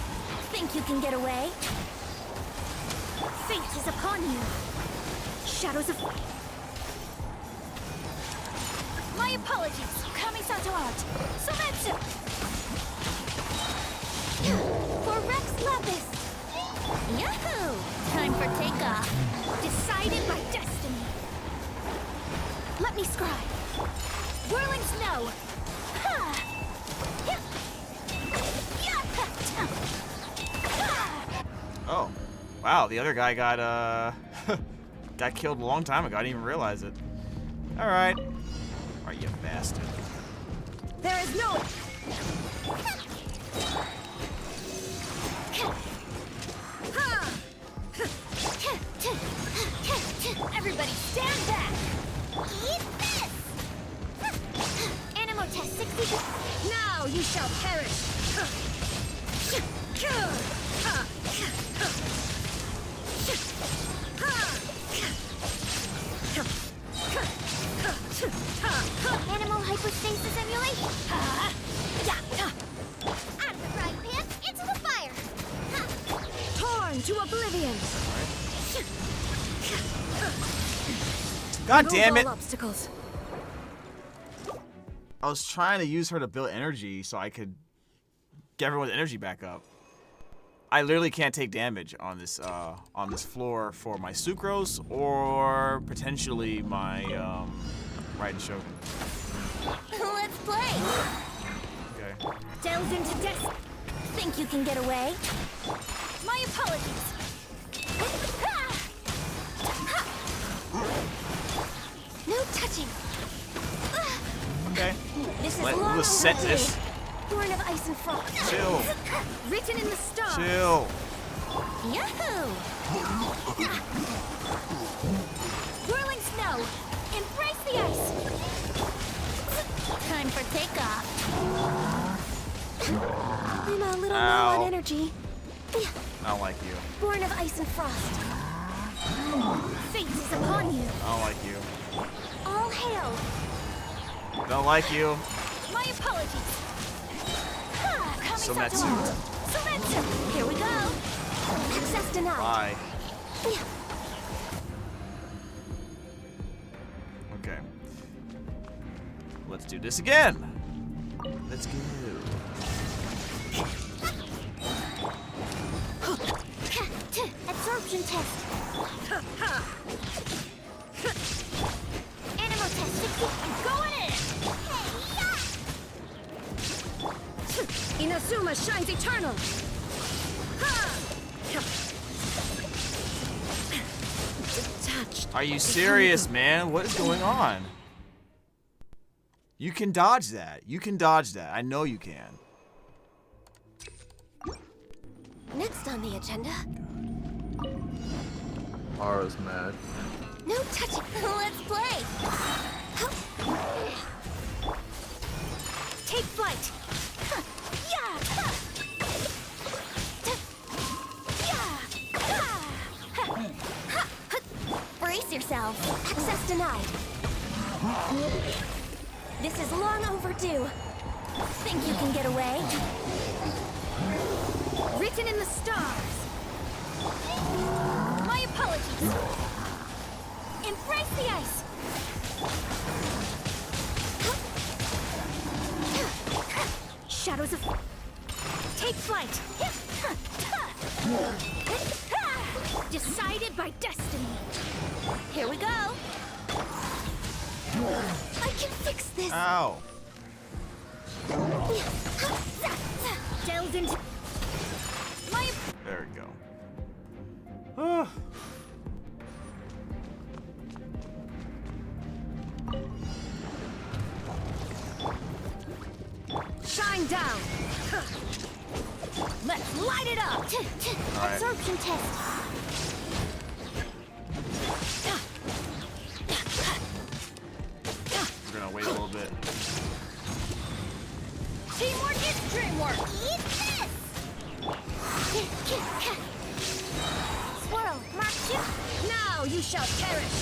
Think you can get away? Fate is upon you. Shadows of... My apologies. Kamisato out. Sometsu. For Rex Lapis. Yahoo! Time for takeoff. Decided by destiny. Let me scribe. Whirling snow. Ha! Oh. Wow, the other guy got got killed a long time ago. I didn't even realize it. Alright. Alright, you bastard. There is no... Everybody stand back! Eat this! Animal test 60... Now you shall perish! Animal hypostasis emulation! Out of the frying pan, into the fire! Torn to oblivion! God Remove damn it! all obstacles. I was trying to use her to build energy so I could get everyone's energy back up. I literally can't take damage on this floor for my sucrose or potentially my Raiden Shogun. Let's play! Okay. Delve into death. Think you can get away? My apologies. No touching. Okay. This is We'll long just set overdue. this. Born of ice and frost. Chill. Written in the stars. Chill. Yahoo! Whirling snow. Embrace the ice. Time for takeoff. I'm a little Ow. low on energy. I don't like you. Born of ice and frost. Fate is upon you. I don't like you. All hail. Don't like you. My apologies. Sometsu. Sometsu. Here we go. Access denied. Bye. Okay. Let's do this again. Let's go. Absorption test. Animal test 60. I'm going in. Inazuma shines eternal. Detached. Are you serious, man? What is going on? You can dodge that. You can dodge that. I know you can. Next on the agenda. Ara's mad. No touching. Let's play. Take flight. Brace yourself. Access denied. This is long overdue. Think you can get away? Written in the stars. My apologies. Embrace the ice. Shadows of... Take flight. Decided by destiny. Here we go. I can fix this. Ow. Delved into... There we go. Ah. Shine down. Let's light it up. right. Absorption test. We're gonna wait a little bit. Teamwork is dreamwork. Eat this. Swirl, mark 2. Now you shall perish.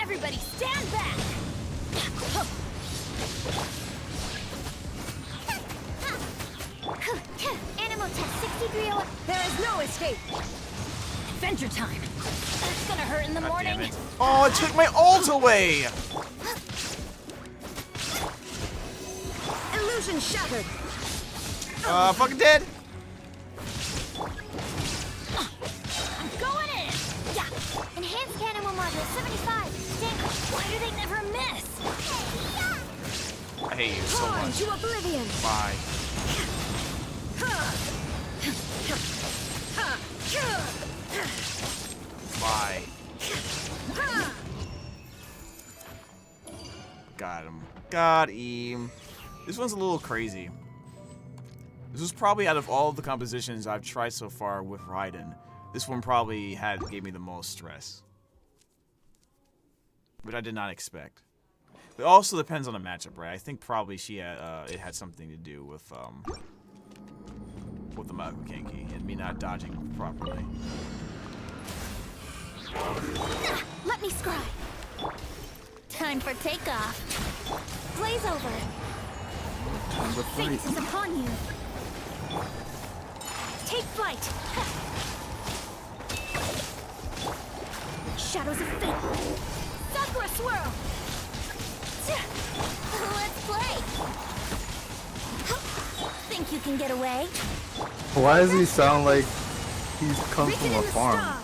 Everybody stand back. Animal test 6301. There is no escape. Adventure time. That's gonna hurt in the God morning. damn it. Oh, it took my ult away. Illusion shattered. Fucking dead. I'm going in. Yeah. Enhanced animal module 75. Dang, why do they never miss? hate you so Torn much. to oblivion. Bye. Bye. Got him. Got him. This one's a little crazy. This was probably out of all the compositions I've tried so far with Raiden, this one probably gave me the most stress. Which I did not expect. It also depends on the matchup, right? I think probably it had something to do with the Maku Kenki and me not dodging properly. Let me scry. Time for takeoff. Blaze over. Fate is upon you. Take flight. Shadows of fate. Sakura swirl. Let's play. Think you can get away? Why does he sound like he's come Written from in a the farm? stars.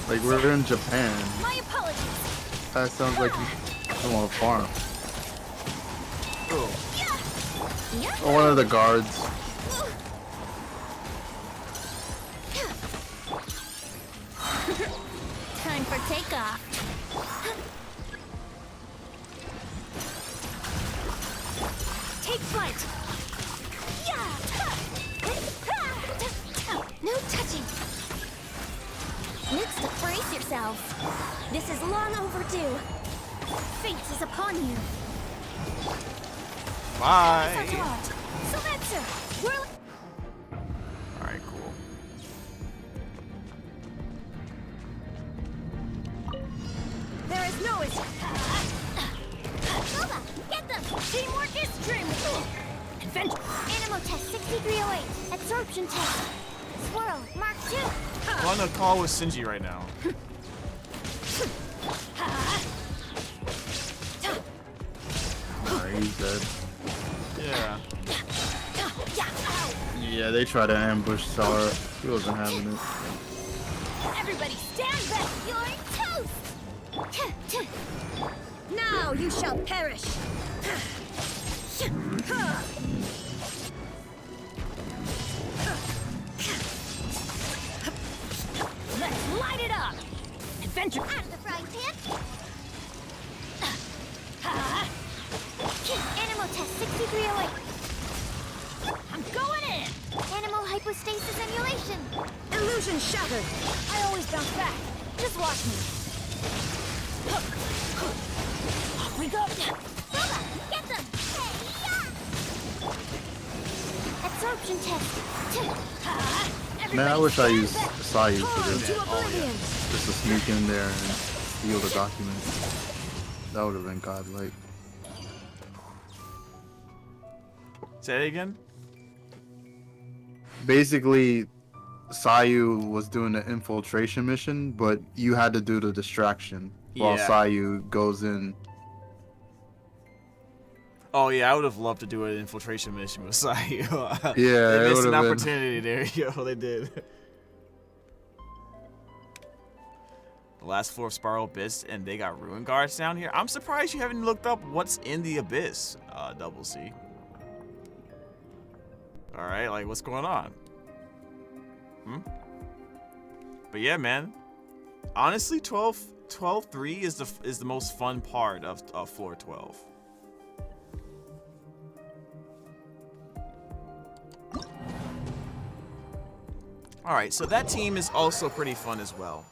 Like we're in Japan. My apologies. That sounds like he's from a farm. Oh. Yeah. Or one of the guards. Time for takeoff. Take flight. Yeah. No touching. Next, brace yourself. This is long overdue. Fate is upon you. Bye. Sylvester, whirl. Alright, cool. There is no escape. Nova, get them. Teamwork is dreaming. Adventure. Animal test 6308. Absorption test. Swirl, Mark 2. I'm on a call with Shinji right now. Alright, he's dead. Yeah. Yeah, they tried to ambush Sara. He wasn't having it. Everybody stand back. You're toast. Now you shall perish. Let's light it up. Adventure out of the frying pan. Animal test 6308. I'm going in. Animal hypostasis emulation. Illusion shattered. I always bounce back. Just watch me. Off we go. Nova, get them. Hey, yeah. Absorption test. Man, I wish I used Sayu for Torn this. to oblivion. Just to sneak in there and steal the document. That would have been godlike. Say it again? Basically, Sayu was doing the infiltration mission, but you had to do the distraction while Yeah. Sayu goes in. Oh yeah, I would have loved to do an infiltration mission with Sayu. Yeah, They it missed would an have been. opportunity there, yo, they did. The last floor of Spiral Abyss, and they got Ruin Guards down here. I'm surprised you haven't looked up what's in the Abyss, Double C. Alright, like, what's going on? But yeah, man. Honestly, 12-3 is the most fun part of floor 12. Alright, so that team is also pretty fun as well.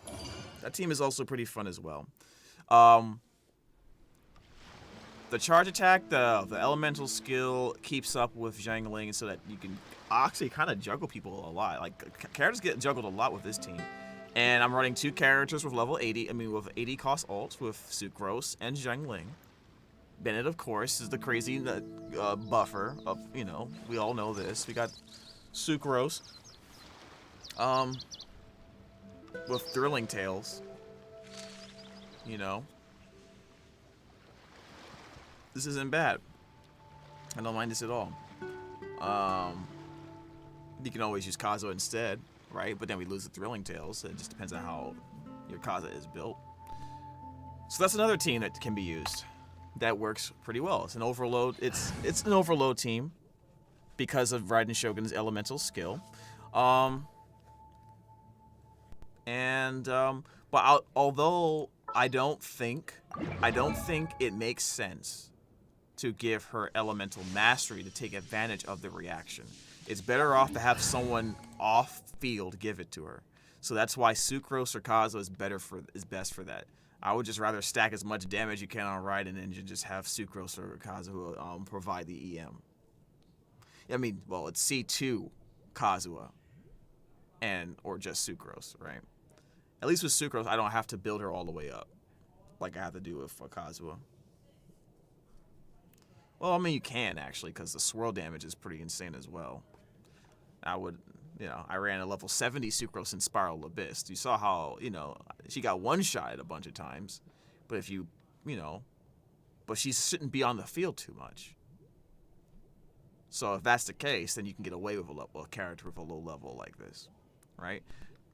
The charge attack, the elemental skill keeps up with Zhang Ling so that you can actually kind of juggle people a lot. Like, characters get juggled a lot with this team. And I'm running 2 characters with level 80, with 80 cost ults with Sucrose and Zhang Ling. Bennett, of course, is the crazy buffer of, we all know this. We got Sucrose. With Thrilling Tales. This isn't bad. I don't mind this at all. You can always use Kazuha instead, right? But then we lose the Thrilling Tales. So it just depends on how your Kazuha is built. So that's another team that can be used. that works pretty well. It's an overload. It's an overload team because of Raiden Shogun's elemental skill. Although I don't think it makes sense to give her elemental mastery to take advantage of the reaction. It's better off to have someone off field give it to her. So that's why Sucrose or Kazuha is best for that. I would just rather stack as much damage you can on Raiden and just have Sucrose or Kazuha provide the EM. I mean, well, it's C2 Kazuha or just Sucrose, right? At least with Sucrose, I don't have to build her all the way up like I have to do with Kazuha. Well, I mean, you can actually, because the swirl damage is pretty insane as well. I ran a level 70 Sucrose in Spiral Abyss. You saw how, she got one-shot a bunch of times. But but she shouldn't be on the field too much. So if that's the case, then you can get away with a character with a low level like this, right?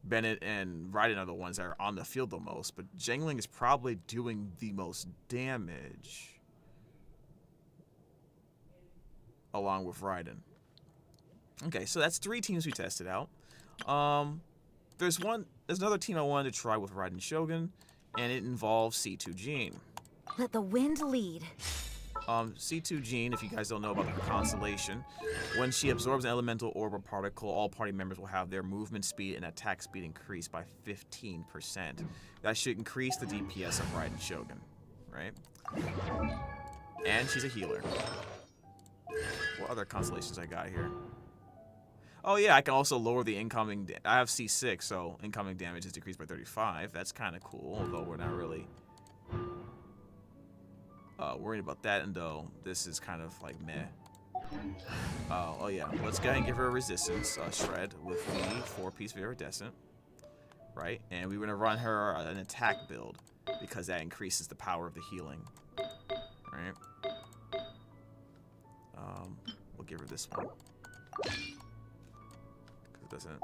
Bennett and Raiden are the ones that are on the field the most, but Jangling is probably doing the most damage along with Raiden. Okay, so that's 3 teams we tested out. There's another team I wanted to try with Raiden Shogun, and it involves C2 Jean. Let the wind lead. C2 Jean, if you guys don't know about her constellation, when she absorbs an elemental orb or particle, all party members will have their movement speed and attack speed increased by 15%. That should increase the DPS of Raiden Shogun, right? And she's a healer. What other constellations I got here? Oh yeah, I can also lower the incoming. I have C6, so incoming damage is decreased by 35. That's kind of cool, although we're not really worried about that. And though this is kind of like meh. Oh yeah, let's go ahead and give her a resistance shred with the 4-piece Viridescent, right? And we're gonna run her an attack build because that increases the power of the healing, right? We'll give her this one. Doesn't.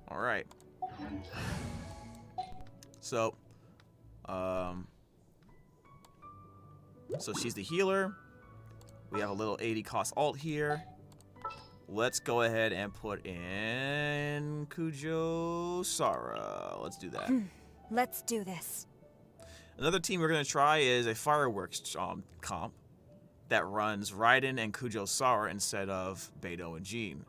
All right. So she's the healer. We have a little 80 cost alt here. Let's go ahead and put in Kujo Sara. Let's do that. Let's do this. Another team we're gonna try is a fireworks comp that runs Raiden and Kujo Sara instead of Beidou and Jean.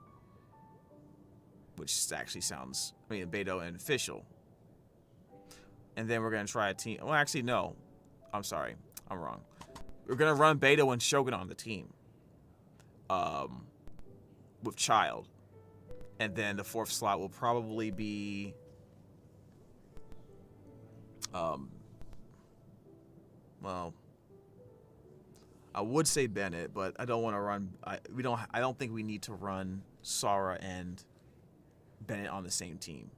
Which actually sounds, Beidou and Fischl. And then we're going to try a team. Well, actually, no. I'm sorry. I'm wrong. We're going to run Beidou and Shogun on the team. With Child. And then the 4th slot will probably be I would say Bennett, but I don't want to run. I don't think we need to run Sara and Bennett on the same team,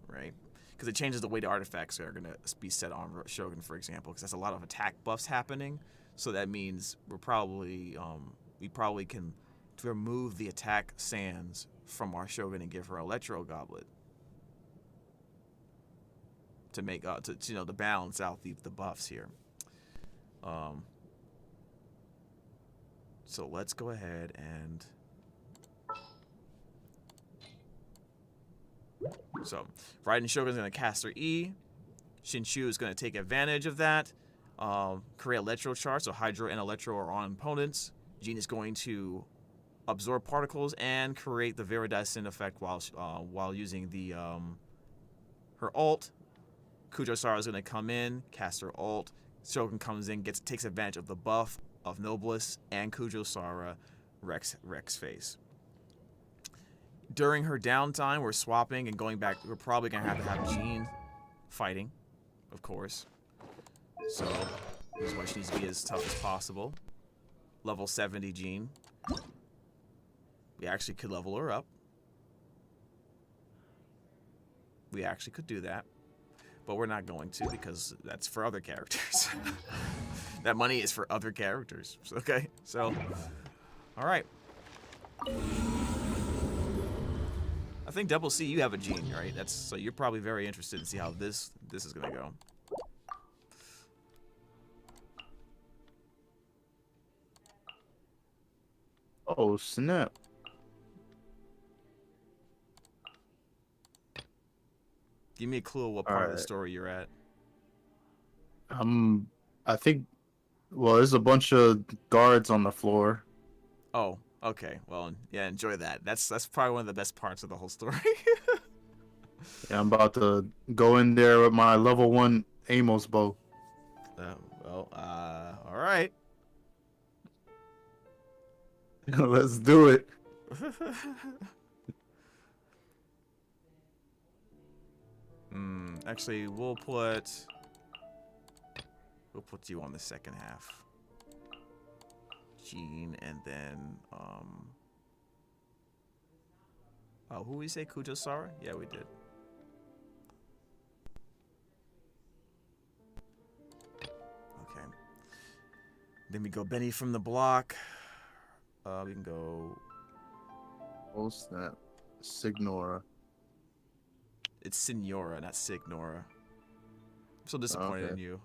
right? Because it changes the way the artifacts are gonna be set on Shogun, for example. Because that's a lot of attack buffs happening. So that means we probably can remove the attack sands from our Shogun and give her Electro Goblet to make to balance out the buffs here. So let's go ahead and Raiden Shogun's gonna cast her E. Shinshu is gonna take advantage of that. Create Electro Charge, so Hydro and Electro are on opponents. Jean is going to absorb particles and create the Viridescent effect while using the her ult. Kujo Sara is gonna come in, cast her ult. Shogun comes in, takes advantage of the buff of Noblesse and Kujo Sara Rex face. During her downtime, we're swapping and going back. We're probably gonna have Jean fighting, of course. So this is why she needs to be as tough as possible. Level 70 Jean. We actually could level her up. We actually could do that. But we're not going to because that's for other characters. That money is for other characters. Okay, so, all right. I think Double C, you have a Jean, right? So you're probably very interested to see how this is gonna go. Oh snap! Give me a clue of what part of the Alright. story you're at. I think. Well, there's a bunch of guards on the floor. Oh, okay. Well, yeah, enjoy that. That's probably one of the best parts of the whole story. Yeah, I'm about to go in there with my level 1 Amos bow. All right. Let's do it. Actually, we'll put you on the second half. Gene, and then oh, who we say Kujosara? Yeah, we did. Okay. Then we go Benny from the block. We can go. Oh snap! Signora. It's Signora, not Signora. I'm so disappointed in you.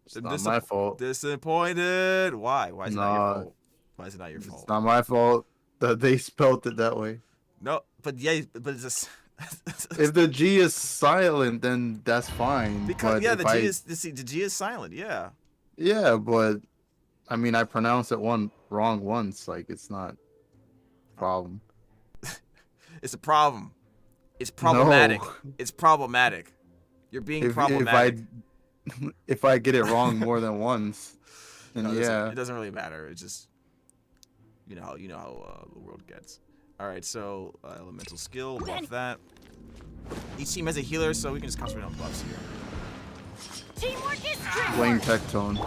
It's not my fault. Disappointed. Why? Why is it not your fault? Why is it not your fault? It's not my fault that they spelled it that way. No, but yeah, but it's just. If the G is silent, then that's fine. Because but yeah, if the G is silent. Yeah. Yeah, but I mean, I pronounced it wrong once. Like it's not a problem. It's a problem. It's problematic. No. It's problematic. You're being problematic. If I get it wrong more than once, then No, yeah. it doesn't really matter. It's just you know how the world gets. All right, so elemental skill, buff that. Each team has a healer, so we can just concentrate on buffs here. Teamwork is teamwork. Playing Tectone.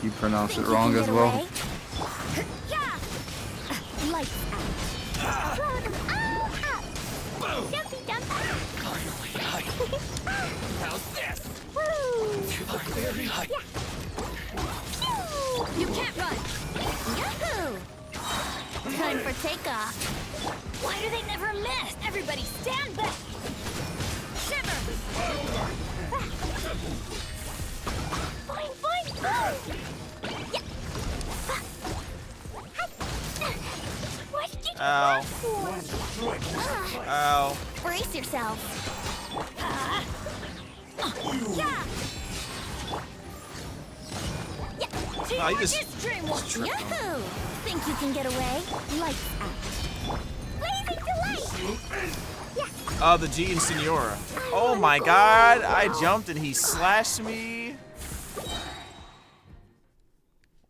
You pronounce Think it you wrong can as get well. away? Yeah. Lights out. Throw them all out. Dumpy dump. How's this? Woo. To the very height. You can't run. Yahoo! Time for takeoff. Why do they never miss? Everybody stand back. Shiver. Boing, boing, boing. Yeah. What did you Ow. for? Ow. Brace yourself. Yeah. Oh, you just Yahoo! Think you can get away? Lights out. Blazing delight! Oh, the G and Signora. Oh my God! I jumped and he slashed me.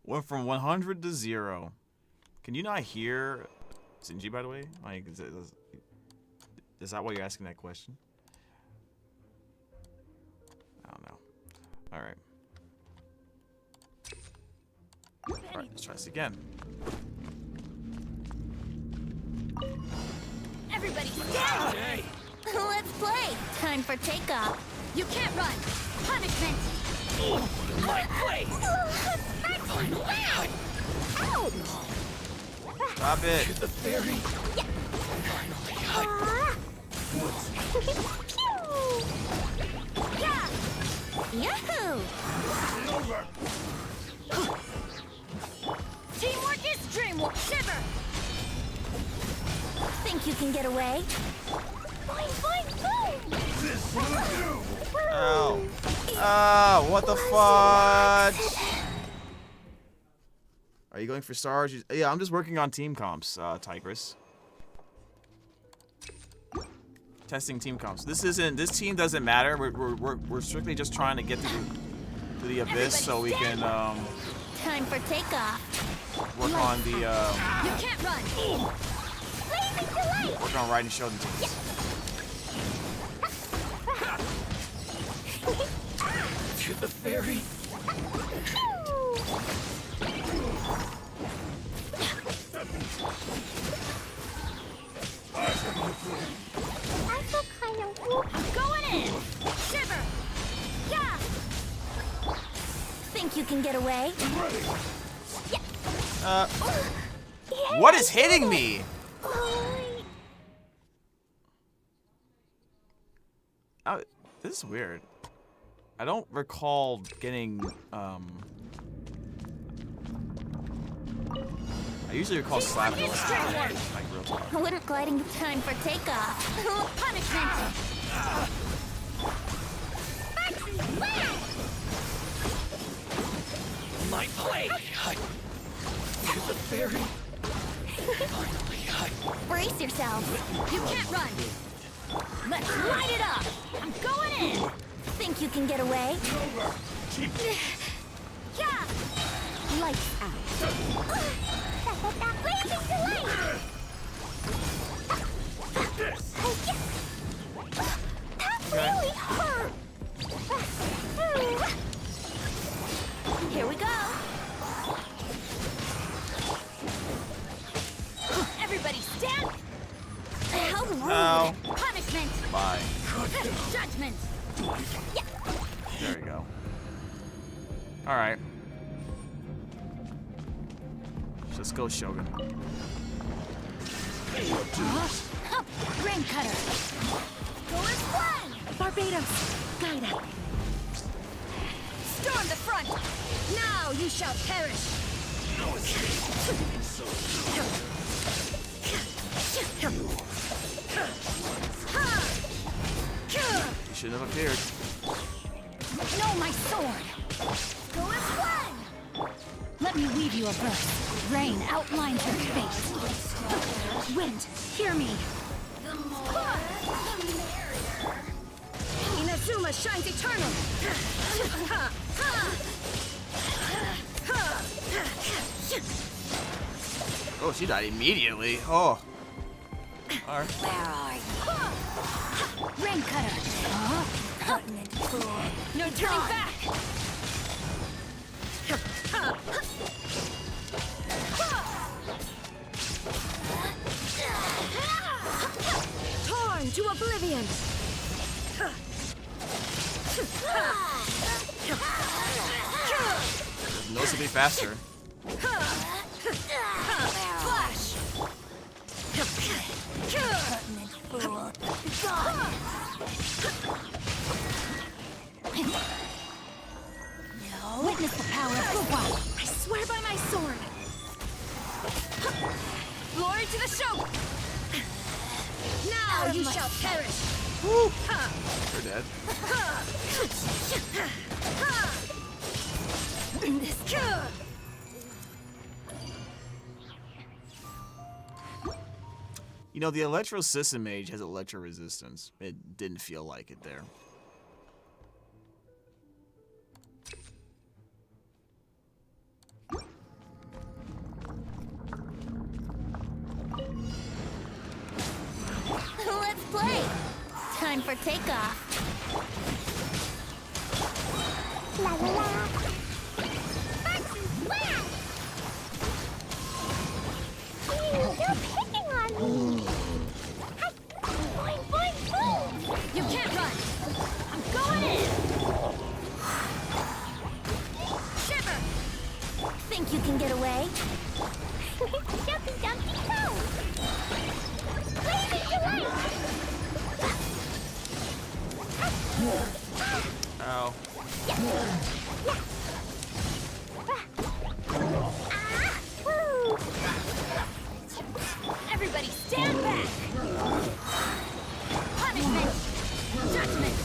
Went from 100 to 0. Can you not hear Sinji, by the way? Like, is that why you're asking that question? I don't know. All right. All right, let's try this again. Everybody stand! Hey! Let's play! Time for takeoff. You can't run! Punishment! My place! Finally, height. Ow! Stop it. To the very. Finally, height. Pew! Yeah! Yahoo! Teamwork is dreamwork. Shiver! Think you can get away? Boing, boing, boing! This will do! Ow. Ah, what the fudge? Are you going for stars? Yeah, I'm just working on team comps, Tigris. Testing team comps. This team doesn't matter. We're strictly just trying to get to the abyss so we can Time for takeoff. work on the You can't run. Blazing delight. work on riding Shogun teams. To the very. I feel kind of whoop. Going in. Shiver. Yeah. Think you can get away? Yeah. What is hitting me? Oh, this is weird. I don't recall getting I usually recall slapping like real talk. Winter gliding time for takeoff. Punishment! My blade! There's a fairy! Finally, Brace yourself. You can't run. Let's light it up. I'm going in. Think you can get away? Yeah. Lights out. Blazing delight. That really hurt. Here we go. Everybody stand. How rude. Ow. Punishment. Bye. Judgment. There we go. Alright. Let's go, Shogun. Rain cutter. Go as one. Barbados, guide us. Storm the front. Now you shall perish. You shouldn't have appeared. No, my sword. Go as one. Let me weave you a verse. Rain outlines your fate. Wind, hear me. Inazuma shines eternal. Oh, she died immediately. Oh. Alright. Where are you? Rain cutter. No turning back. Torn to oblivion. Noticeably faster. Flash. Witness the power of Gowa. I swear by my sword. Glory to the show. Now you shall perish. You're dead. You know, the Electro System Mage has electro resistance. It didn't feel like it there. Let's play. Time for takeoff. La la la. You're picking on me. Boing, boing, boom. You can't run. I'm going in. Shiver. Think you can get away? Jumpy, jumpy, go. Blazing delight. Ow. Everybody stand back. Punishment. Judgment.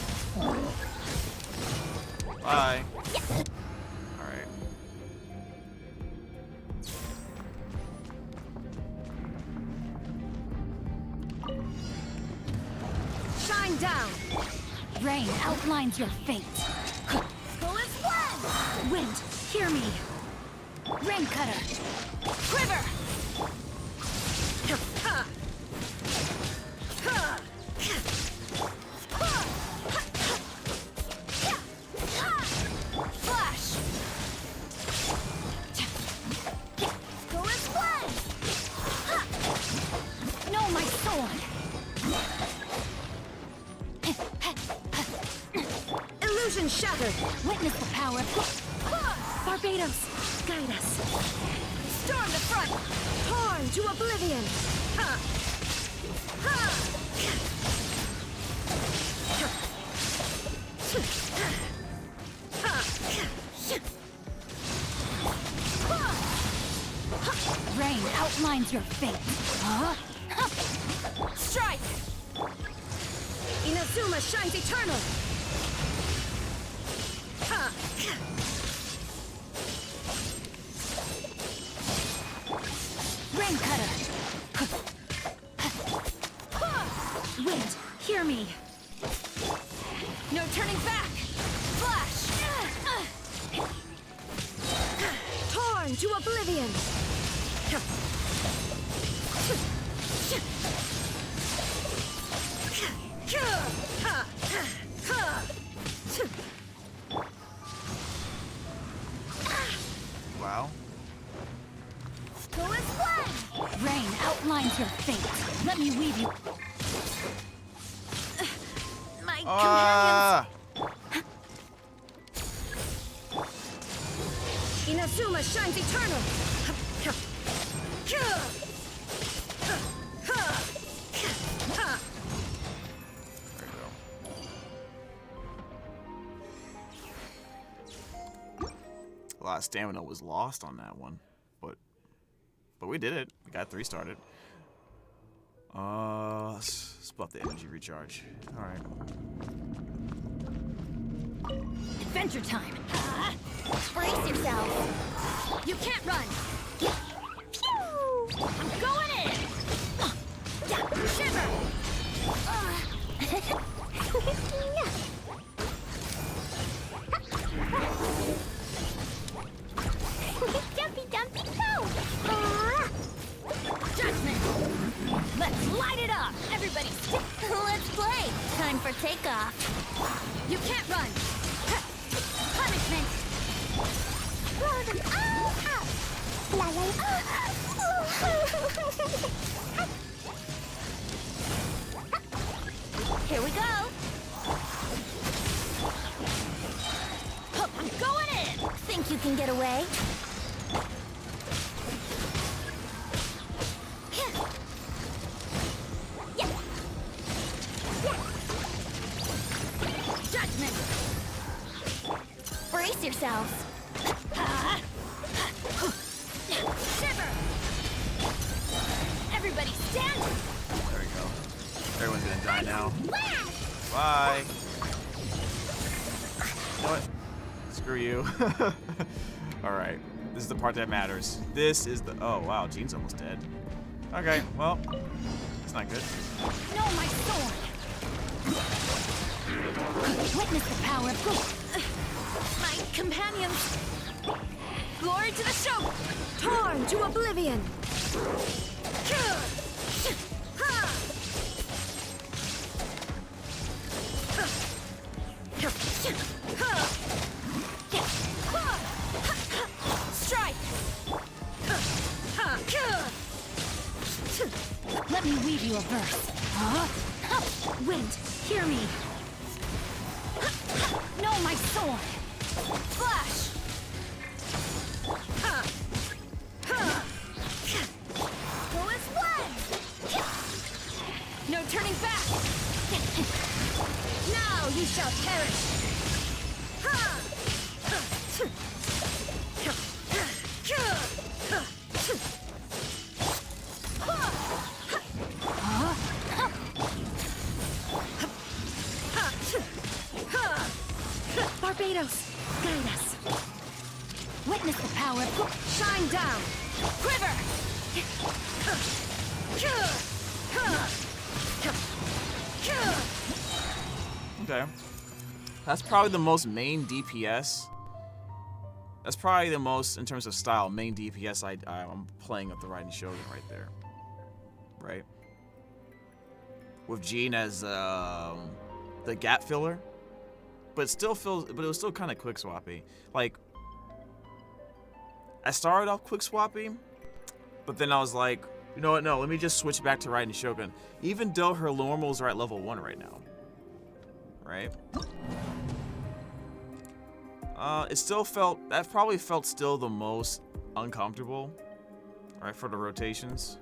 Bye. Alright. Shine down. Rain outlines your fate. Go as one. Wind, hear me. Rain cutter. Quiver. Flash. Go as one. No, my sword. Illusion shattered. Witness the power of Barbados, guide us. Storm the front. Torn to oblivion. rain outlines your fate. Huh? Strike! Inazuma shines eternal! Ha! Rain cutter. Wind, hear me. No turning back! Flash! Torn to oblivion! Wow. Go as one. Rain outlines your fate. Let me weave you. My companions. Ah! Inazuma shines eternal! There you go. A lot of stamina was lost on that one, but we did it. We got 3 started. Let's split the energy recharge. All right. Adventure time. Brace yourself. You can't run! Pew! I'm going in! Shiver! Dumpy dumpy go! Judgment! Let's light it up! Everybody, Let's play. Time for takeoff. you can't run! Punishment. Blow them all up. La la Here we go. I'm going in! Think you can get away? Yeah. Judgment! Brace yourselves. Shiver! Everybody stand! There we go. Everyone's gonna die now. Wow. Bye. You know what? Screw you. All right. This is the part that matters. This is the. Oh wow, Jean's almost dead. Okay. Well, it's not good. No, my sword. Witness the power of My companions! Glory to the show! Torn to oblivion! Strike! Let me weave you a verse. Wind, hear me. No, my sword. Flash! Go as one. No turning back! Now you shall perish! Barbados, guide us. Witness the power of Shine down! Quiver! Okay. That's probably the most main DPS. That's probably the most, in terms of style, main DPS I'm playing of the Raiden Shogun right there. Right? With Jean as the gap filler. But it still feels, but it was still kind of quick swappy. Like, I started off quick swappy, but then I was like, you know what, no, let me just switch back to Raiden Shogun. Even though her normals are at level 1 right now. Right? It still felt, that probably felt still the most uncomfortable, right, for the rotations.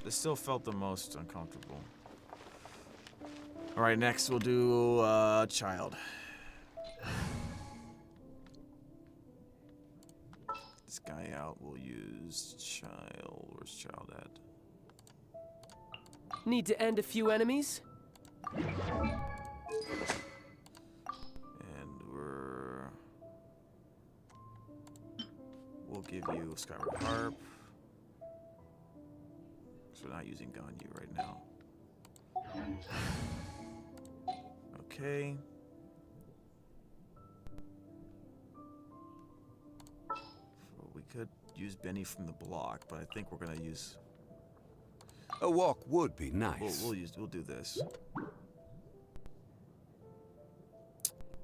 It still felt the most uncomfortable. All right, next we'll do Child. layout, we'll use child. Where's child at? Need to end a few enemies? And we'll give you Skyward Harp. So we're not using Ganyu right now. Okay. So we could use Benny from the block, but I think we're gonna use. A walk would be nice. We'll do this.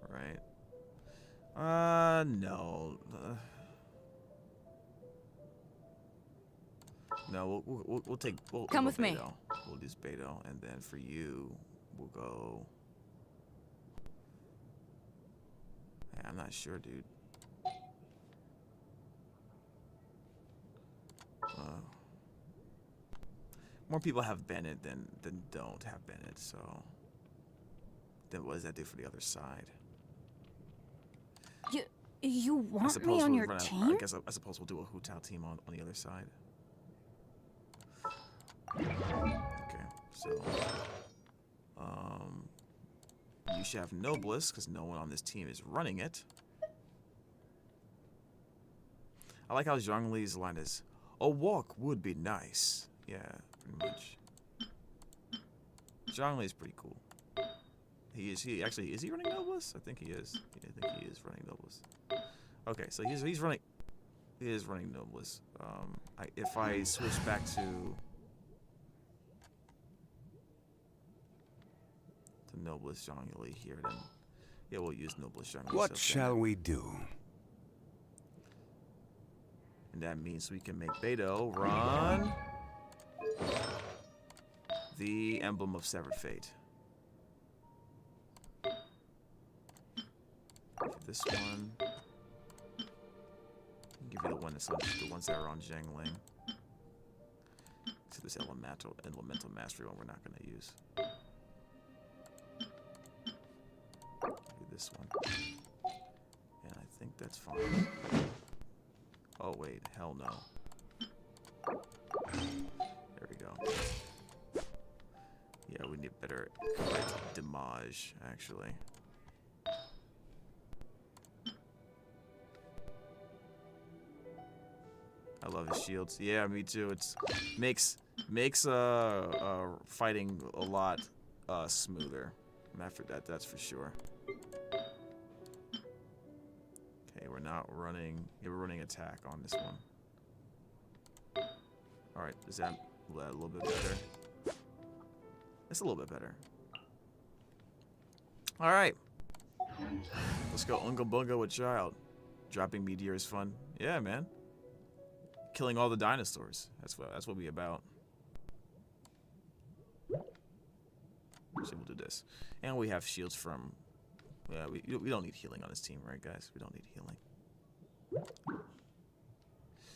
Right. No. No, we'll take. Come go with me. Beto. We'll use Beto, and then for you, we'll go. Yeah, I'm not sure, dude. More people have Bennett than don't have Bennett, so. Then what does that do for the other side? You want me on your team? I suppose we'll do a Hu Tao team on the other side. Okay, so you should have Noblest because no one on this team is running it. I like how Zhongli's line is, "A walk would be nice." Yeah, pretty much. Zhongli is pretty cool. Is he running Noblest? I think he is. I think he is running Noblest. Okay, so he's running. He is running Noblest. If I switch back to Noblest Zhongli here, then yeah, we'll use Noblest Zhongli. What shall we do? And that means we can make Beto run the Emblem of Severed Fate. This one. I'll give you the ones that are on Zhangling. So this elemental mastery one we're not gonna use. This one. And I think that's fine. Oh wait, hell no. There we go. Yeah, we need better damage, actually. I love his shields. Yeah, me too. It's makes fighting a lot smoother. That's for sure. Okay, we're not running. Yeah, we're running attack on this one. All right, is that a little bit better? It's a little bit better. All right, let's go Unga Bunga with Child. Dropping meteor is fun. Yeah, man. Killing all the dinosaurs. That's what we about. So we'll do this, and we have shields from. Yeah, we don't need healing on this team, right, guys? We don't need healing.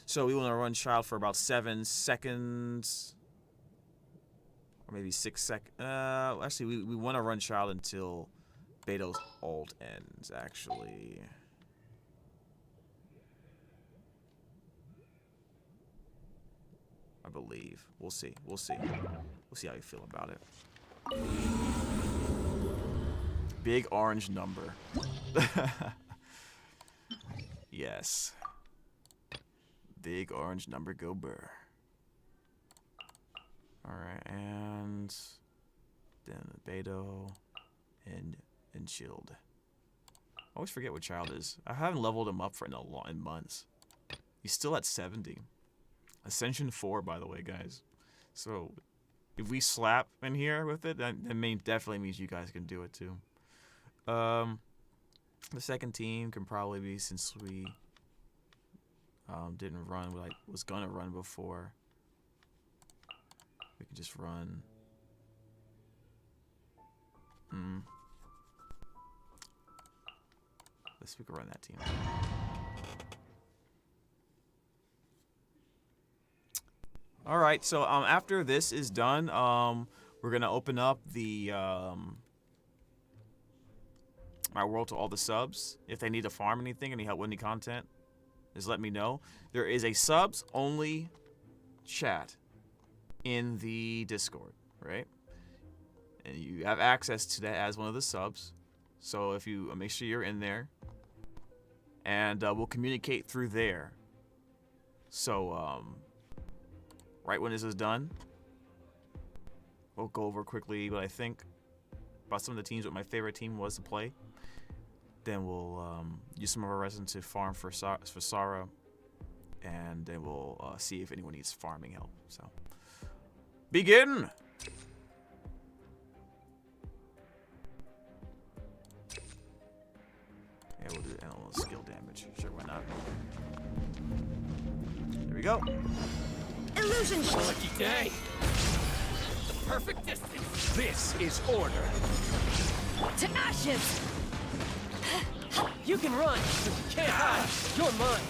So we want to run Child for about 7 seconds, or maybe 6 seconds. Actually, we want to run Child until Beto's ult ends. Actually. I believe. We'll see. We'll see. We'll see how you feel about it. Big orange number. Yes. Big orange number, go burr. Alright, and then Beto and Shield. I always forget what Child is. I haven't leveled him up in months. He's still at 70. Ascension 4, by the way, guys. So if we slap in here with it, that definitely means you guys can do it too. The second team can probably be, since we didn't run what I was gonna run before. We can just run. We can run that team. All right, so after this is done, we're gonna open up the my world to all the subs. If they need to farm anything, any help with any content, is let me know. There is a subs only chat in the Discord, right? And you have access to that as one of the subs. So if you make sure you're in there, and we'll communicate through there. So right when this is done, we'll go over quickly what I think about some of the teams, what my favorite team was to play. Then we'll use some of our residents to farm for Sarah, and then we'll see if anyone needs farming help. So, begin! Yeah, we'll do a little skill damage. Sure, why not? There we go. Illusion shot. Lucky day. The perfect distance. This is order. To ashes! You can run, but you can't hide. You're mine.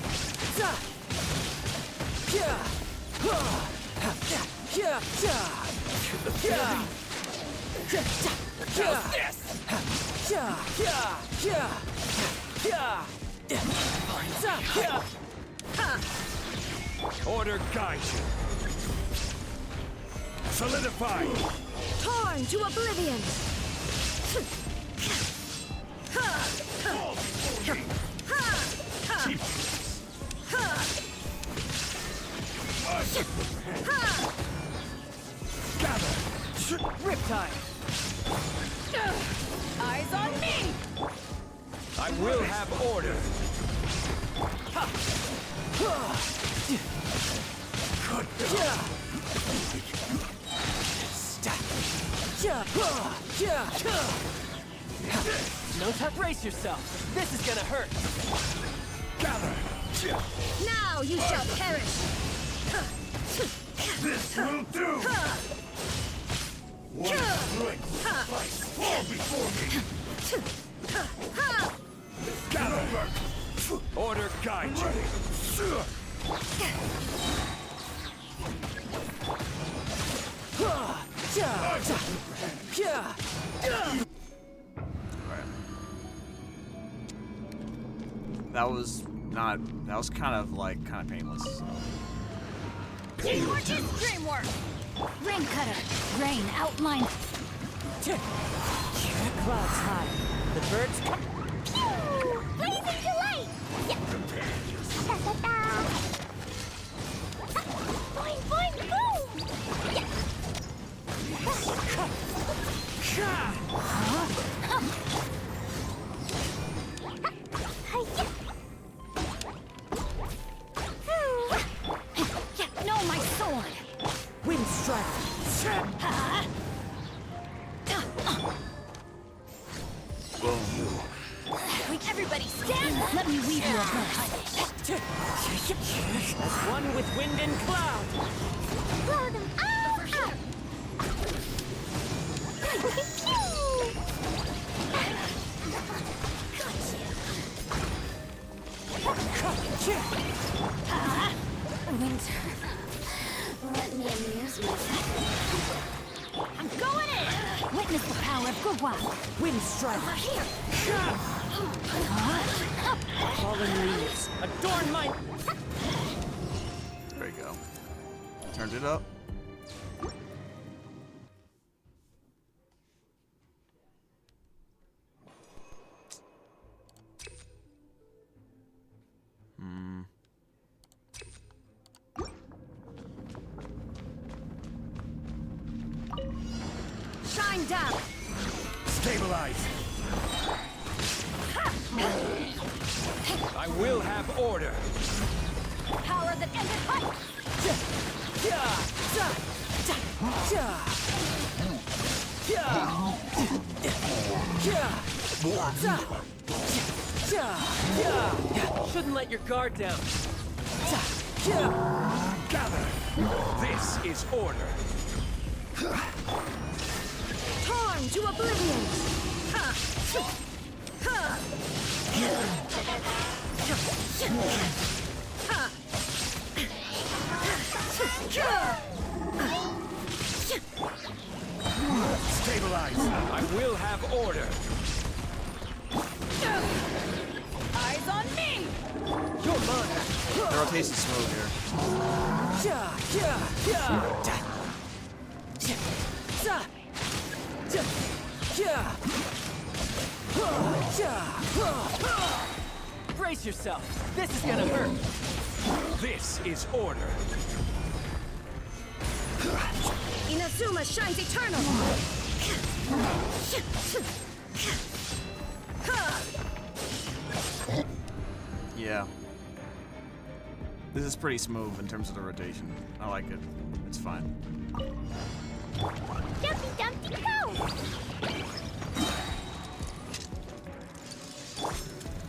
Order guide you. Solidify. Torn to oblivion. Gather. Riptide! Eyes on me! I will have order. No time, brace yourself. This is gonna hurt. Gather. Now you shall perish. This will do. One great sacrifice fall before me. Gather. Order guide you. That was kind of painless. So. Teamwork is dreamwork! Rain cutter, rain outline. Clouds high. The birds come. Pew! Blazing delight! Yeah. Ta-ta-ta. Boing, boing, boom! Yeah. No, my sword! Wind strike. Wait, everybody stand! Let me weave you a verse. As one with wind and cloud. Blow them all up! Winter, let me amuse you. I'm going in! Witness the power of Gurwa. Wind strike. Over here! Fallen leaves. Adorn my... There you go. Turned it up. Shine down. Stabilize. I will have order. Power that ended fight! Shouldn't let your guard down. Gather. This is order. Torn to oblivion. Stabilize. I will have order. Eyes on me! You're mine. The rotation's smooth here. Brace yourself. This is gonna hurt. This is order. Inazuma shines eternal! Yeah. This is pretty smooth in terms of the rotation. I like it. It's fine. Dumpty Dumpty go!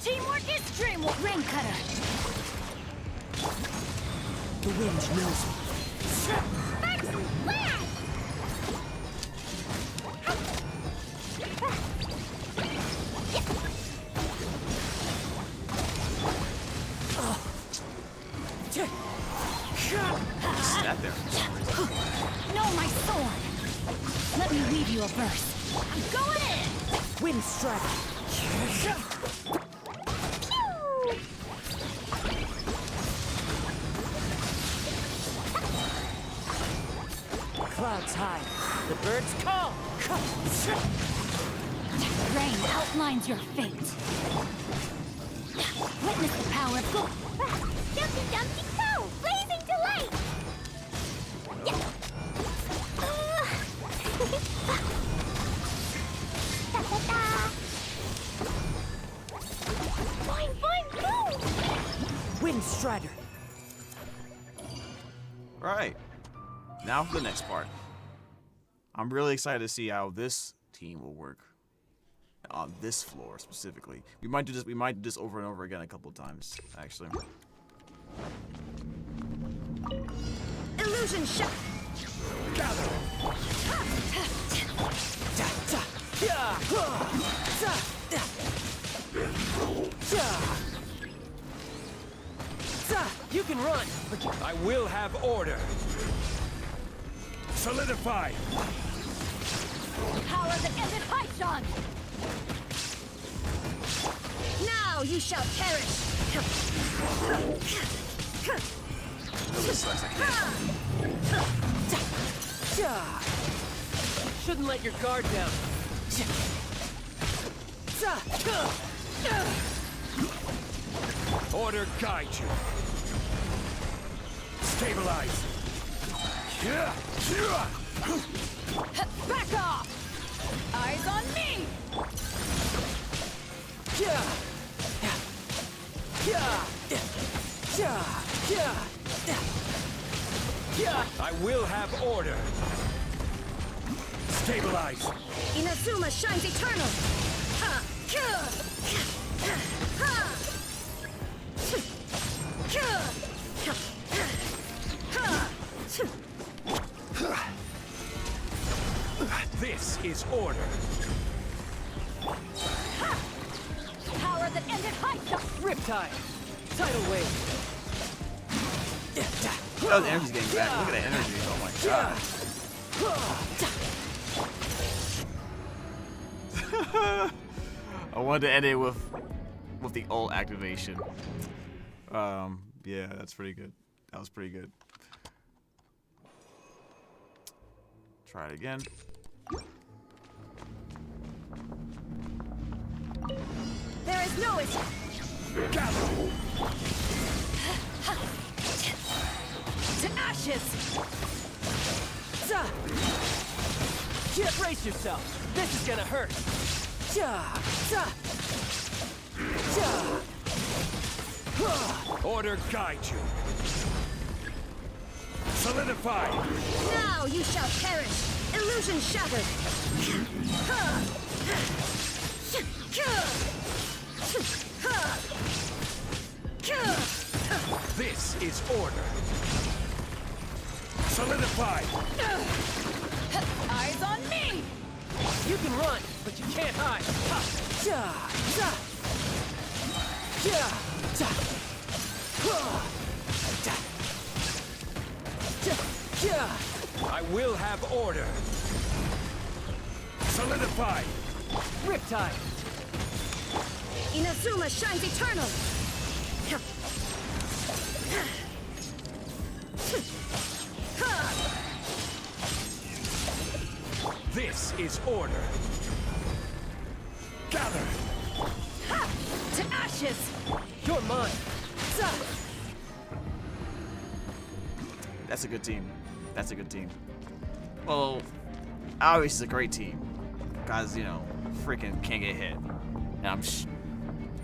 Teamwork is dreamwork. Rain cutter. The wind knows me. Back splash! Sat there. No, my sword! Let me weave you a verse. I'm going in! Wind strike. Pew! Clouds high. The birds call. Rain outlines your fate. Witness the power of go. Dumpty Dumpty go! Blazing delight! Boing, boing, boom! Wind strider. Right. Now for the next part. I'm really excited to see how this team will work on this floor specifically. We might do this over and over again a couple of times, actually. Illusion shot! You can run, but you... I will have order. Solidify. Power that ended Haishan! Now you shall perish! Really sucks, I can't. Shouldn't let your guard down. Order guide you. Stabilize. Back off! Eyes on me! I will have order. Stabilize. Inazuma shines eternal! Ha! This is order. Power that ended Haishan! Riptide. Tidal wave. Oh, the energy's getting back. Look at that energy. Oh my god. I wanted to end it with the ult activation. Yeah, that's pretty good. That was pretty good. Try it again. There is no escape! To ashes! Brace yourself. This is gonna hurt. Order guide you. Solidify. Now you shall perish! Illusion shattered! This is order. Solidify. Eyes on me! You can run, but you can't hide. I will have order. Solidify. Riptide. Inazuma shines eternal! This is order. Gather. Ha! To ashes! You're mine. Zuh! That's a good team. That's a good team. Well, Aoi's is a great team. Guys, you know, freaking can't get hit. And I'm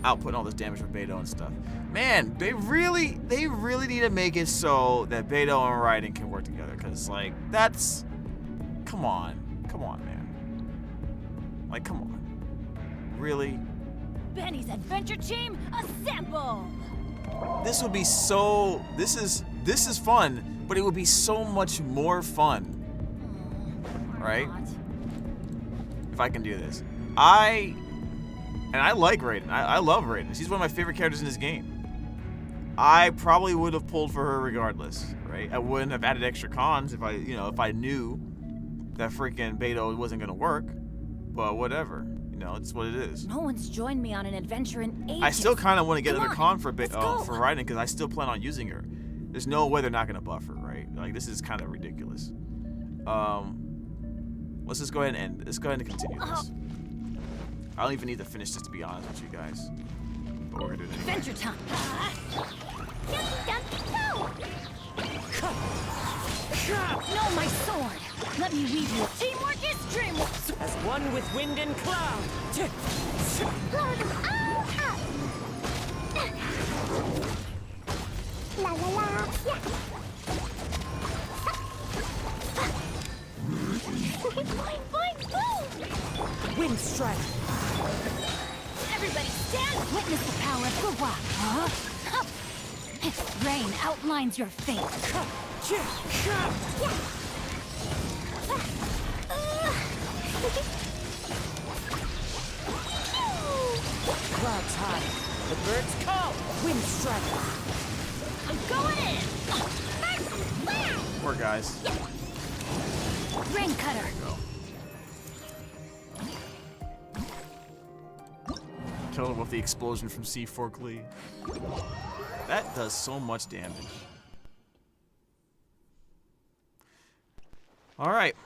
outputting all this damage with Beidou and stuff. Man, they really need to make it so that Beidou and Raiden can work together. Cause like that's, come on, man. Like, come on, really? Benny's adventure team, assemble! This would be so. This is fun, but it would be so much more fun, right? If I can do this, I like Raiden. I love Raiden. She's one of my favorite characters in this game. I probably would have pulled for her regardless, right? I wouldn't have added extra cons if I knew that freaking Beidou wasn't gonna work. But whatever, you know, it's what it is. No one's joined me on an adventure in ages. I still kind of want to get another con for let's go. for Raiden because I still plan on using her. There's no way they're not gonna buff her, right? Like this is kind of ridiculous. Let's just go ahead and end. Let's go ahead and continue this. I don't even need to finish this to be honest with you guys. But we're gonna do it anyway. Adventure time! No, my sword! Let me weave you. Teamwork is dreamwork! As one with wind and cloud. Blow them all up! La la la! Yeah! Boing, boing, boom! Wind strike. Everybody stand! Witness the power of Gua! Huh? Rain outlines your fate. Clouds high. The birds call. Wind strike. I'm going in! Poor guys. Rain cutter! Kill him with the explosion from C4 Glee. That does so much damage. All right.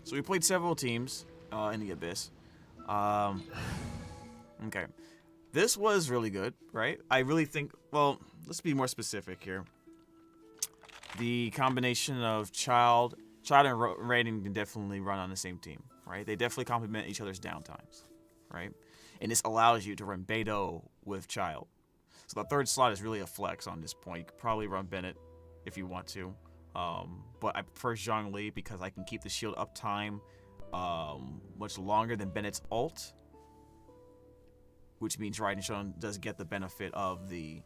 So we played several teams in the Abyss. Okay. This was really good, right? I really think, well, let's be more specific here. The combination of Child and Raiden can definitely run on the same team, right? They definitely complement each other's downtimes, right? And this allows you to run Beidou with Child. So the third slot is really a flex on this point. You could probably run Bennett if you want to. But I prefer Zhongli because I can keep the shield uptime much longer than Bennett's ult. Which means Raiden Shun does get the benefit of the,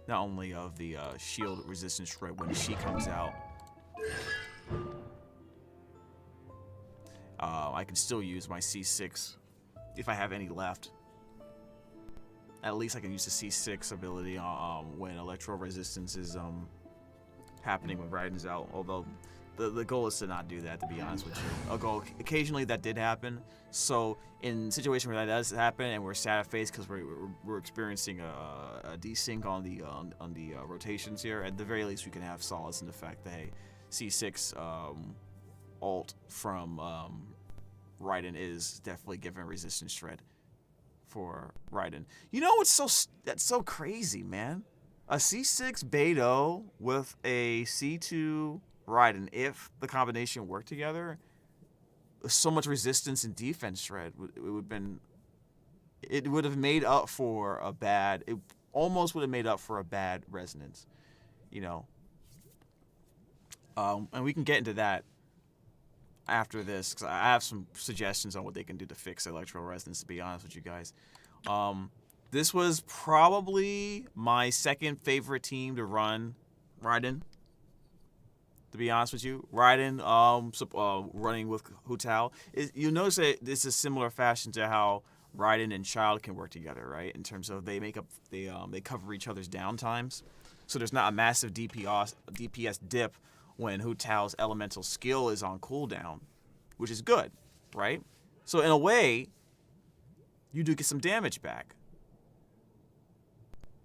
not only of the shield resistance shred when she comes out. I can still use my C6 if I have any left. At least I can use the C6 ability when electro resistance is happening when Raiden's out. Although the goal is to not do that, to be honest with you. Although occasionally that did happen. So in situations where that does happen and we're sad face because we're experiencing a desync on the rotations here, at the very least we can have solace in the fact that hey, C6 ult from Raiden is definitely giving resistance shred for Raiden. You know what's that's so crazy, man? A C6 Beidou with a C2 Raiden, if the combination worked together, so much resistance and defense shred, it would have made up for a bad, it almost would have made up for a bad resonance, you know. And we can get into that after this, because I have some suggestions on what they can do to fix electro resonance, to be honest with you guys. This was probably my second favorite team to run Raiden. To be honest with you, Raiden running with Hu Tao. You notice that this is similar fashion to how Raiden and Child can work together, right? In terms of they cover each other's downtimes, so there's not a massive DPS dip when Hu Tao's elemental skill is on cooldown, which is good, right? So in a way, you do get some damage back.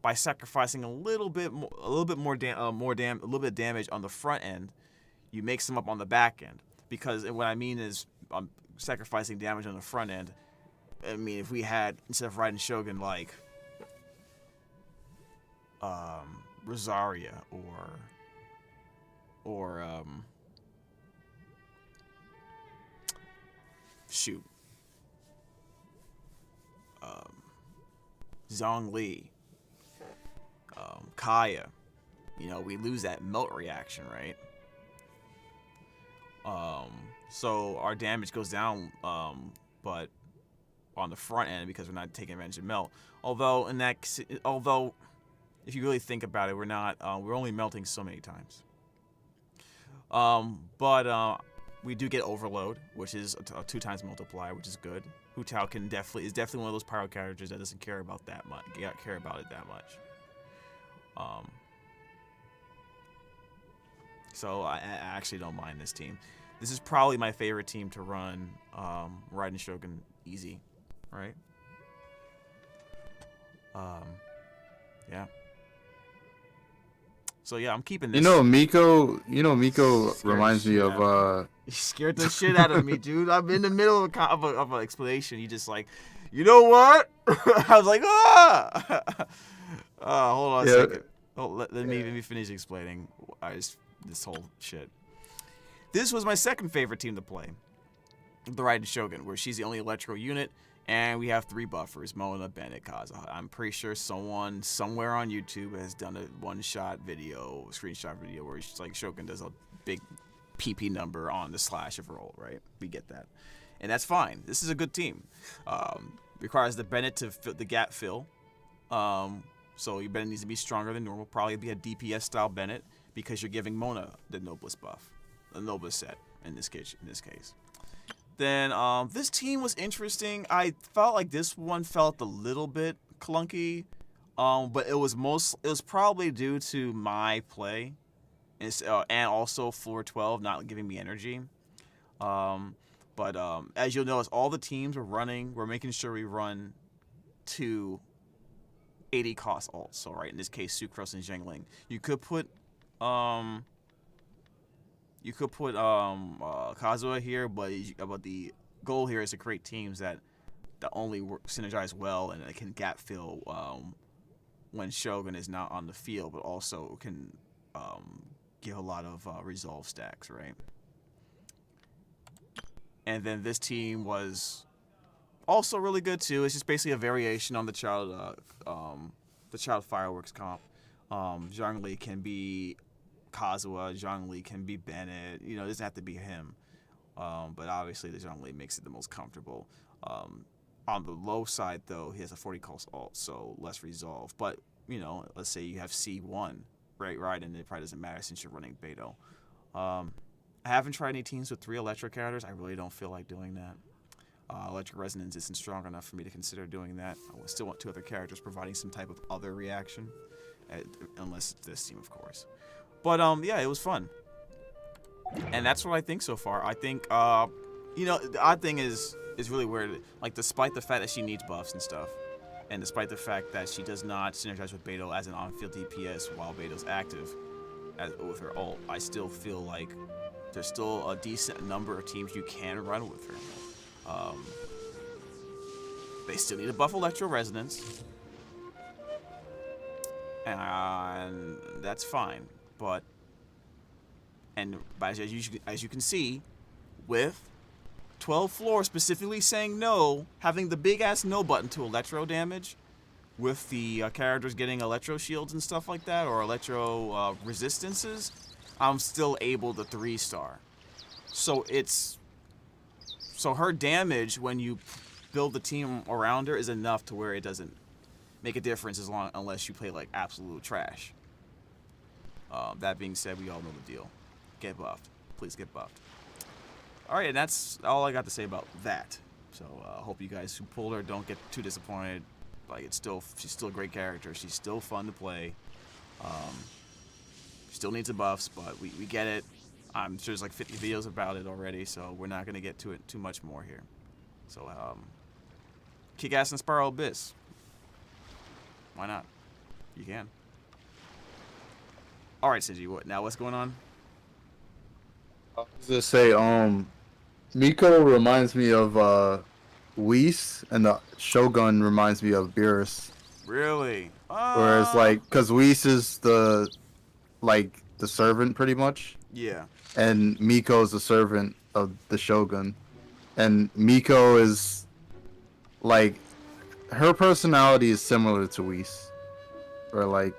by sacrificing a little bit of damage on the front end, you make some up on the back end. Because what I mean is, sacrificing damage on the front end. I mean, if we had, instead of Raiden Shogun, like Rosaria or shoot, Zhongli, Kaya, we lose that melt reaction, right? So our damage goes down, but on the front end because we're not taking advantage of melt. Although if you really think about it, we're only melting so many times. But we do get overload, which is a 2 times multiplier, which is good. Hu Tao is definitely one of those pyro characters that doesn't care about that much. Care about it that much. So I actually don't mind this team. This is probably my favorite team to run Raiden Shogun easy, right? Yeah. So yeah, I'm keeping this. Miko reminds me of You scared the shit out of me, dude. I'm in the middle of an explanation. You just like, you know what? I was like, ah. Hold on a second. Let me finish explaining this whole shit. This was my second favorite team to play, the Raiden Shogun, where she's the only Electro unit, and we have 3 buffers: Mona, Bennett, Kaza. I'm pretty sure someone somewhere on YouTube has done a screenshot video where she's like, Shogun does a big PP number on the slash of roll, right? We get that, and that's fine. This is a good team. Requires the Bennett to fill the gap fill. So your Bennett needs to be stronger than normal. Probably be a DPS style Bennett because you're giving Mona the noblest buff, the noblest set in this case. Then this team was interesting. I felt like this one felt a little bit clunky, but it was probably due to my play, and also floor 12 not giving me energy. But as you'll notice, all the teams we're making sure we run 2 80 cost ults. So right in this case, Sucrose and Zhengling. You could put Kazuha here, but the goal here is to create teams that only synergize well and can gap fill when Shogun is not on the field, but also can give a lot of resolve stacks, right? And then this team was also really good too. It's just basically a variation on the child fireworks comp. Zhongli can be Kazuha, Zhongli can be Bennett. It doesn't have to be him. But obviously the Zhongli makes it the most comfortable. On the low side though, he has a 40 cost ult, so less resolve. But let's say you have C1, right, and it probably doesn't matter since you're running Beidou. I haven't tried any teams with 3 Electro characters. I really don't feel like doing that. Electric Resonance isn't strong enough for me to consider doing that. I still want 2 other characters providing some type of other reaction, unless it's this team, of course. But yeah, it was fun, and that's what I think so far. I think the odd thing is really weird. Like, despite the fact that she needs buffs and stuff, and despite the fact that she does not synergize with Beidou as an on-field DPS while Beidou's active with her ult, I still feel like there's still a decent number of teams you can run with her. They still need to buff Electro Resonance, and that's fine. But as you can see, with 12 floors specifically saying no, having the big ass no button to Electro damage, with the characters getting Electro shields and stuff like that, or Electro resistances, I'm still able to 3-star. So her damage when you build the team around her is enough to where it doesn't make a difference unless you play like absolute trash. That being said, we all know the deal. Get buffed. Please get buffed. Alright, and that's all I got to say about that. So I hope you guys who pulled her don't get too disappointed. Like, she's still a great character. She's still fun to play. Still needs the buffs, but we get it. I'm sure there's like 50 videos about it already, so we're not going to get to it too much more here. So, kick ass in Spiral Abyss. Why not? You can. All right, Siji. What now? What's going on? I was gonna say, Miko reminds me of Whis, and the Shogun reminds me of Beerus. Really? Whereas, like, cause Whis is the servant pretty much, Yeah. and Miko is the servant of the Shogun, and Miko is like her personality is similar to Whis, or like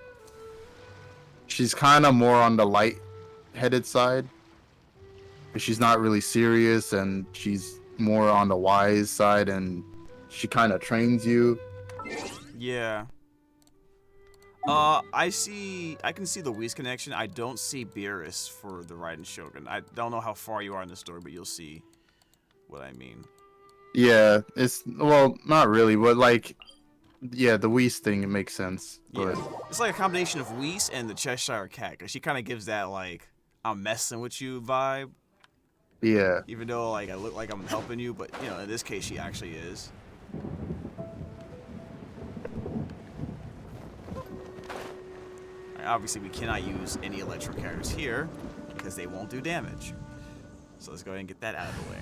she's kind of more on the light-headed side. But she's not really serious, and she's more on the wise side, and she kind of trains you. Yeah. I can see the Whis connection. I don't see Beerus for the Raiden Shogun. I don't know how far you are in the story, but you'll see what I mean. Yeah, it's, well, not really, but like, yeah, the Whis thing, it makes sense. But Yeah. It's like a combination of Whis and the Cheshire Cat, because she kind of gives that, like, I'm messing with you vibe. yeah, Even though, like, I look like I'm helping you, but, you know, in this case, she actually is. Alright, obviously, we cannot use any electro characters here, because they won't do damage. So let's go ahead and get that out of the way.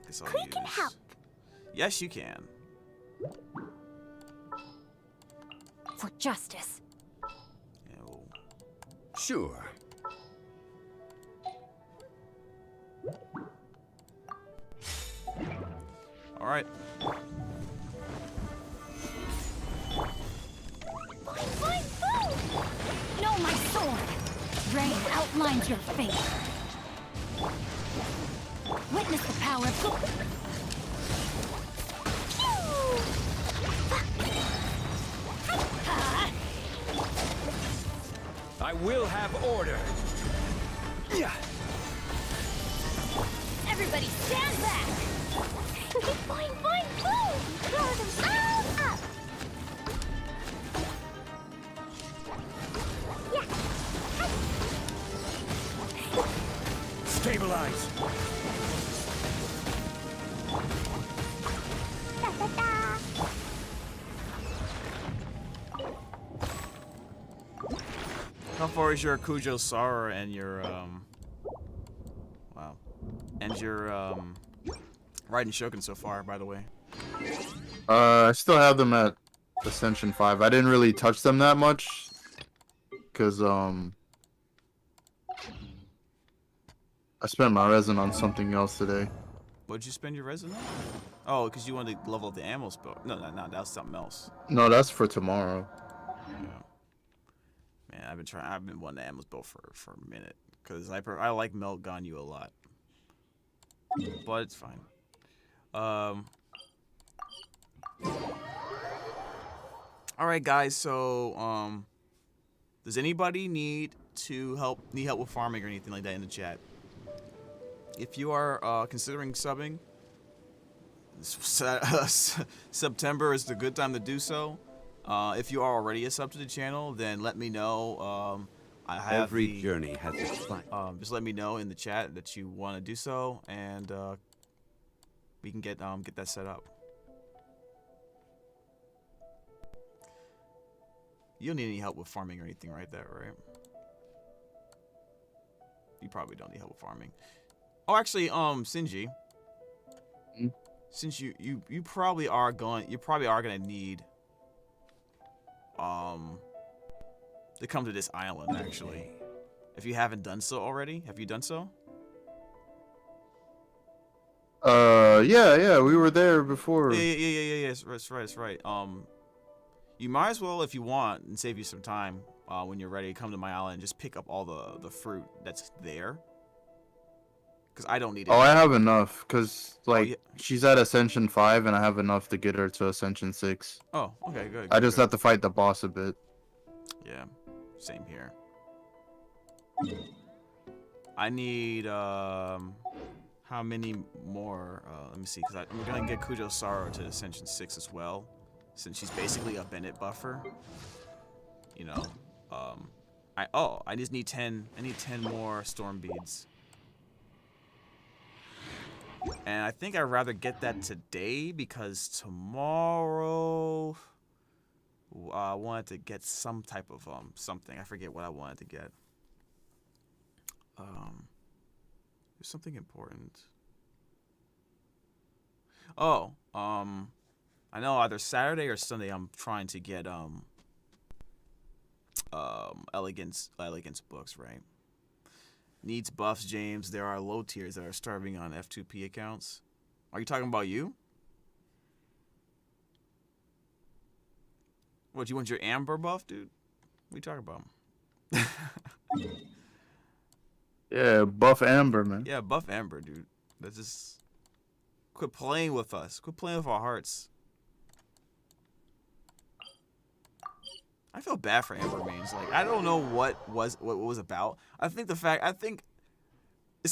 Guess I'll We can use- help. Yes, you can. For justice. Yeah, well, Sure. all right. Boing, boing, boom! No, my sword! Rain outlines your fate. Witness the power of... I will have order. Yeah. Everybody stand back! Boing, boing, boom! Throw them all up! Stabilize. Da-da-da! How far is your Kujo Sara and your wow, and your Raiden Shogun so far? By the way. I still have them at Ascension 5. I didn't really touch them that much, cause I spent my resin on something else today. What'd you spend your resin on? Oh, because you wanted to level up the ammo spell. No, that was something else. No, that's for tomorrow. Yeah. Man, I've been wanting the ammo spell for a minute, because I like Melt Ganyu a lot. But it's fine. Alright guys, so does anybody need help with farming or anything like that in the chat? If you are considering subbing, September is the good time to do so. If you are already a sub to the channel, then let me know. I have Every journey has its fun. just let me know in the chat that you want to do so, and we can get that set up. You don't need any help with farming or anything right there, right? You probably don't need help with farming. Oh, actually, Shinji. Hmm? Since you probably are gonna need to come to this island, actually. If you haven't done so already, have you done so? Yeah, we were there before. Yeah. That's right. You might as well, if you want, and save you some time, when you're ready, come to my island and just pick up all the fruit that's there. Because I don't need it. Oh, I have enough, cause like yeah. she's at Ascension 5, and I have enough to get her to Ascension 6. Oh, okay, good. I just good. have to fight the boss a bit. Yeah, same here. I need how many more? Let me see, because I'm gonna get Kujo Sara to Ascension 6 as well, since she's basically a Bennett buffer. You know, I just need 10. I need 10 more storm beads. And I think I'd rather get that today because tomorrow I wanted to get some type of something. I forget what I wanted to get. There's something important. Oh, I know either Saturday or Sunday I'm trying to get elegance books, right? Needs buffs, James. There are low tiers that are starving on F2P accounts. Are you talking about you? What, you want your Amber buff, dude? What are you talking about? Yeah, buff Amber, man. Yeah, buff Amber, dude. That's just... Quit playing with us. Quit playing with our hearts. I feel bad for Amber mains. Like, I don't know what was about. I think it's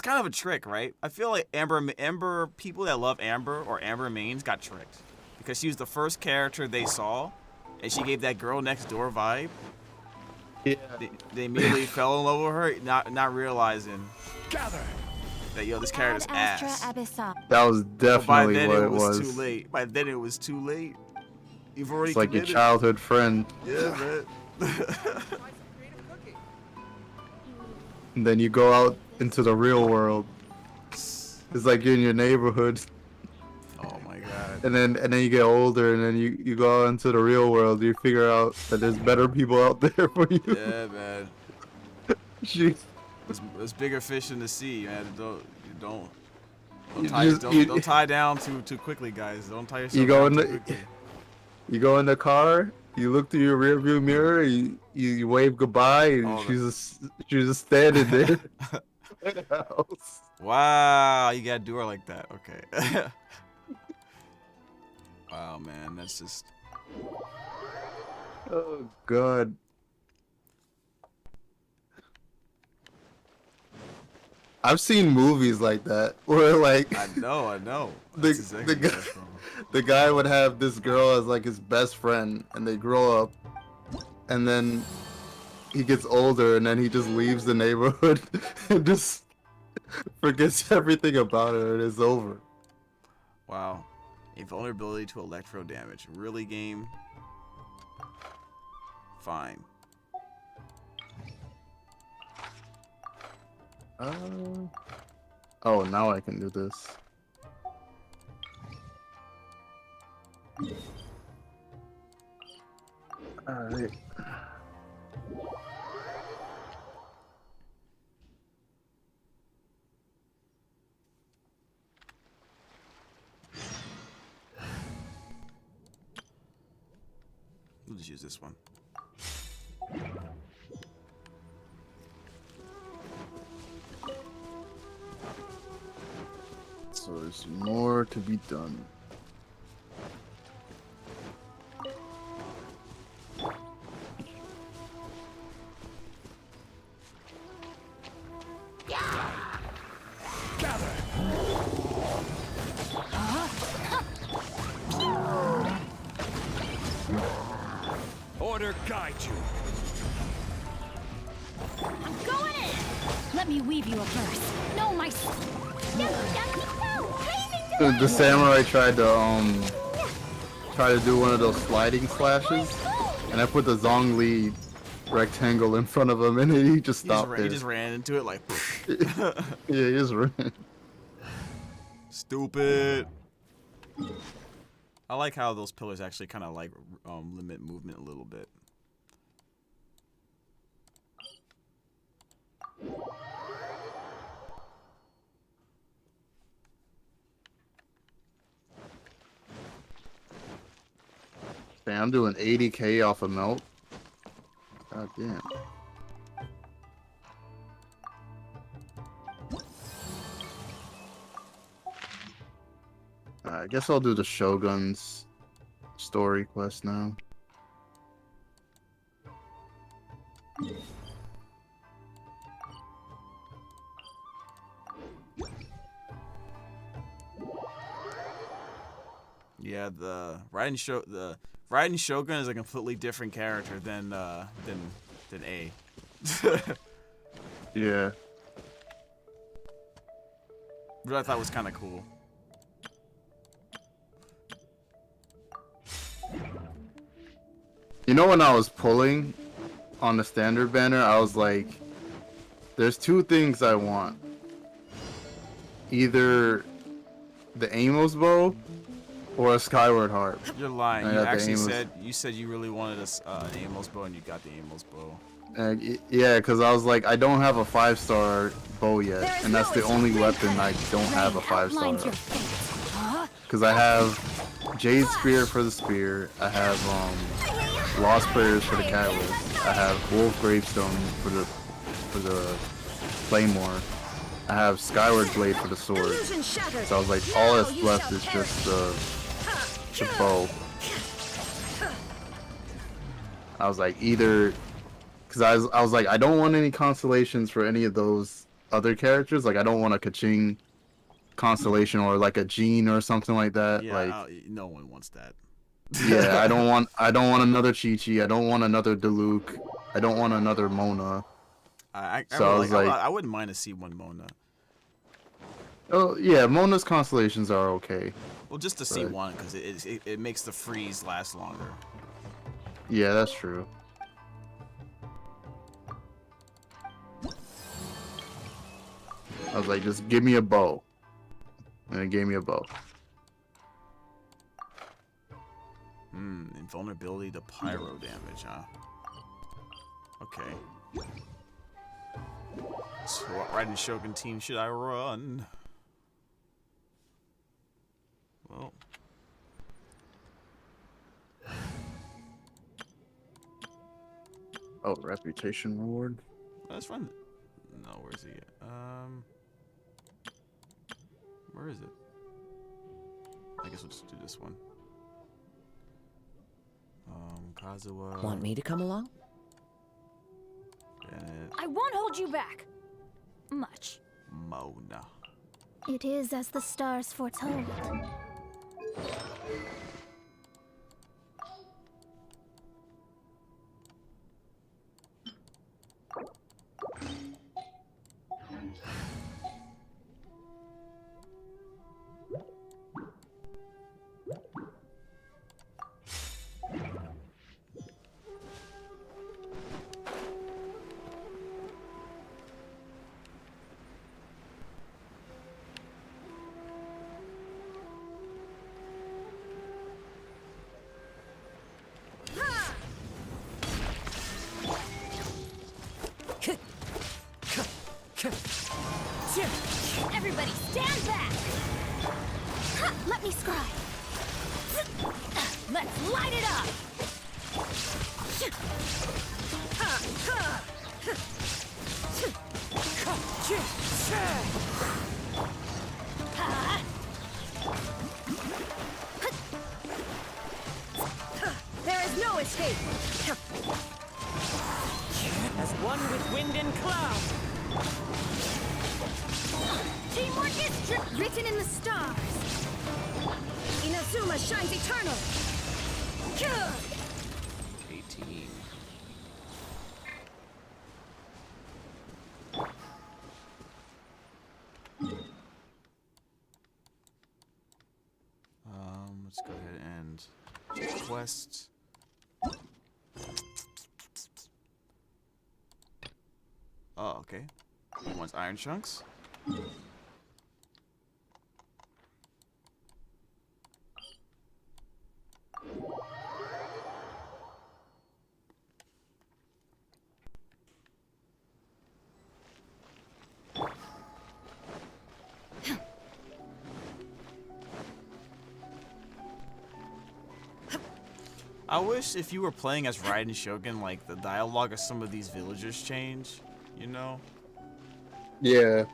kind of a trick, right? I feel like Amber people that love Amber or Amber mains got tricked because she was the first character they saw, and she gave that girl next door vibe. Yeah. They immediately fell in love with her, not realizing Gather. that this character's ass. That was But by definitely then what it it was was. too late. By then it was too late. You've already It's like your committed. childhood friend. Yeah, man. And then you go out into the real world. It's like you're in your neighborhood. Oh my god. And then you get older, and then you go out into the real world. You figure out that there's better people out there for you. Yeah, man. Jeez. There's bigger fish in the sea, man. Don't tie down too quickly, guys. Don't tie yourself You go down in too the quickly. you go in the car. You look through your rearview mirror. You wave goodbye, and Oh, she's just standing there. In the house. Wow, you gotta do her like that. Okay. Wow, man, that's just. Oh God. I've seen movies like that where like I know. the That's exactly the where guy that's from. the guy would have this girl as like his best friend, and they grow up, and then he gets older, and then he just leaves the neighborhood and just forgets everything about her, and it's over. Wow. A vulnerability to electro damage. Really, game? Fine. Oh, now I can do this. Alright. We'll just use this one. So there's more to be done. Gather. Order guide you. I'm going in! Let me weave you a verse. No, my... The samurai tried to do one of those sliding slashes, and I put the Zhongli rectangle in front of him, and he just stopped He just ran into it like. Yeah, he just ran. Stupid. I like how those pillars actually kind of like limit movement a little bit. Man, I'm doing 80k off a melt. God damn. I guess I'll do the Shogun's story quest now. Yeah, the Raiden Shogun is a completely different character than A. Yeah. Which I thought was kind of cool. You know, when I was pulling on the standard banner, I was like, there's two things I want. Either the Amos bow or a Skyward Harp. You're lying. I You got the actually Amos. said you really wanted an Amos bow, and you got the Amos bow. Yeah, because I was like, I don't have a 5-star bow yet, There is and that's no the only escape. weapon I don't have a Rain 5-star. outlines your fate. Huh? Because I have Jade Spear for the spear, I have Lost Prayers for the catalyst, I have Wolf Gravestone for the claymore, I have Skyward Blade for the sword. Illusion shattered. So I was like, all that's left is just the bow. I was like, either, because I was like, I don't want any constellations for any of those other characters. Like, I don't want a Kaching constellation or like a Jean or something like that. Yeah, like, no one wants that. yeah, I don't want another Chi-Chi. I don't want another Diluc. I don't want another Mona. I wouldn't mind a C1 Mona. Oh yeah, Mona's constellations are okay. Well, just to see one, because it makes the freeze last longer. Yeah, that's true. I was like, just give me a bow. And it gave me a bow. Invulnerability to pyro damage, huh? Okay. So what Raiden Shogun team should I run? Well... Oh, reputation reward. Let's run. No, where's he? Where is it? I guess we'll just do this one. Kazuha. Want me to come along? Bennett, I won't hold you back. Much. Mona. It is as the stars foretold. Everybody stand back! Ha, let me scry! Let's light it up! There is no escape. As one with wind and cloud. Teamwork is written in the stars. Inazuma shines eternal. 18. Let's go ahead and check quests. Oh, okay. He wants iron chunks. I wish if you were playing as Raiden Shogun, like, the dialogue of some of these villagers change, you know? Yeah.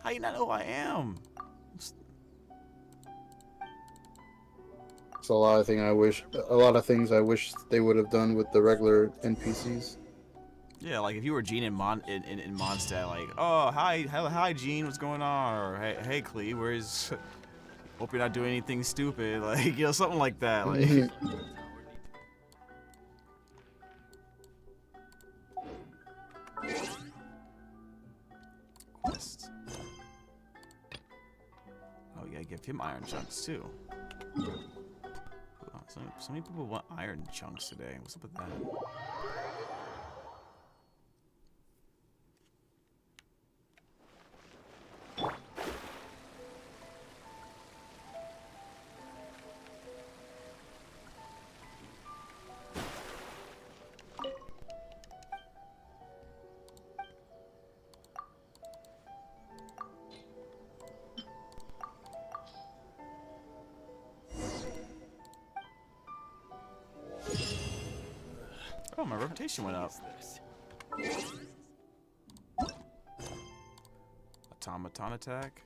How you not know who I am? It's a lot of things I wish they would have done with the regular NPCs. Yeah, like if you were Gene in Mondstadt, like, oh, hi, Gene, what's going on? Or hey, Clee, where's... Hope you're not doing anything stupid, like, you know, something like that, like... Quest. Oh, yeah, give him iron chunks, too. So many people want iron chunks today. What's up with that? Oh, my reputation went up. Automaton attack.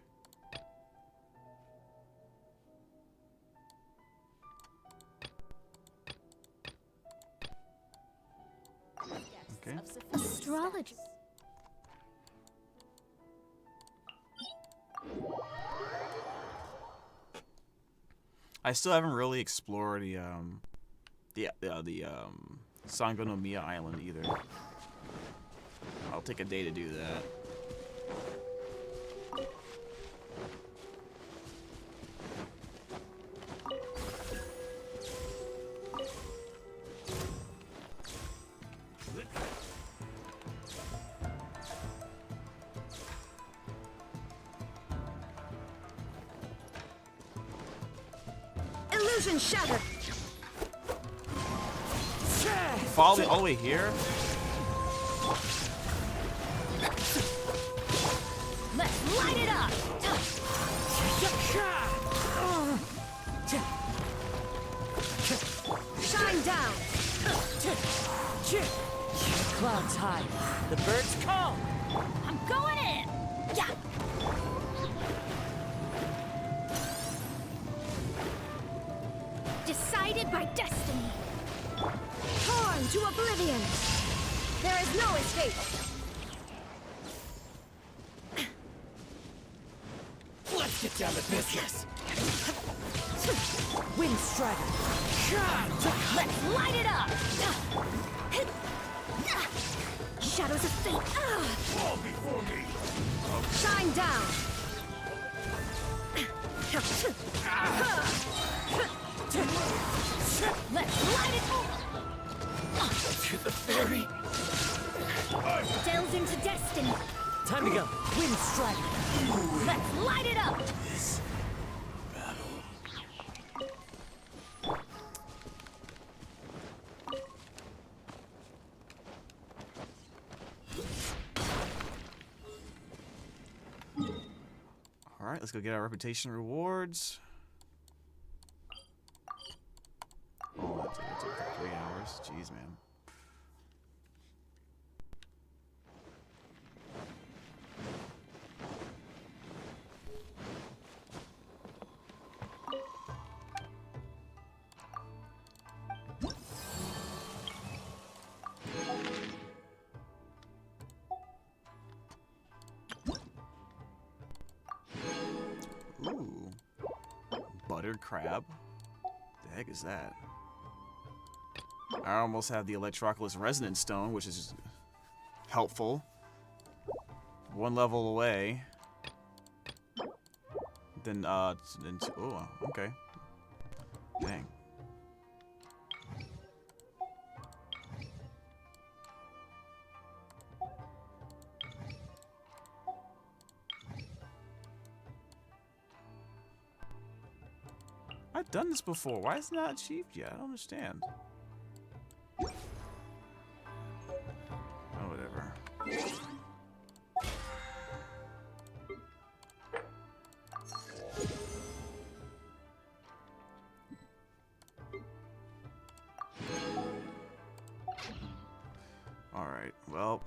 Okay. Astrology. I still haven't really explored the Sangonomiya Island either. I'll take a day to do that. Illusion shattered. Follow me all the way here? Let's light it up! Shine down. Clouds high. The birds call. I'm going in! Yeah! Decided by destiny. Torn to oblivion. There is no escape. Let's get down to business. Wind strider. Let's light it up! Shadows of fate. Fall before me. Shine down. Let's light it up! To the fairy. Delves into destiny. Time to go. Wind strider. Let's light it up! All right, let's go get our reputation rewards. Oh, that took 3 hours. Jeez, man. Ooh. Buttered crab? The heck is that? I almost have the Electroculus Resonance Stone, which is helpful. 1 level away. Then, oh, okay. Dang. I've done this before. Why is it not achieved yet? I don't understand. Oh, whatever. All right. Well,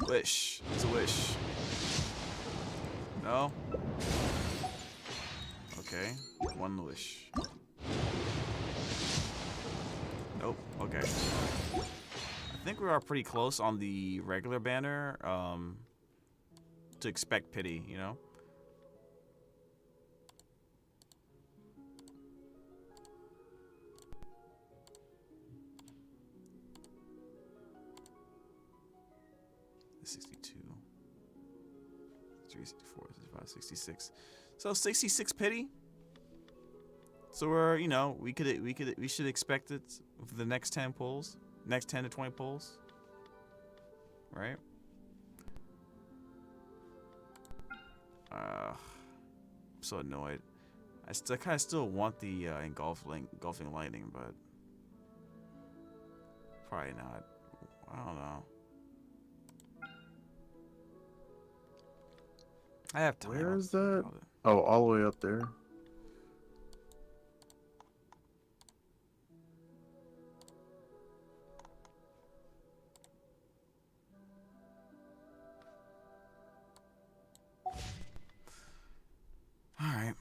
wish. It's a wish. No? Okay. 1 wish. Nope. Okay. I think we are pretty close on the regular banner, to expect pity, you know? The 62. 63, 64, 65, 66. So 66 pity. So we're, you know, we should expect it for the next 10 polls, next 10 to 20 polls, right? I'm so annoyed. I kind of still want the engulfing lightning, but probably not. I don't know. I have time. Where is that? Oh, all the way up there. All right.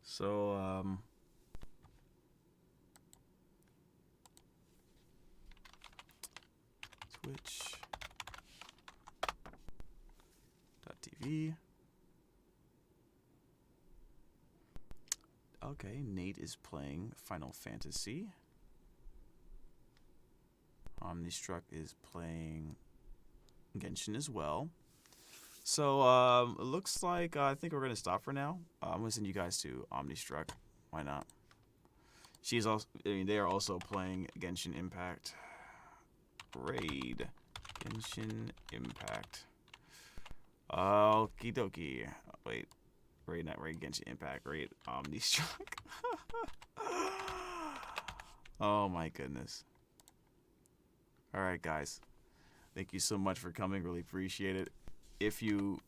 So, Twitch.tv. Okay, Nate is playing Final Fantasy. Omnistruck is playing Genshin as well. So, it looks like I think we're gonna stop for now. I'm gonna send you guys to Omnistruck. Why not? She's also. I mean, they are also playing Genshin Impact. Raid. Genshin Impact. Okie dokie. Wait. Raid, not Raid. Genshin Impact. Raid. Omnistruck. Oh my goodness. All right, guys. Thank you so much for coming. Really appreciate it. If you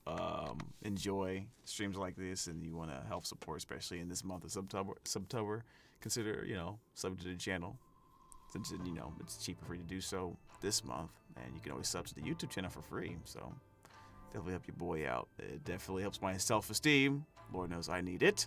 enjoy streams like this and you want to help support, especially in this month of Subtember, consider, you know, sub to the channel. Since, you know, it's cheaper for you to do so this month, and you can always sub to the YouTube channel for free. So definitely help your boy out. It definitely helps my self-esteem. Lord knows I need it.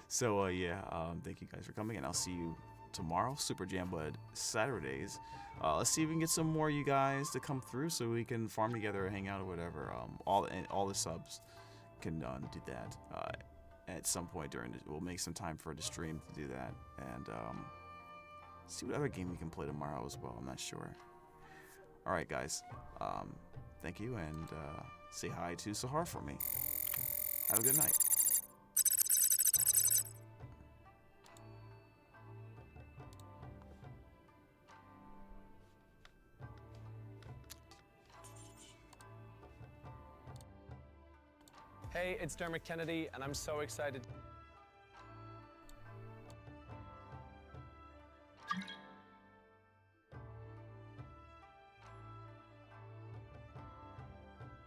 So yeah, thank you guys for coming, and I'll see you tomorrow. Super Jam Bud Saturdays. Let's see if we can get some more of you guys to come through so we can farm together or hang out or whatever. All the subs can do that at some point during it. We'll make some time for the stream to do that, and see what other game we can play tomorrow as well. I'm not sure. All right, guys. Thank you, and say hi to Sahar for me. Have a good night. Hey, it's Dermot Kennedy, and I'm so excited.